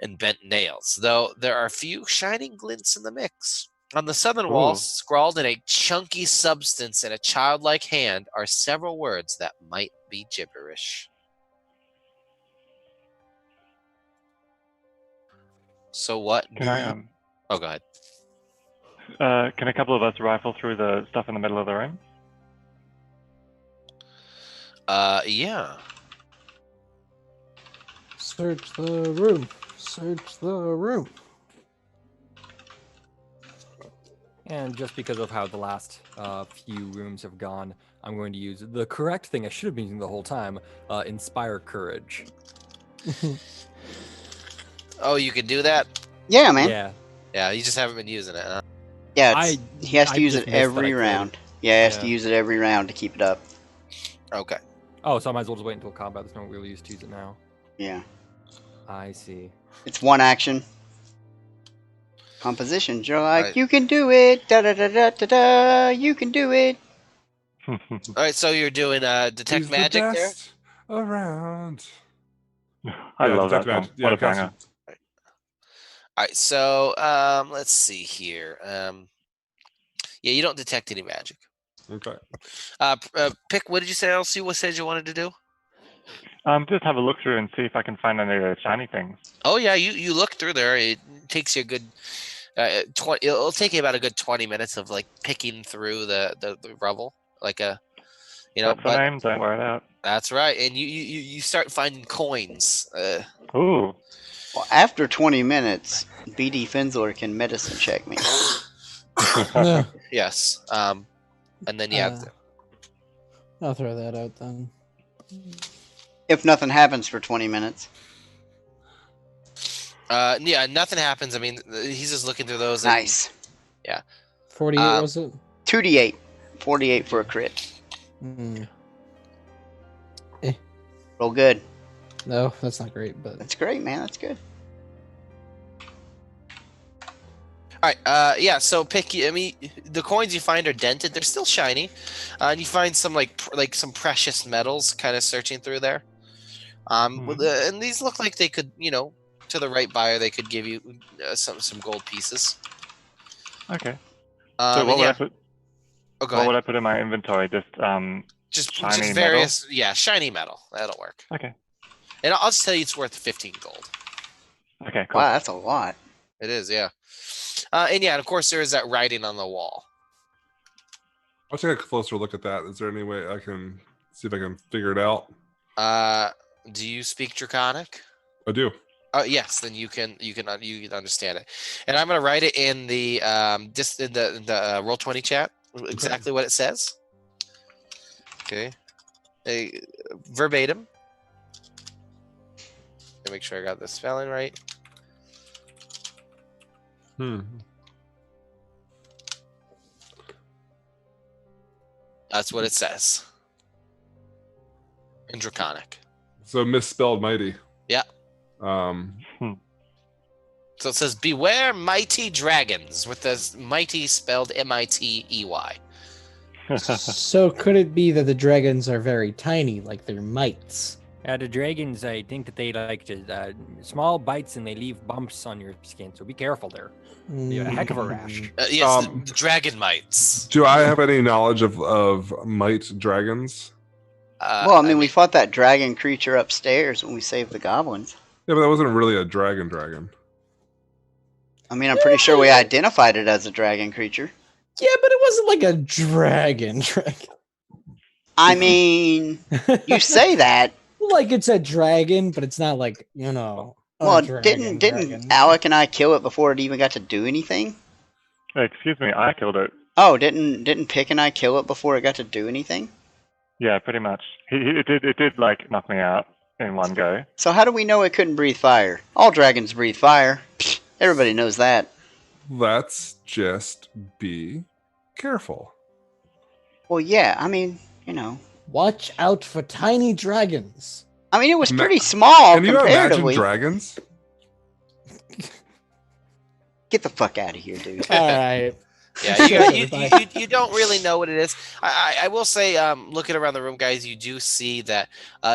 and bent nails, though there are a few shining glints in the mix. On the southern wall, Ooh. scrawled in a chunky substance in a childlike hand, are several words that might be gibberish. So what? Can I Oh, go ahead. can a couple of us rifle through the stuff in the middle of the room? Yeah. Search the room. Search the room. And just because of how the last few rooms have gone, I'm going to use the correct thing I should have been using the whole time, Inspire Courage. Oh, you can do that? Yeah, man. Yeah. Yeah, you just haven't been using it, huh? Yeah, I- he has to I use just it missed that I every could. round. Yeah, he has to Yeah. use it every round to keep it up. Okay. Oh, so I might as well just wait until combat. There's no real use to use it now. Yeah. I see. It's one action. Compositions, you're like, Right. you can do it, da da da da da da, you can do it. All right, so you're doing detect He's the magic there? best around. I Yeah, love that detect song. magic. What a cast banger. All All right, so let's see here. Yeah, you don't detect any magic. Okay. Pick. What did you say, Elsie? What said you wanted to do? Just have a look through and see if I can find any of the shiny things. Oh yeah, you look through there. It takes you a good 20. It'll take you about a good 20 minutes of like picking through the rubble, like a That's the But name. Don't wear it out. that's right, and you start finding coins. Ooh. Well, after 20 minutes, BD Finzler can medicine check me. No, Yes. And then I'll throw that out then. If nothing happens for 20 minutes. yeah, nothing happens. I mean, he's just looking through those. And, Nice. 48 was it? 2d8. 48 for a crit. Hmm. Roll good. No, that's not great, but That's great, man. That's good. All right. Yeah. So pick. I mean, the coins you find are dented. They're still shiny, and you find some like some precious metals, kind of searching through there. And these look like they could, to the right buyer, they could give you some gold pieces. Okay. So what would I put? Oh, go What ahead. would I put in my inventory? Just shiny various, shiny metal. That'll work. Okay. And I'll just tell you, it's worth 15 gold. Okay. Cool. Wow, that's a lot. It is, yeah. And of course, there is that writing on the wall. I'll take a closer look at that. Is there any way I can see if I can figure it out? Do you speak Draconic? I do. Yes, then you can understand it. And I'm gonna write it in the just in the Roll20 chat exactly what it says. Okay. Verbatim. Let me make sure I got the spelling right. That's what it says. In Draconic. So misspelled mighty. Yeah. Hmm. So it says, "Beware mighty dragons," with the mighty spelled M-I-T-E-Y. So could it be that the dragons are very tiny, like they're mites? The dragons, I think that they like to small bites and they leave bumps on your skin, so be careful there. Be a heck of a rash. Yes, dragon mites. Do I have any knowledge of might dragons? Well, I mean, we fought that dragon creature upstairs when we saved the goblins. Yeah, but that wasn't really a dragon. I mean, I'm pretty sure we identified it as a dragon creature. Yeah, but it wasn't like a dragon. I mean, you say that. Like it's a dragon, but it's not like, Well, dragon. didn't Alec and I kill it before it even got to do anything? Excuse me, I killed it. Oh, didn't Pick and I kill it before it got to do anything? Yeah, pretty much. It did like knock me out in one go. So how do we know it couldn't breathe fire? All dragons breathe fire. Psh, everybody knows that. Let's just be careful. Well, yeah, I mean, Watch out for tiny dragons. I mean, it was pretty small Can you imagine comparatively. dragons? Get the fuck out of here, dude. All right. Yeah, you don't really know what it is. I will say, looking around the room, guys, you do see that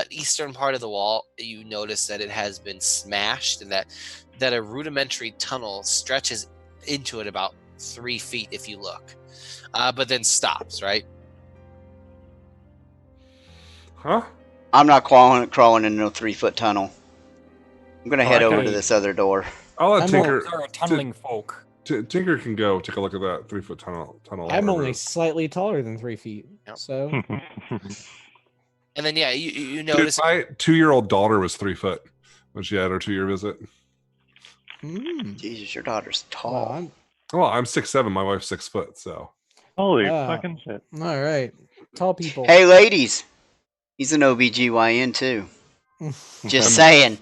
eastern part of the wall. You notice that it has been smashed, and that a rudimentary tunnel stretches into it about 3 feet if you look, but then stops. Right? Huh? I'm not crawling in no 3-foot tunnel. I'm gonna head over to this other door. I'll let Tinker. Those are tunneling folk. Tinker can go take a look at that 3-foot tunnel. I'm only slightly taller than 3 feet. Yep. So And then you notice. My 2-year-old daughter was 3 foot when she had her 2-year visit. Jesus, your daughter's tall. Well, I'm 6'7". My wife's 6 foot. So Holy fucking shit. all right. Tall people. Hey, ladies. He's an OBGYN, too. Just saying.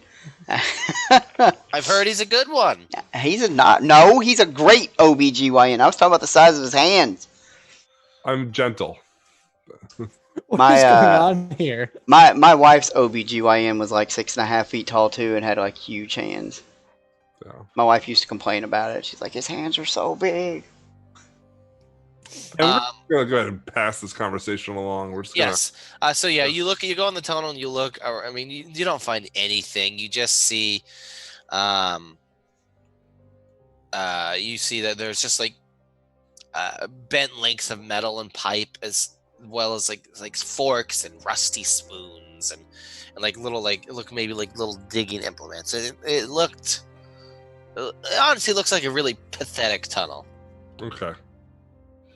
I've heard he's a good one. He's a great OBGYN. I was talking about the size of his hands. I'm gentle. What is going on here? My wife's OBGYN was like 6.5 feet tall, too, and had like huge hands. So. My wife used to complain about it. She's like, his hands are so big. We're gonna go ahead and pass this conversation along. We're just gonna... Yes. So yeah, you go in the tunnel and you look. I mean, you don't find anything. You just see, you see that there's just like bent lengths of metal and pipe, as well as like forks and rusty spoons and like little like maybe like little digging implements. It honestly looks like a really pathetic tunnel. Okay.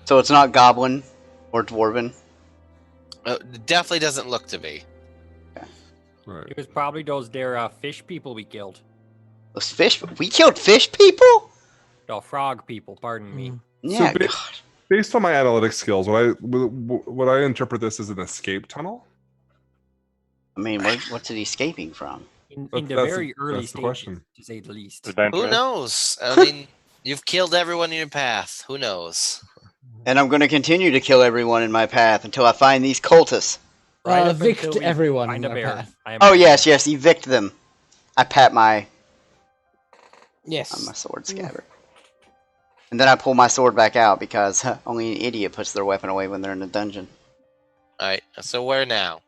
So it's not goblin or dwarven. It definitely doesn't look to be. Right. It was probably those there fish people we killed. Those fish. We killed fish people. No, frog people. Pardon me. Yeah. So God. based on my analytic skills, would I interpret this as an escape tunnel? I mean, what's it escaping from? In That's- the that's very the- early that's the stages, question. to say the least. Who Adventurous. knows? I mean, you've killed everyone in your path. Who knows? And I'm going to continue to kill everyone in my path until I find these cultists. Right up Evict until we everyone find in a our bear. path. I am Oh right yes, there. yes, evict them. I pat my Yes. on my sword scabbard. And then I pull my sword back out because only an idiot puts their weapon away when they're in a dungeon. All right. So where now?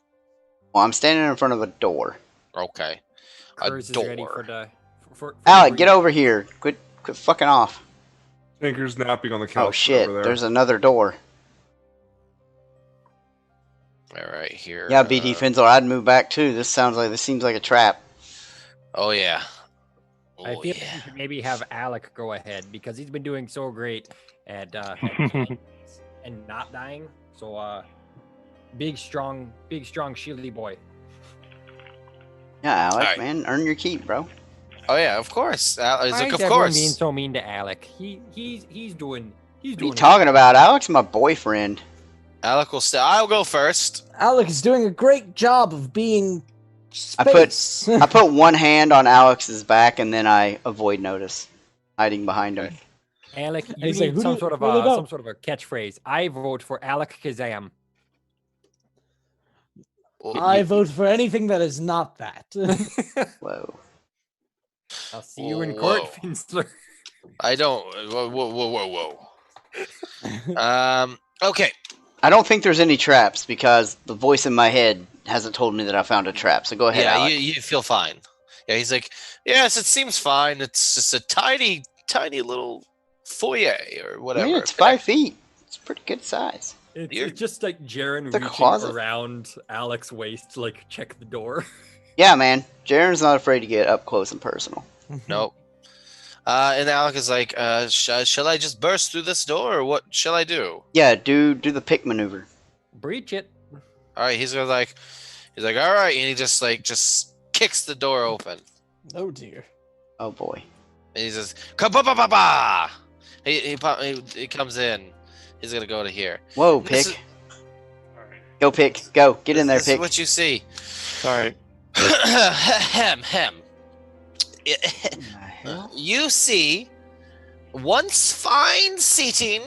Well, I'm standing in front of a door. Okay. Curse A is ready door. for the. For Alec, the get over here. Quit fucking off. Tinker's napping on the couch Oh shit, over there. there's another door. All right here. Yeah, BT Finzler, I'd move back too. This seems like a trap. Oh yeah. I Oh feel yeah. like we should maybe have Alec go ahead because he's been doing so great at and not dying. So big strong shieldy boy. Yeah, Alec, Alright. man, earn your keep, bro. Oh yeah. Of course. He's Why like, is of everyone being course. so mean to Alec? He's doing. He's What are you doing. talking about? Alec's my boyfriend. Alec will stay. I'll go first. Alec is doing a great job of being I put- space. I put one hand on Alex's back and then I avoid notice, hiding behind him. Alec, you He's like, need who some do- sort of where'd they go? a catchphrase. I vote for Alec Kazam. I vote for anything that is not that. Whoa. I'll see you in court, Whoa. Finstler. I don't. Whoa. Okay. I don't think there's any traps because the voice in my head hasn't told me that I found a trap. So go ahead, Yeah, Alec. you feel fine. Yeah, he's like, yes, it seems fine. It's just a tiny little foyer or I whatever. mean, it's 5 feet. It's pretty good size. You're- It's just like Jaren The reaching closet. around Alec's waist to like check the door. Yeah, man. Jaren's not afraid to get up close and personal. Nope. And Alec is like, shall I just burst through this door, or what shall I do? Yeah, do the pick maneuver. Breach it. All right, he's like, all right, and he just kicks the door open, Oh dear. Oh boy. and he says, "Ka-ba-ba-ba-ba!" He comes in. He's gonna go to here. Whoa, This pick. is- Go, pick. Go. Get in there, This is pick. what you see. Sorry. Hem. What the hell? You see, once fine seating.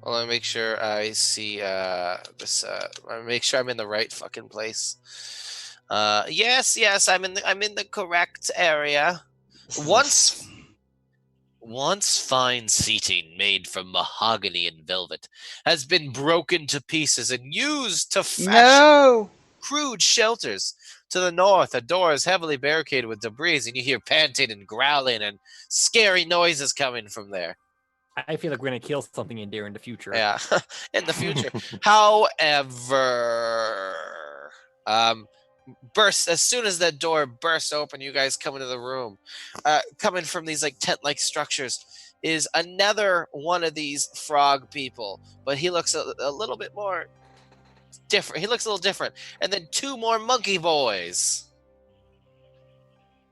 Well, let me make sure I see this. Let me make sure I'm in the right fucking place. Yes, I'm in the correct area. Once fine seating made from mahogany and velvet has been broken to pieces and used to fashion No. crude shelters. To the north, a door is heavily barricaded with debris, and you hear panting and growling and scary noises coming from there. I feel like we're gonna kill something in there in the future. Yeah, in the future. However, burst as soon as that door bursts open, you guys come into the room. Coming from these like tent-like structures is another one of these frog people, but he looks a little bit more different. He looks a little different. And then two more monkey boys.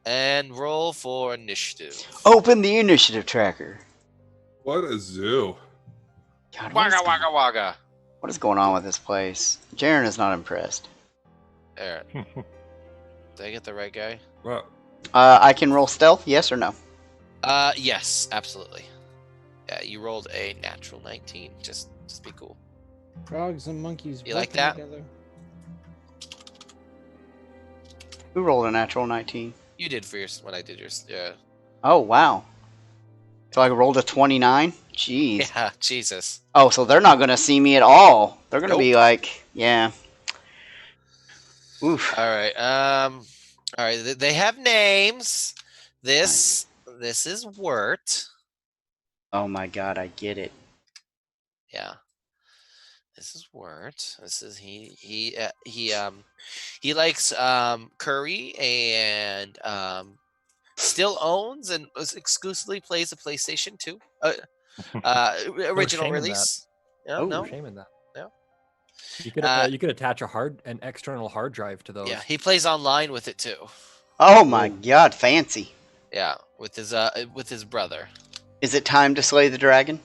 And roll for initiative. Open the initiative tracker. What a zoo. God, what, Wagga is, wagga wagga. what is going on with this place? Jaren is not impressed. There. Did I get the right guy? Well, I can roll stealth, yes or no? Yes, absolutely. Yeah, you rolled a natural 19. Just be cool. Frogs and monkeys. You like working that? Together. Who rolled a natural 19? You did for yours when I did yours. Yeah. Oh, wow. So I rolled a 29? Jeez. Yeah, Jesus. Oh, so they're not going to see me at all. They're going to be like, yeah. Oof. All right. All right. They have names. This this is Wirt. Oh my god, I get it. Yeah. This is Wirt. This is he likes curry and still owns and exclusively plays the PlayStation 2. Original shame in that. release. Yeah, Oh. no. Shame in that. No. You could attach an external hard drive to those. Yeah, he plays online with it too. Oh my god, fancy. Yeah, with his brother. Is it time to slay the dragon?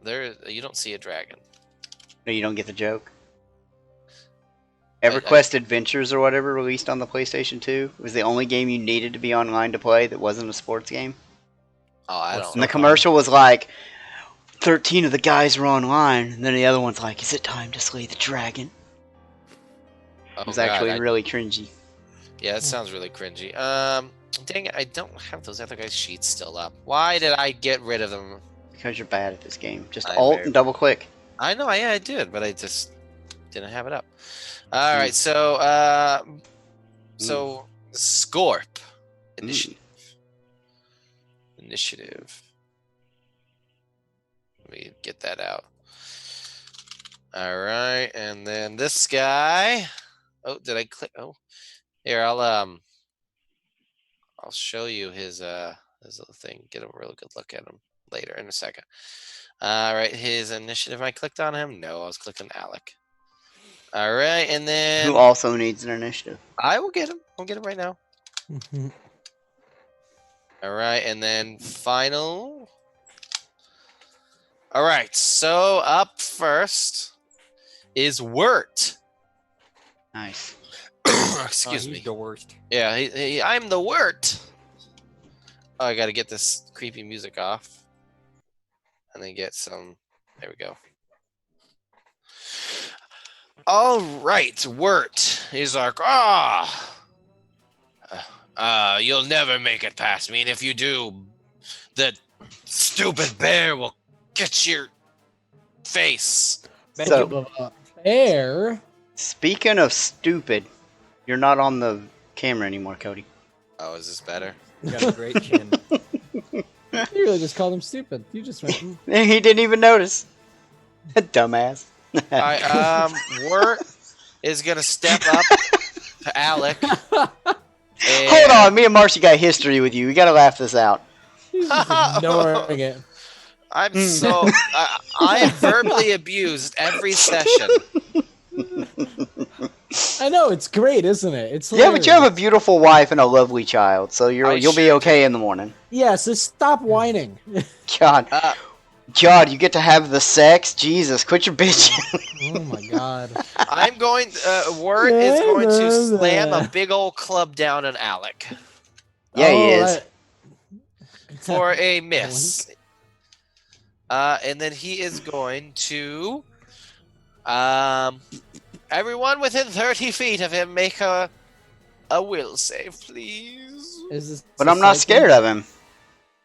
There, you don't see a dragon. No, you don't get the joke. I- EverQuest Adventures or whatever released on the PlayStation 2 was the only game you needed to be online to play that wasn't a sports game. Oh, I What's don't. And the Okay. commercial was like, 13 of the guys were online, and then the other one's like, is it time to slay the dragon? Oh, It was God, actually really cringy. yeah, it sounds really cringy. Dang it, I don't have those other guys' sheets still up. Why did I get rid of them? Because you're bad at this game. Just I'm alt very- and double click. I know, yeah, I did, but I just didn't have it up. All right, so Scorp initiative. Initiative. Let me get that out. All right, and then this guy. Oh, did I click? Oh, here I'll show you his little thing. Get a real good look at him later in a second. All right, his initiative. I clicked on him. No, I was clicking Alec. All right, and then Who also needs an initiative. I will get him. I'll get him right now. Mhm. All right, and then final. All right, so up first is Wirt. Nice. Excuse He's me. the worst. Yeah, I'm the Wirt. Oh, I got to get this creepy music off. And then get some. There we go. All right, Wirt. He's like, you'll never make it past me, and if you do, the stupid bear will get your face. So, Air. speaking of stupid, you're not on the camera anymore, Cody. Oh, is this better? You got a great chin. You really just called him stupid. You just went. "Mm." He didn't even notice. Dumbass. All right, Wirt is gonna step up to Alec. Hold on, me and Marcy got history with you. We gotta laugh this out. He's just ignoring it. I'm so I am verbally abused every session. I know it's great, isn't it? It's Yeah, but you have a hilarious. beautiful wife and a lovely child, so you'll be sure okay in the morning. Yeah, so stop whining. God, Uh, God, you get to have the sex. Jesus, quit your bitching. Oh my god. I'm going. Wirt is going to slam a big old club down on Alec Yeah, he Oh, is. for a miss. And then he is going to. Everyone within 30 feet of him make a will save, please. Is this But I'm not scared of him.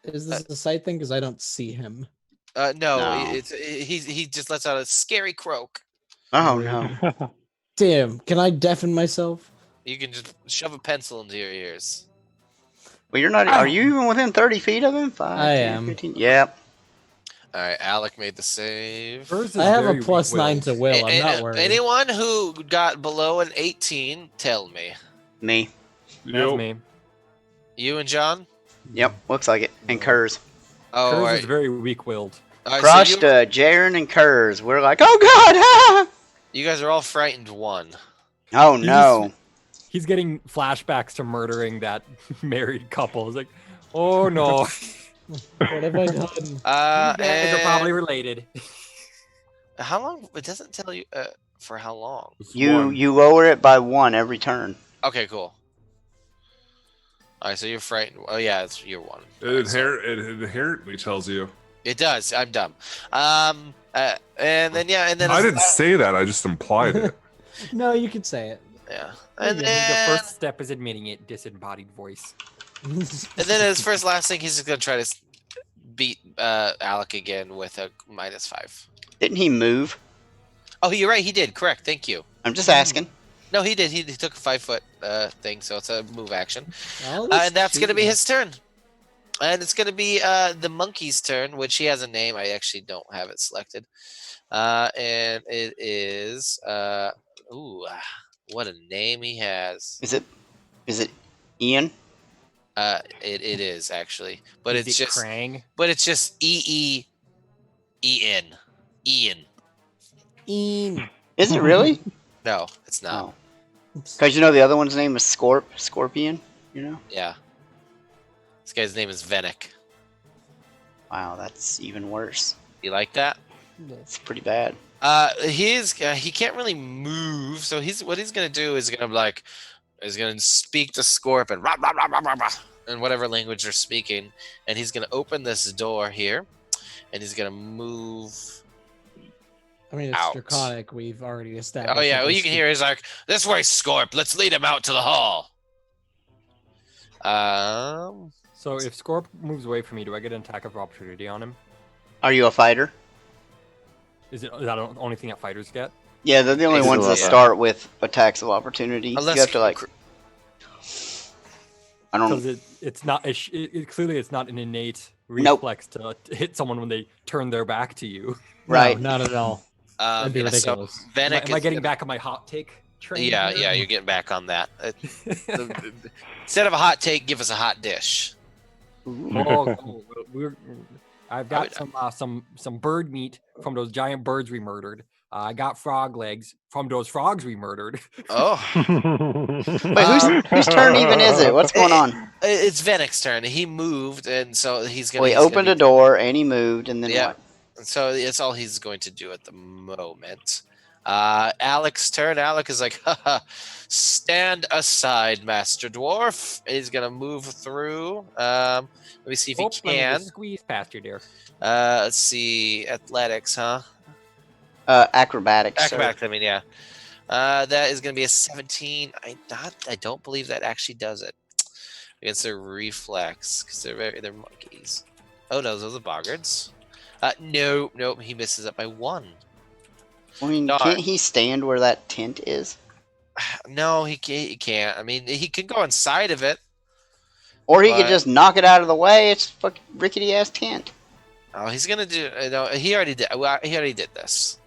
Is this the sight thing? Because I don't see him. No, No. he just lets out a scary croak. Oh no. Damn, can I deafen myself? You can just shove a pencil into your ears. Well, you're not. Are you even within 30 feet of him? 5, I 10, am. 15? Yep. All right, Alec made the save. Hers is I have a very +9 weak-willed. to will. I'm not worried. Anyone who got below an 18, tell me. Me. That's Yo, me. You and John? Yep. Looks like it. And Kurz. Oh, all Hers right. is very weak-willed. All right, Crushed, so Jaren and Kurz. We're like, oh god! Ah! you guys are all frightened one. Oh He's no. He's getting flashbacks to murdering that married couple. It's like, oh no. What have I done? You guys are And probably related. how long? It doesn't tell you for how long. it's You one. you lower it by 1 every turn. Okay, cool. All right, so you're frightened. Oh yeah, it's you're one. It, All right, so- it inherently tells you. It does. I'm dumb. And then yeah, and then I as- didn't say that. I just implied it. No, you could say it. Yeah, I and think then the first step is admitting it. Disembodied voice. and then his first last thing, he's just gonna try to beat Alec again with a -5. Didn't he move? Oh, you're right. He did. Correct. Thank you. I'm just asking. No, he did. He took a 5-foot thing, so it's a move action. Oh, And that's gonna be his turn. And it's going to be the monkey's turn, which he has a name. I actually don't have it selected. And it is what a name he has. Is it Ian? It is actually, but Is it's it just Krang? but it's just Ian. Ian. Ian. Is it really? No, it's not. Oh, because you know the other one's name is Scorpion. You know. Yeah. This guy's name is Venick. Wow, that's even worse. You like that? It's pretty bad. He can't really move, so what he's gonna do is gonna speak to Scorpion, rah, rah, rah, rah, rah, rah, in whatever language they're speaking, and he's gonna open this door here, and he's gonna move. I mean, it's out. draconic. We've already established. Oh yeah, that well they you can speak- hear he's like, "This way, Scorp. Let's lead him out to the hall." So if Scorp moves away from me, do I get an attack of opportunity on him? Are you a fighter? Is that the only thing that fighters get? Yeah, they're the only He's ones that yeah. start with attacks of opportunity. Unless You have to like. I Because don't. it's not clearly it's not an innate Nope. reflex to hit someone when they turn their back to you. Right. No, not at all. That'd be yeah, so ridiculous. Venick Am I is getting gonna- back on my hot take train? Yeah, here? yeah, you're getting back on that. Instead of a hot take, give us a hot dish. Oh, I've got some bird meat from those giant birds we murdered. I got frog legs from those frogs we murdered. Oh, Wait, whose turn even is it? What's going on? it's Venick's turn. He moved, and so he's gonna. Well, he he's gonna opened be- a door and he moved, and then Yeah. what? So it's all he's going to do at the moment. Alec's turn. Alec is like, haha, stand aside, Master Dwarf. He's gonna move through. Let me see if he Oops, let me can. just squeeze past you there. Let's see, athletics, huh? Acrobatics. sir. Acrobatics. I mean, yeah. That is gonna be a 17. I don't believe that actually does it against their reflex because they're monkeys. Oh no, those are boggards. Nope, he misses it by 1. I mean, Darn. can't he stand where that tent is? No, he can't. I mean, he can go inside of it. Or he could But- just knock it out of the way. It's a fucking rickety ass tent. Oh, he's gonna do. No, he already did. Well, he already did this.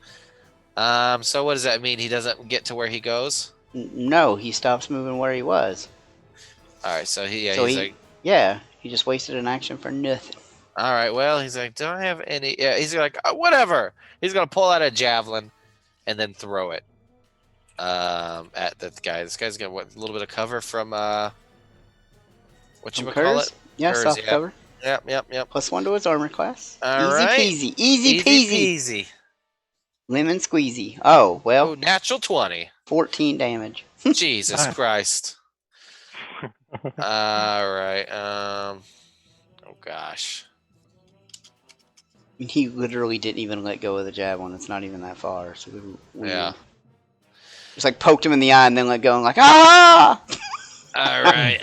So what does that mean? He doesn't get to where he goes. No, he stops moving where he was. All right, so he's So like, Yeah, he just wasted an action for nothing. all right, well, he's like, don't have any. Yeah, he's like, whatever. He's gonna pull out a javelin, and then throw it. At the guy. This guy's gonna what? A little bit of cover from what you From would call Kurz? it? Yeah, Kurz, soft yeah. cover. Yep. +1 to his armor class. All Easy right. peasy. Easy peasy. peasy. Lemon squeezy. Oh, well, Oh, natural 20. 14 damage. Jesus Christ. All right. Oh gosh. He literally didn't even let go of the javelin. It's not even that far. So we Yeah. just like poked him in the eye and then let go and like, ah! All right.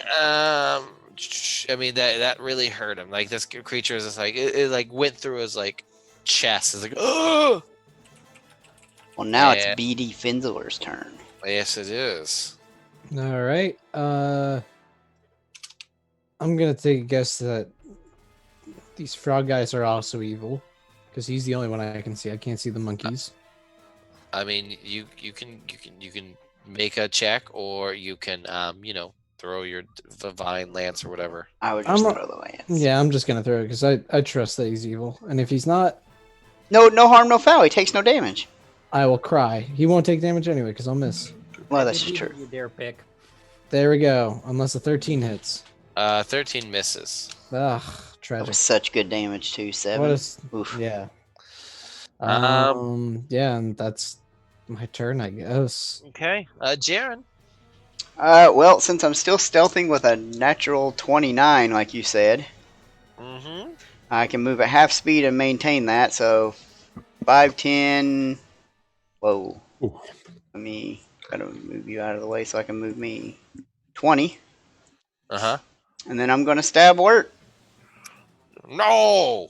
I mean that really hurt him. Like this creature is just like it like went through his like chest. It's like oh. Well, now Yeah. it's BD Finzler's turn. Yes, it is. All right. I'm gonna take a guess that these frog guys are also evil, because he's the only one I can see. I can't see the monkeys. I mean, you can make a check, or you can throw your divine lance or whatever. I would just I'm a- throw the lance. Yeah, I'm just gonna throw it because I trust that he's evil, and if he's not, No harm, no foul. He takes no damage. I will cry. He won't take damage anyway because I'll miss. Well, that's just true. You dare pick. There we go. Unless a 13 hits. 13 misses. Ugh, That tragic. was such good damage too. 7. What is? Oof. Yeah. Um, Yeah, and that's my turn, I guess. Okay. Jaren. Well, since I'm still stealthing with a natural 29, like you said, Mm-hmm. I can move at half speed and maintain that. So 5, 10. Whoa. Ooh. Let me try to move you out of the way so I can move me. 20. Uh-huh. And then I'm going to stab Wirt. No!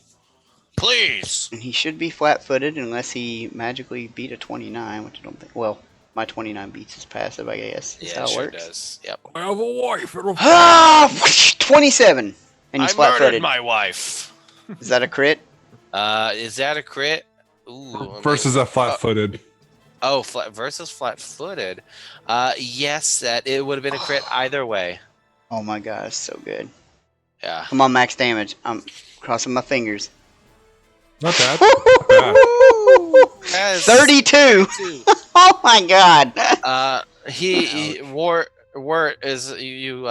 Please! And he should be flat-footed unless he magically beat a 29, which I don't think. Well, my 29 beats his passive, I guess. Is Yeah, how it it sure works. does. Yep. I have a wife. Ah! 27. And And he's I murdered flat-footed. my wife. Is that a crit? Is that a crit? Ooh. Versus a flat-footed. Versus flat-footed. Yes, that it would have been a crit either way. Oh my god, so good. Yeah. Come on, max damage. I'm crossing my fingers. Not bad. Not bad. That is 32. 2. Oh my god. Wart is you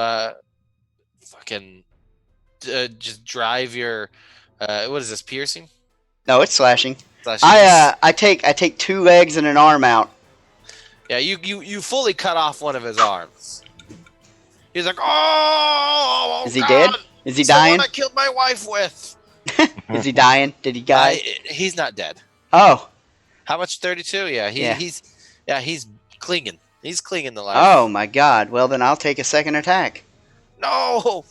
fucking just drive your what is this, piercing? No, it's slashing. Slash I take 2 legs and an arm out. Yeah, you fully cut off one of his arms. He's like, oh, Is he God, dead? Is he it's the one dying? I killed my wife with. Is he dying? Did he die? He's not dead. Oh. How much? 32? Yeah, he's clinging. He's clinging to life. Oh my god. Well then I'll take a second attack. No!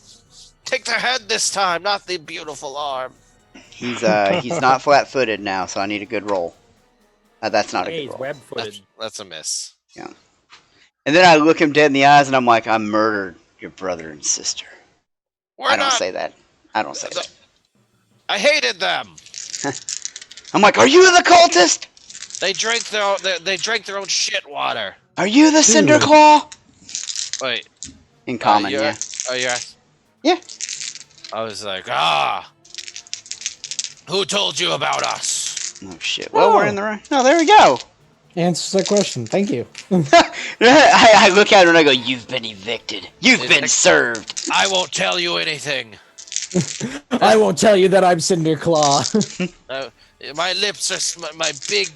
Take the head this time, not the beautiful arm. He's not flat-footed now, so I need a good roll. That's not a Hey, good he's roll. web-footed. That's a miss. And then I look him dead in the eyes and I'm like, I murdered your brother and sister. I don't say that. I don't say that. I hated them. I'm like, are you the cultist? They drank their own shit water. Are you the Cinderclaw? Wait. In common, you're- yeah. Oh, yeah. Yeah. I was like, who told you about us? Oh shit. Well, we're in the right. No, there we go. Answers that question. Thank you. I look at her and I go, you've been evicted. You've been served. I won't tell you anything. I won't tell you that I'm Cinderclaw. My lips are my big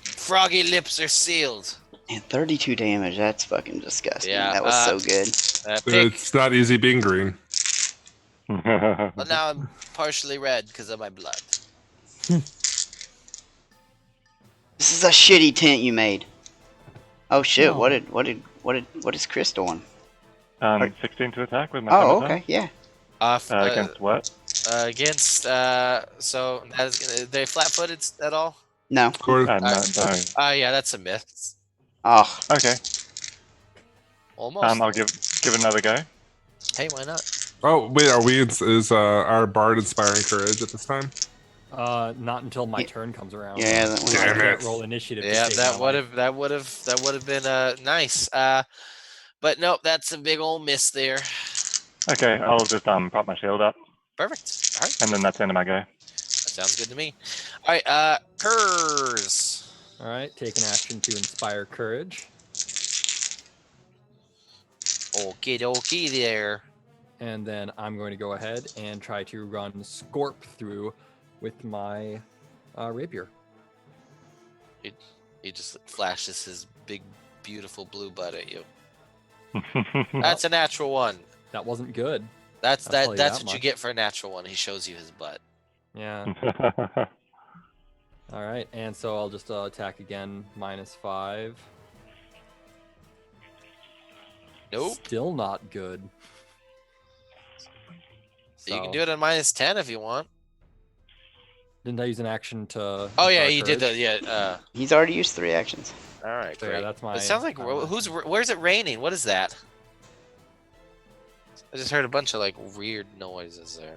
froggy lips are sealed. And 32 damage. That's fucking disgusting. Yeah, That was so good. Pig. It's not easy being green. Well, now I'm partially red because of my blood. This is a shitty tent you made. Oh shit! No. What is Chris doing? 16 to attack with my Oh, scimitar. okay, yeah. Against what? Against so that is they flat-footed at all? No. Or, No. Yeah, that's a miss. Oh, Okay. Almost. I'll give another go. Hey, why not? oh wait, is our bard inspiring courage at this time? Not until my turn comes around. yeah. That one. I Damn can't it. roll initiative. to Yeah, save that my life. would have been nice. But nope, that's a big old miss there. Okay, I'll just prop my shield up, Perfect. All right, and then that's the end of my go. that sounds good to me. All right, Kurz. All right, take an action to inspire courage, Okie dokie there. and then I'm going to go ahead and try to run Scorp through with my rapier. He just flashes his big, beautiful blue butt at you. That's a natural one. That wasn't good. That's I'll tell you That's that what you much. get for a natural one. He shows you his butt. Yeah. All right, and so I'll just attack again, -5. Nope. Still not good. You can do it on -10 if you want. Didn't I use an action to? Oh yeah, inspire you did courage? that. Yeah. He's already used 3 actions. All right, So, great. yeah, that's my. It sounds like where's it raining? What is that? I just heard a bunch of like weird noises there.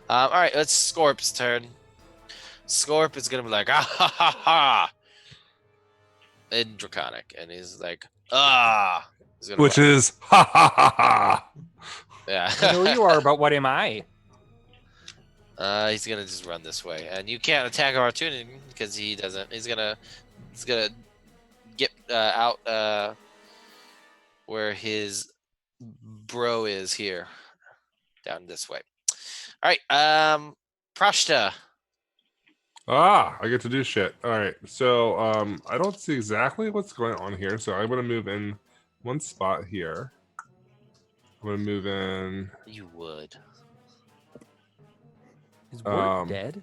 All right, it's Scorp's turn. Scorp is gonna be like, ah ha ha ha, in Draconic, and he's like, ah, he's gonna Which run. is ha ha ha ha. Yeah. I know you are, but what am I? He's gonna just run this way, and you can't attack opportunity because he doesn't. He's gonna get out where his bro is here, down this way. All right, Prashta. Ah, I get to do shit. All right. So I don't see exactly what's going on here. So I'm gonna move in one spot here. I'm gonna move in. You would. Is Wart Um, dead?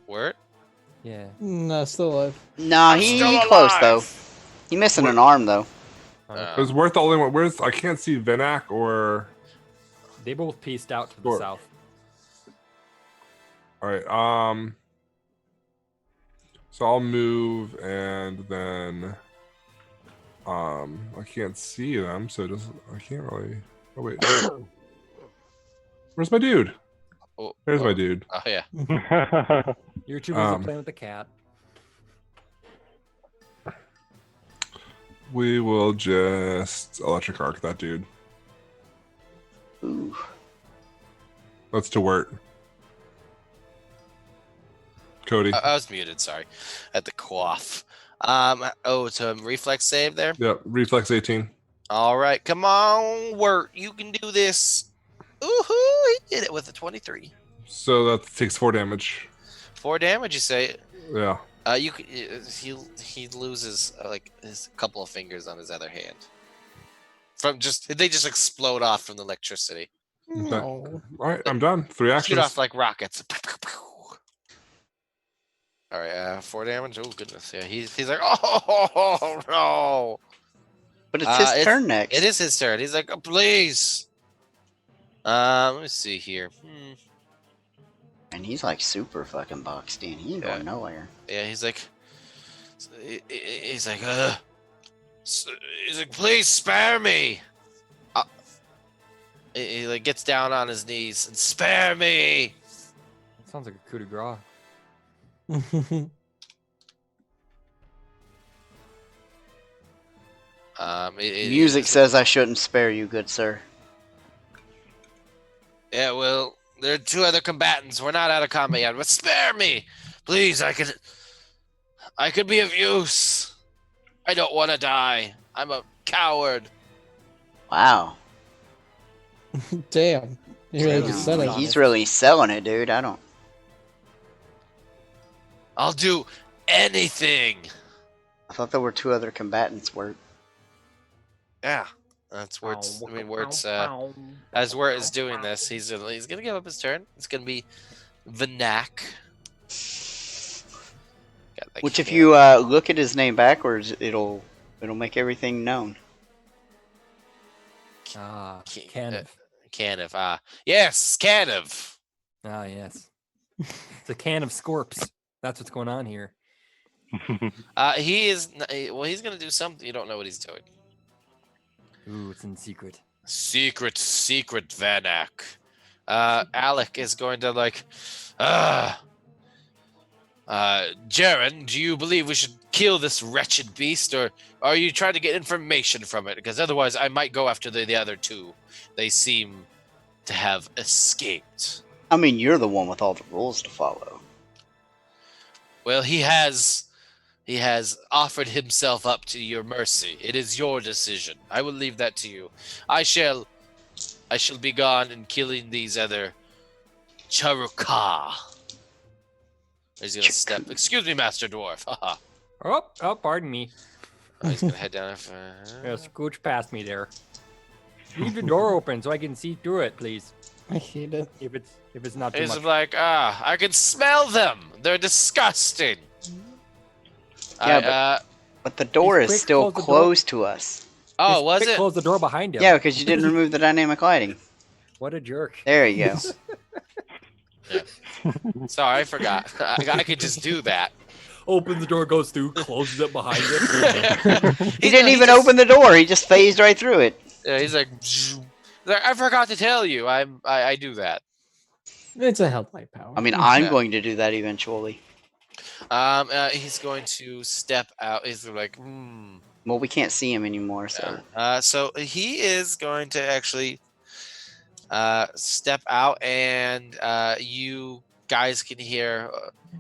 Word? Mm, Yeah. No, still alive. Nah, I'm he still close alive. though. He missing an arm though. Is Worth the only one? Where's I can't see Venak or. They both pieced out to the Sure. south. All right. So I'll move and then. I can't see them, so just I can't really. Oh wait. Where's my dude? Oh, There's oh, my dude. Oh yeah. You're too busy Um, playing with the cat. We will just electric arc that dude. Ooh. That's to Wirt. Cody. I was muted. Sorry, at the cough. It's a reflex save there. Yep. Reflex 18. All right, come on, Wirt. You can do this. Ooh, he did it with a 23. So that takes 4 damage. 4 damage, you say? Yeah. You could, he loses like his couple of fingers on his other hand. They just explode off from the electricity. Okay. No. All right, I'm done. 3 Shoot actions. off like rockets. All right, 4 damage. Oh goodness, yeah. He's like, oh no. But it's his turn next. It is his turn. He's like, oh, please. Let me see here. And he's like super fucking boxed in. He ain't going nowhere. Yeah, he's like, please spare me. He like gets down on his knees and spare me. That sounds like a coup de grace. Music says I shouldn't spare you, good sir. Yeah, well, there are 2 other combatants. We're not out of combat yet, but spare me, please. I could be of use. I don't want to die. I'm a coward. Wow. Damn. You really just said it. He's really selling it, dude. I don't. I'll do anything. I thought there were 2 other combatants. Were Yeah, that's where it's. I mean, where it's. As Wirt is doing this, he's gonna give up his turn. It's gonna be Vanak. which, if you look at his name backwards, it'll make everything known. Caniv. Caniv. Yes, Caniv. Ah, yes. It's a can of scorps. That's what's going on here. He is. Well, he's gonna do something. You don't know what he's doing. Ooh, it's in secret. Secret Vanak. Alec is going to like. Jaren, do you believe we should kill this wretched beast, or are you trying to get information from it? Because otherwise, I might go after the other 2. They seem to have escaped. I mean, you're the one with all the rules to follow. Well, he has offered himself up to your mercy. It is your decision. I will leave that to you. I shall be gone and killing these other Charuka. He's gonna step. Excuse me, Master Dwarf. Haha. Oh, pardon me. He's gonna head down. Yeah, scooch past me there. Leave the door open so I can see through it, please. I hate it. If it's not too He's much. like, I can smell them. They're disgusting. Yeah, but the door He's is quick, still close the door. closed to us. Oh, Just was quick, it? Close the door behind him. Yeah, because you didn't remove the dynamic lighting. What a jerk. There you go. Sorry, I forgot. I could just do that. Opens the door, goes through, closes it behind him. He didn't even open the door. He just phased right through it. Yeah, he's like, I forgot to tell you. I do that. It's a Hellknight power. I mean, I'm going to do that eventually. He's going to step out. He's like, Well, we can't see him anymore, so. So he is going to actually step out, and you guys can hear.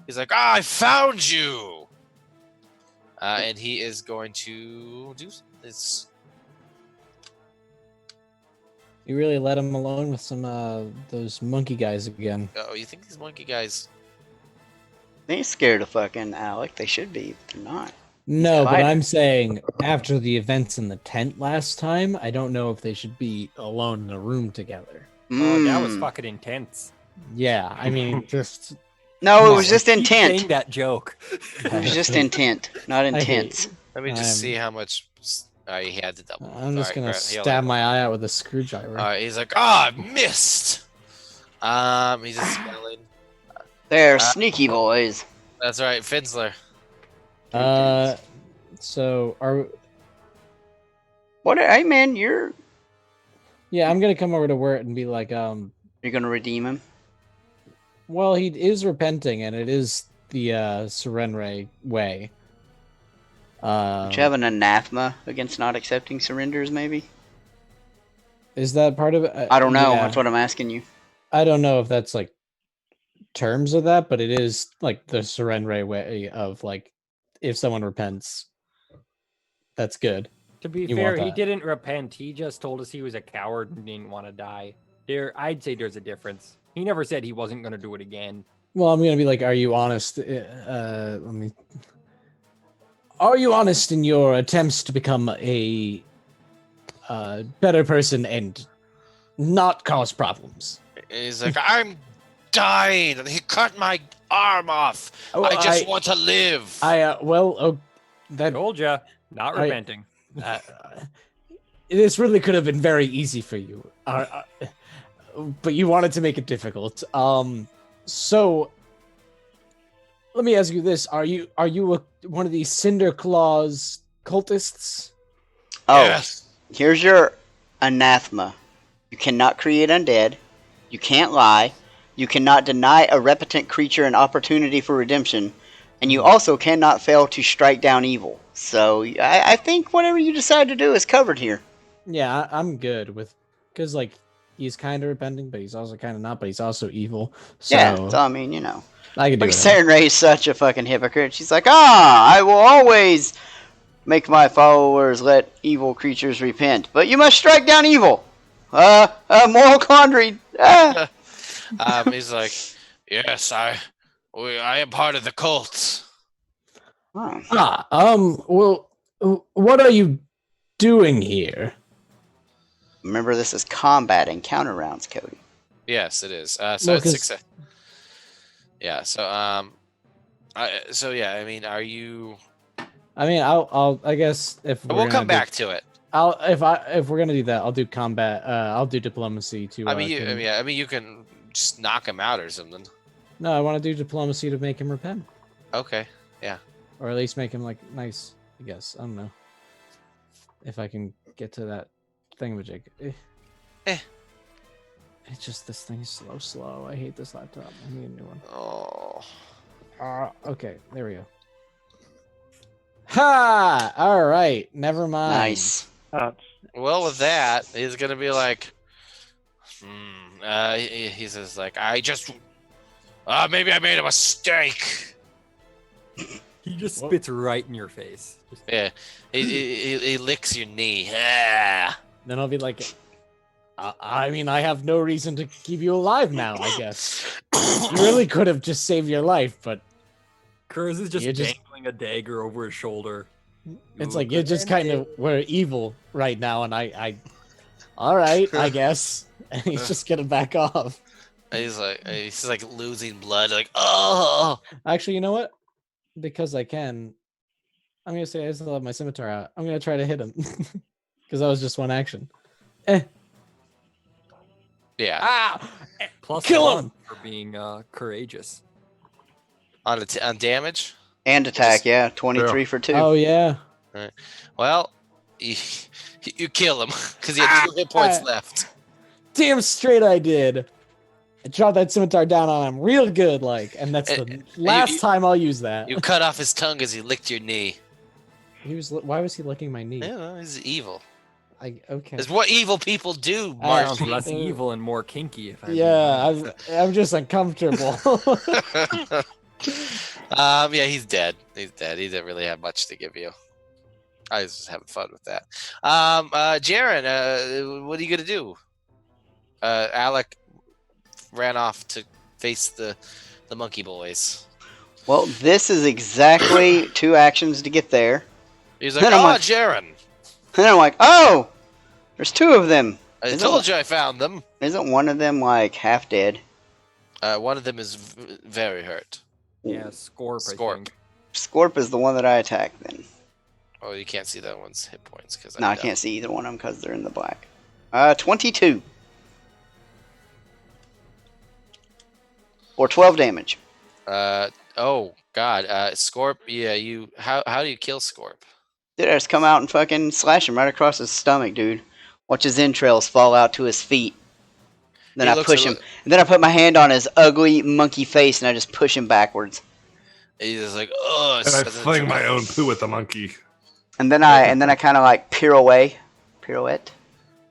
He's like, I found you, and he is going to do this. You really let him alone with some those monkey guys again. Oh, you think these monkey guys? They ain't scared of fucking Alec. They should be, but they're not. No, but Spider. I'm saying after the events in the tent last time, I don't know if they should be alone in a room together. Oh, that was Mm. fucking intense. Yeah, I mean, just No, it was just Keep intent. saying that joke. It was just intent, not I hate intense. you. Let me just I'm- see how much. He had to double. I'm just gonna Alright, stab my eye out with a screwdriver. He's like, I missed. He's just spelling. They're sneaky boys. That's right, Finsler. So are What? Hey, man, you're. yeah, I'm gonna come over to Wirt and be like, You're gonna redeem him. Well, he is repenting, and it is the Serenray way. Would you have an anathema against not accepting surrenders, maybe? Is that part of it? I don't know. Yeah. That's what I'm asking you. I don't know if that's like terms of that, but it is like the Serenray way of like if someone repents, that's good. To be You fair, want he that. didn't repent. He just told us he was a coward and didn't want to die. I'd say there's a difference. He never said he wasn't going to do it again. Well, I'm gonna be like, are you honest? Are you honest in your attempts to become a better person and not cause problems? He's like, I'm dying. He cut my arm off. Oh, I just want to live. That Told ya, not I- repenting. this really could have been very easy for you, but you wanted to make it difficult. So let me ask you this: Are you one of these Cinder Claws cultists? Oh, Yes. here's your anathema. You cannot create undead. You can't lie. You cannot deny a repentant creature an opportunity for redemption. And you also cannot fail to strike down evil. So I think whatever you decide to do is covered here. Yeah, I'm good with, because like he's kind of repenting, but he's also kind of not. But he's also evil. So Yeah, so I mean, you know. I can do Like it. Saren Ray's such a fucking hypocrite. She's like, I will always make my followers let evil creatures repent. But you must strike down evil. Moral quandary. He's like, yes, I am part of the cult. Oh. Well, what are you doing here? Remember, this is combat encounter rounds, Cody. Yes, it is. So Well, it's 'cause- success. Yeah. So yeah. I mean, are you? I mean, I guess if We'll come back to it. if we're gonna do that, I'll do combat. I'll do diplomacy too. I mean, you can just knock him out or something. No, I want to do diplomacy to make him repent, Okay. Yeah. or at least make him like nice. I guess I don't know if I can get to that thingamajig. It's just this thing is so slow. I hate this laptop. I need a new one. Oh. Okay, there we go. Ha! All right, never mind. Nice. Well, with that, he's gonna be like, he says like, maybe I made a mistake. He just spits right in your face. Yeah. He licks your knee. Ah. Then I'll be like, I mean, I have no reason to keep you alive now, I guess. You really could have just saved your life, but Kurz is just You just- dangling a dagger over his shoulder. it's like you just kind of were evil right now, and I all right, I guess. And he's just gonna back off. He's like losing blood. Like, oh. Actually, you know what? Because I can, I'm gonna say I still have my scimitar out. I'm gonna try to hit him because that was just one action. Yeah. Ah! Plus Kill one him! for being courageous. On damage. And attack, yeah. 23 for 2. Oh yeah. Well, you kill him because he had 2 hit points left. Damn straight I did. I dropped that scimitar down on him real good, like, and that's the last time I'll use that. You cut off his tongue as he licked your knee. Why was he licking my knee? Yeah, he's evil. Okay. It's what evil people do, Sounds Mark. less evil and more kinky. If I Yeah, I'm just uncomfortable. Yeah, he's dead. He's dead. He didn't really have much to give you. I was just having fun with that. Jaren, what are you gonna do? Alec ran off to face the monkey boys. Well, this is exactly 2 actions to get there. He's like, Then I'm like- Jaren, And I'm like, oh! There's 2 of them. I told you I found them. Isn't one of them, like, half dead? One of them is very hurt. Yeah, Scorp. I Scorp. think. Scorp is the one that I attacked, then. Oh, you can't see that one's hit points because No, I can't see either one of them because they're in the black. 22. Or 12 damage. Oh God, Scorp. Yeah, you. How do you kill Scorp? Dude, I just come out and fucking slash him right across his stomach, dude. Watch his entrails fall out to his feet. Then He I looks push at him, and then I put my hand on his ugly monkey face, and I just push him backwards. He's just like, oh. And I fling my own poo at the monkey. And then I kind of like pirouette. Pirouette,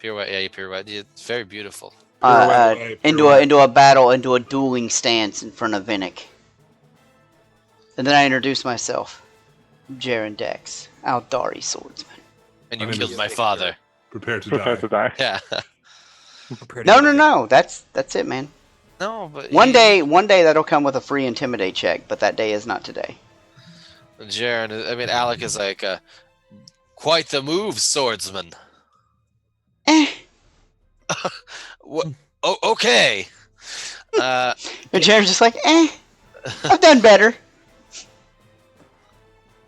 yeah, you pirouette. It's very beautiful. Into a battle, into a dueling stance in front of Vinnick. And then I introduce myself. Jaren Dex, Aldari swordsman. And you My name killed is my father. Prepare to Prepare die. to die. Yeah. No. That's it, man. No, but One day that'll come with a free intimidate check, but that day is not today. Jaren, I mean, Alec is like, quite the move, swordsman. What? Oh, okay. And Jaren's just like, I've done better.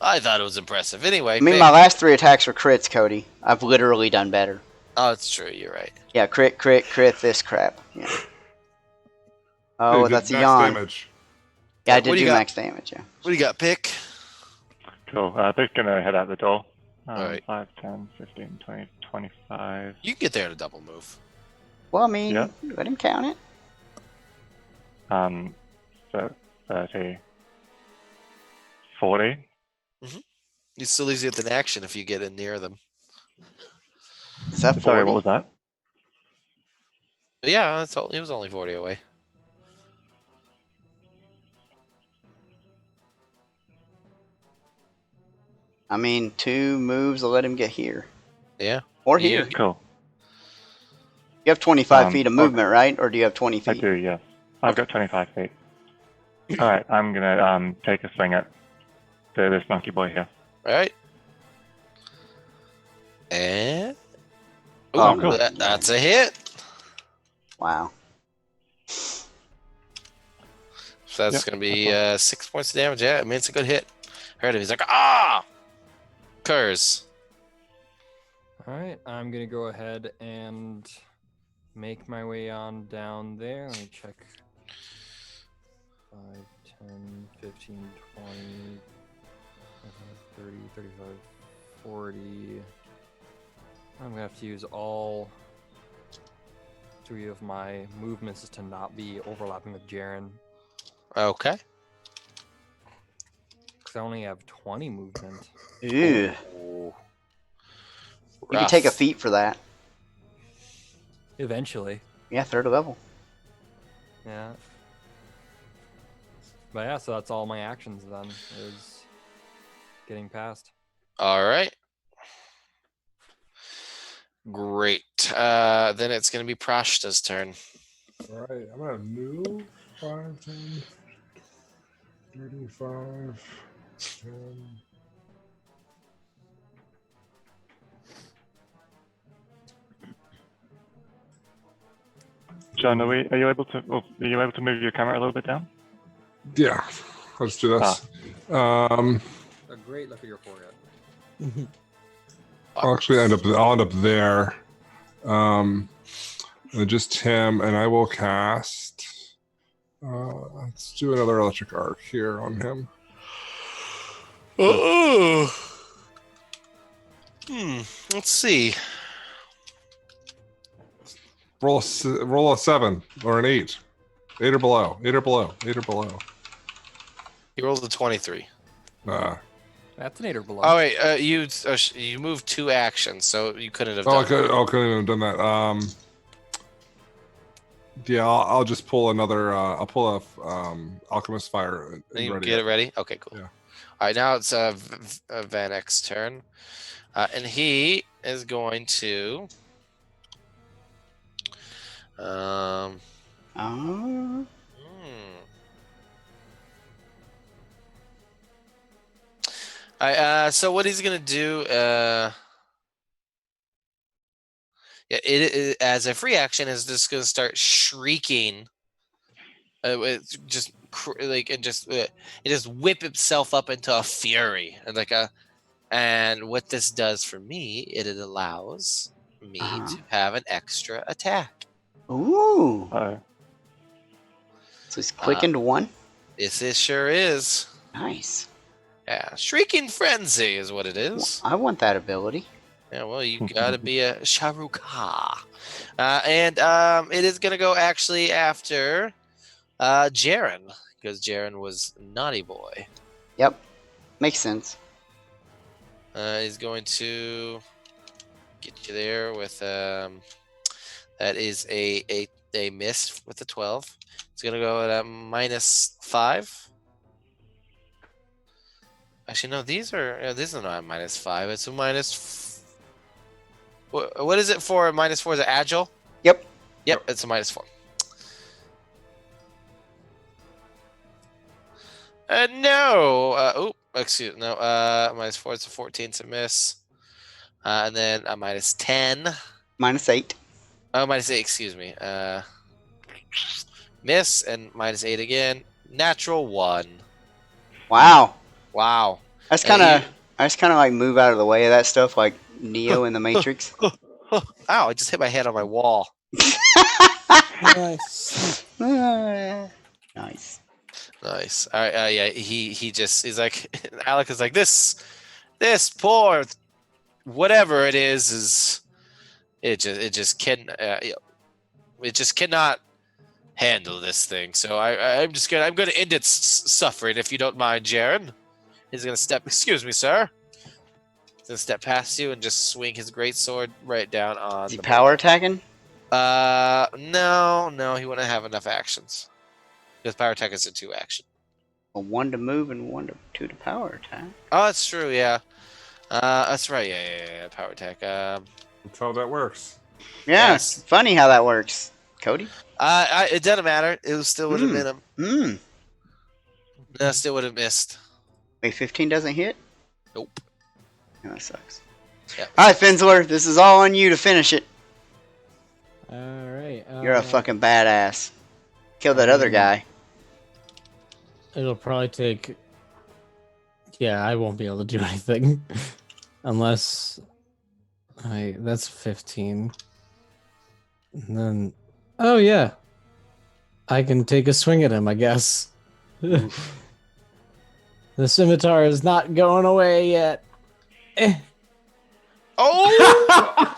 I thought it was impressive. Anyway, I mean, my last 3 attacks were crits, Cody. I've literally done better. Oh, it's true. You're right. Yeah, crit, this crap. Yeah. Oh, Hey, that's a max yawn. damage. Yeah, I What did do you do got? max damage, yeah. What do you got, Pick? Cool. They're gonna head out the door. Alright. 5, 10, 15, 20, 25. You can get there in a double move. Well, I mean, Yeah. let him count it. So 30, 40. You still easy with an action if you get in near them. Is that 40? Sorry, what was that? But yeah, it was only 40 away. I mean, 2 moves will let him get here. Yeah. Or You- here. Cool. You have 25 feet of movement, right? Or do you have 20 I feet? do, yeah. I've got 25 feet. Alright, I'm gonna take a swing at this monkey boy here. All right. And Oh, Ooh, cool. that's a hit. Wow. So that's Yep, gonna be that's 6 points of damage. Yeah, I mean it's a good hit. Heard him. He's like, ah, Curse. All right, I'm gonna go ahead and make my way on down there. Let me check. 5, 10, 15, 20, 30, 35, 40. I'm gonna have to use all 3 of my movements to not be overlapping with Jaren. Okay. Because I only have 20 movement. Ew. Ooh. You can take a Rough. feat for that. Eventually. Yeah, 3rd level. Yeah. But yeah, so that's all my actions then, is getting past. All right. Great. Then it's gonna be Prashta's turn. All right, I'm gonna move 5, 10, 35, 10. John, are you able to move your camera a little bit down? Yeah, let's do this. A great look at your forehead. I'll actually end up there. Just him, and I will cast. Let's do another electric arc here on him. Let's see. Roll a 7 or an 8. 8 or below. 8 or below. 8 or below. He rolled a 23. That's an 8 or below. Oh wait, you moved 2 actions, so you couldn't have Oh, done. couldn't have done that. Yeah, I'll just pull another. I'll pull a alchemist fire. And you ready. get it ready. Okay, cool. Yeah. All right, now it's Van Ek's turn, and he is going to. Oh. So what he's gonna do? It as a free action is just gonna start shrieking. It just it just whip itself up into a fury and what this does for me, it allows me to have an extra attack. Ooh. Oh. So he's clicking to 1? This sure is. Nice. Yeah, Shrieking Frenzy is what it is. I want that ability. Yeah, well, you gotta be a Sharuka. And it is gonna go actually after Jaren, because Jaren was naughty boy. Yep, makes sense. He's going to get you there with that is a miss with the 12. It's gonna go at a -5. Actually, no, these are not -5. It's a what is it for a -4? Is it agile? Yep. Yep, it's a -4. No. Excuse no. -4. It's a 14 to miss. And then a -10. -8. Oh, -8. Excuse me. Miss and -8 again. Natural 1. Wow. Wow. That's And kind of. I just kind of like move out of the way of that stuff, like Neo in the Matrix. Ow! I just hit my head on my wall. Nice. Nice. Nice. All right. Yeah. He's like Alec is like this poor whatever it is it just cannot handle this thing. So I'm gonna end its suffering if you don't mind, Jaren. He's gonna step. Excuse me, sir. He's gonna step past you and just swing his great sword right down on. Is he power attacking? No, he wouldn't have enough actions. Because power attack is a 2 action. A 1 to move and 2 to power attack. Oh, that's true. Yeah. That's right. Yeah. Power attack. That's how that works. Yeah, Yes. it's funny how that works. Cody? It doesn't matter. It still would have been him. Hmm. No, still would have missed. Wait, 15 doesn't hit? Nope. Yeah, that sucks. Yeah. Alright, Finsler, this is all on you to finish it. All right. You're a fucking badass. Kill that other guy. It'll probably take. Yeah, I won't be able to do anything unless. That's 15. And then, oh yeah, I can take a swing at him, I guess. The scimitar is not going away yet. Oh!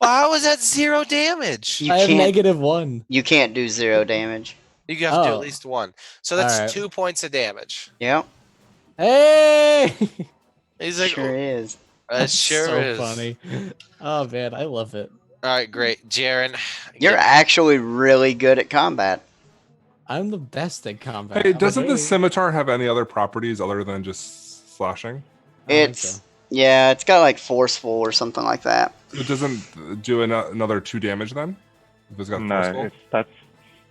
How was that 0 damage? You I have can't- -1. You can't do 0 damage. You have to do Oh. at least 1. So that's Alright. 2 points of damage. Yep, Hey! He's like, sure is. that sure so is. funny. Oh man, I love it. All right, great, Jaren. You're actually really good at combat. I'm the best at combat. Hey, I'm doesn't the amazing. scimitar have any other properties other than just slashing? I don't think It's so. yeah, it's got like forceful or something like that. It doesn't do another 2 damage then? If it's got forceful? No,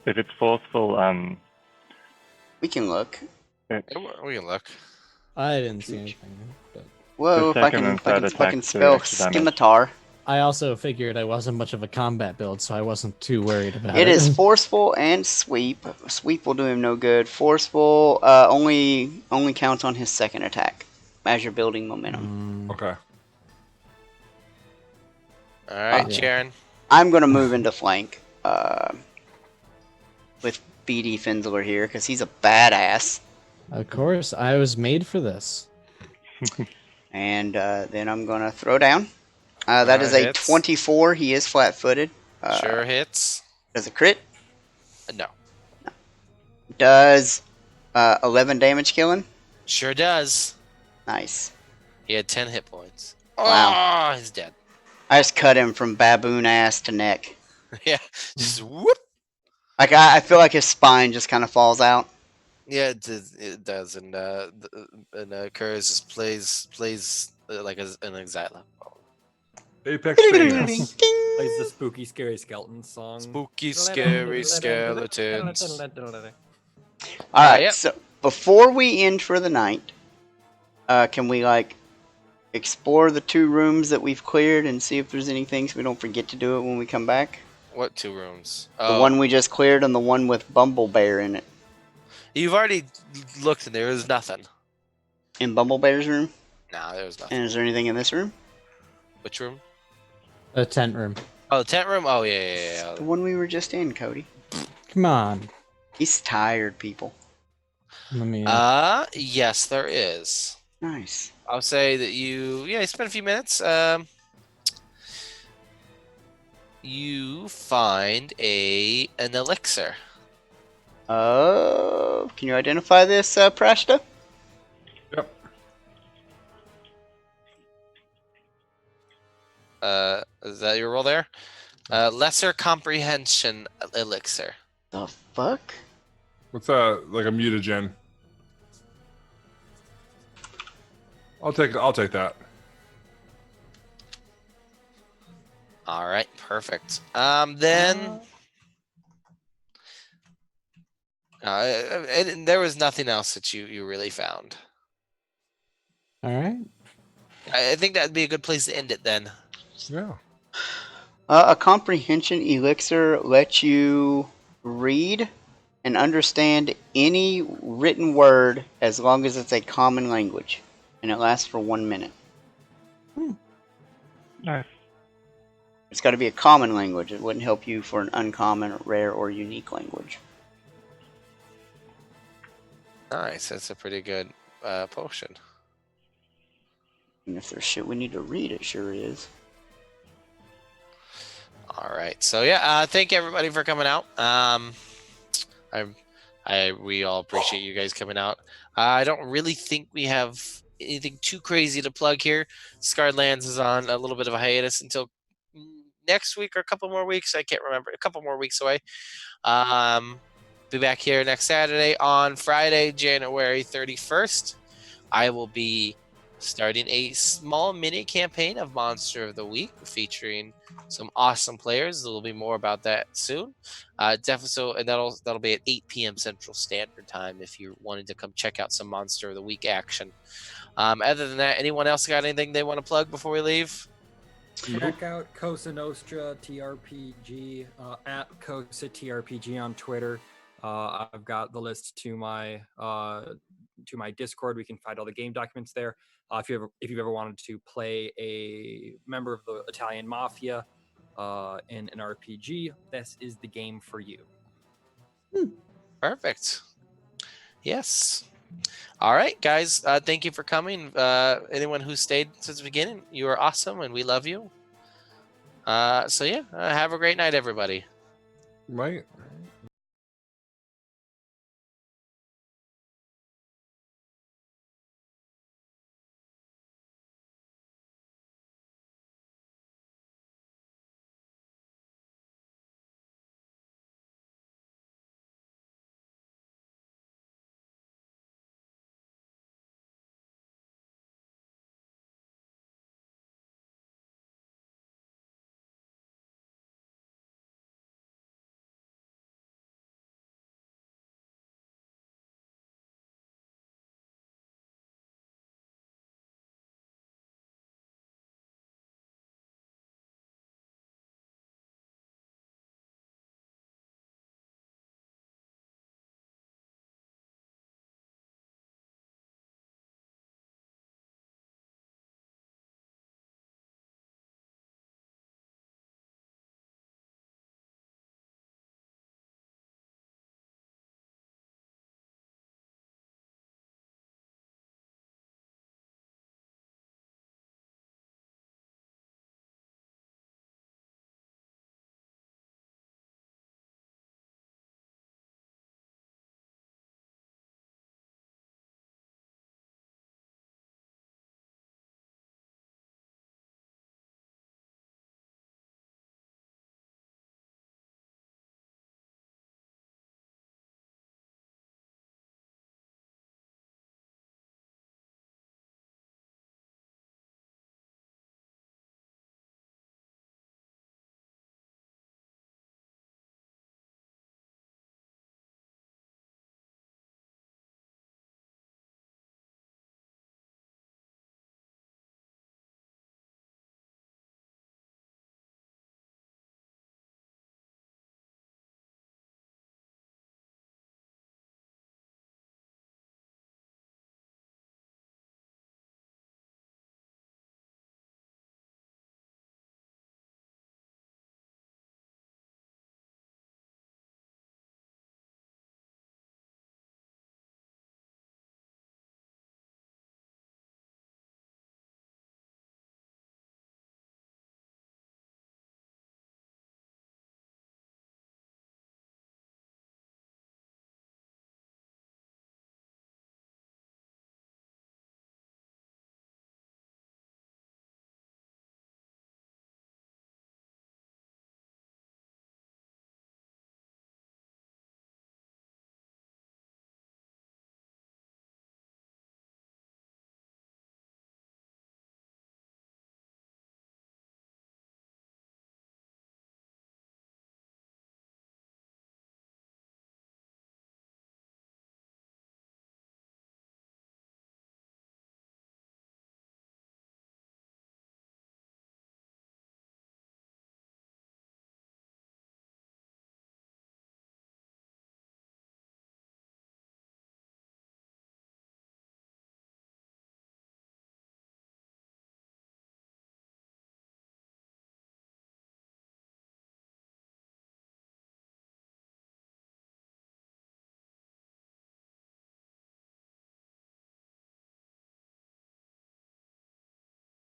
if it's forceful. We can look. It's, We can look. I didn't see anything. But Whoa, The if I second can, and if I can third fucking attacks do spell extra damage. scimitar. I also figured I wasn't much of a combat build, so I wasn't too worried about It it. is forceful and sweep. Sweep will do him no good. Forceful only counts on his second attack as you're building momentum. Okay. All right, Yeah. Jaren. I'm gonna move into flank with BD Finsler here because he's a badass. Of course, I was made for this. And then I'm gonna throw down. That is Alright, a hits. 24. He is flat-footed. Sure hits. Does a crit. No. Does 11 damage killing. Sure does. Nice. He had 10 hit points. Wow. Oh, he's dead. I just cut him from baboon ass to neck. Yeah, just whoop. Like I feel like his spine just kind of falls out. Yeah, it does, and Curtis just plays like an xylophone. Apex famous. Plays the spooky, scary skeleton song. Spooky, scary skeletons. All right. Yep. So before we end for the night, can we like explore the 2 rooms that we've cleared and see if there's anything so we don't forget to do it when we come back? What 2 rooms? The one we just cleared and the one with Bumble Bear in it. You've already looked in there. There's nothing. In Bumble Bear's room? No, there was nothing. And is there anything in this room? Which room? A tent room. Oh, the tent room. Oh yeah. The one we were just in, Cody. Come on. He's tired, people. Let me. Yes, there is. Nice. I'll say that you spend a few minutes. You find an elixir. Can you identify this, Prashta? Yep. Is that your roll there? Lesser comprehension elixir. The fuck? What's like a mutagen? I'll take that. All right, perfect. Then and there was nothing else that you really found. All right. I think that'd be a good place to end it then. Yeah. A comprehension elixir lets you read and understand any written word as long as it's a common language, and it lasts for 1 minute. Nice. It's got to be a common language. It wouldn't help you for an uncommon, rare, or unique language. Nice. That's a pretty good potion. And if there's shit we need to read, it sure is. All right. So yeah, thank everybody for coming out. We all appreciate you guys coming out. I don't really think we have anything too crazy to plug here. Scarred Lands is on a little bit of a hiatus until next week or a couple more weeks. I can't remember. A couple more weeks away. Be back here next Saturday. On Friday, January 31st, I will be starting a small mini campaign of Monster of the Week featuring some awesome players. There will be more about that soon. Definitely. So, and that'll be at 8 p.m. Central Standard Time if you're wanting to come check out some Monster of the Week action. Other than that, anyone else got anything they want to plug before we leave? Check out Cosa Nostra TRPG at Cosa TRPG on Twitter. I've got the list to my Discord. We can find all the game documents there. If you've ever wanted to play a member of the Italian mafia in an RPG, this is the game for you. Perfect. Yes. All right, guys. Thank you for coming. Anyone who stayed since the beginning, you are awesome, and we love you. So yeah, have a great night, everybody. Right.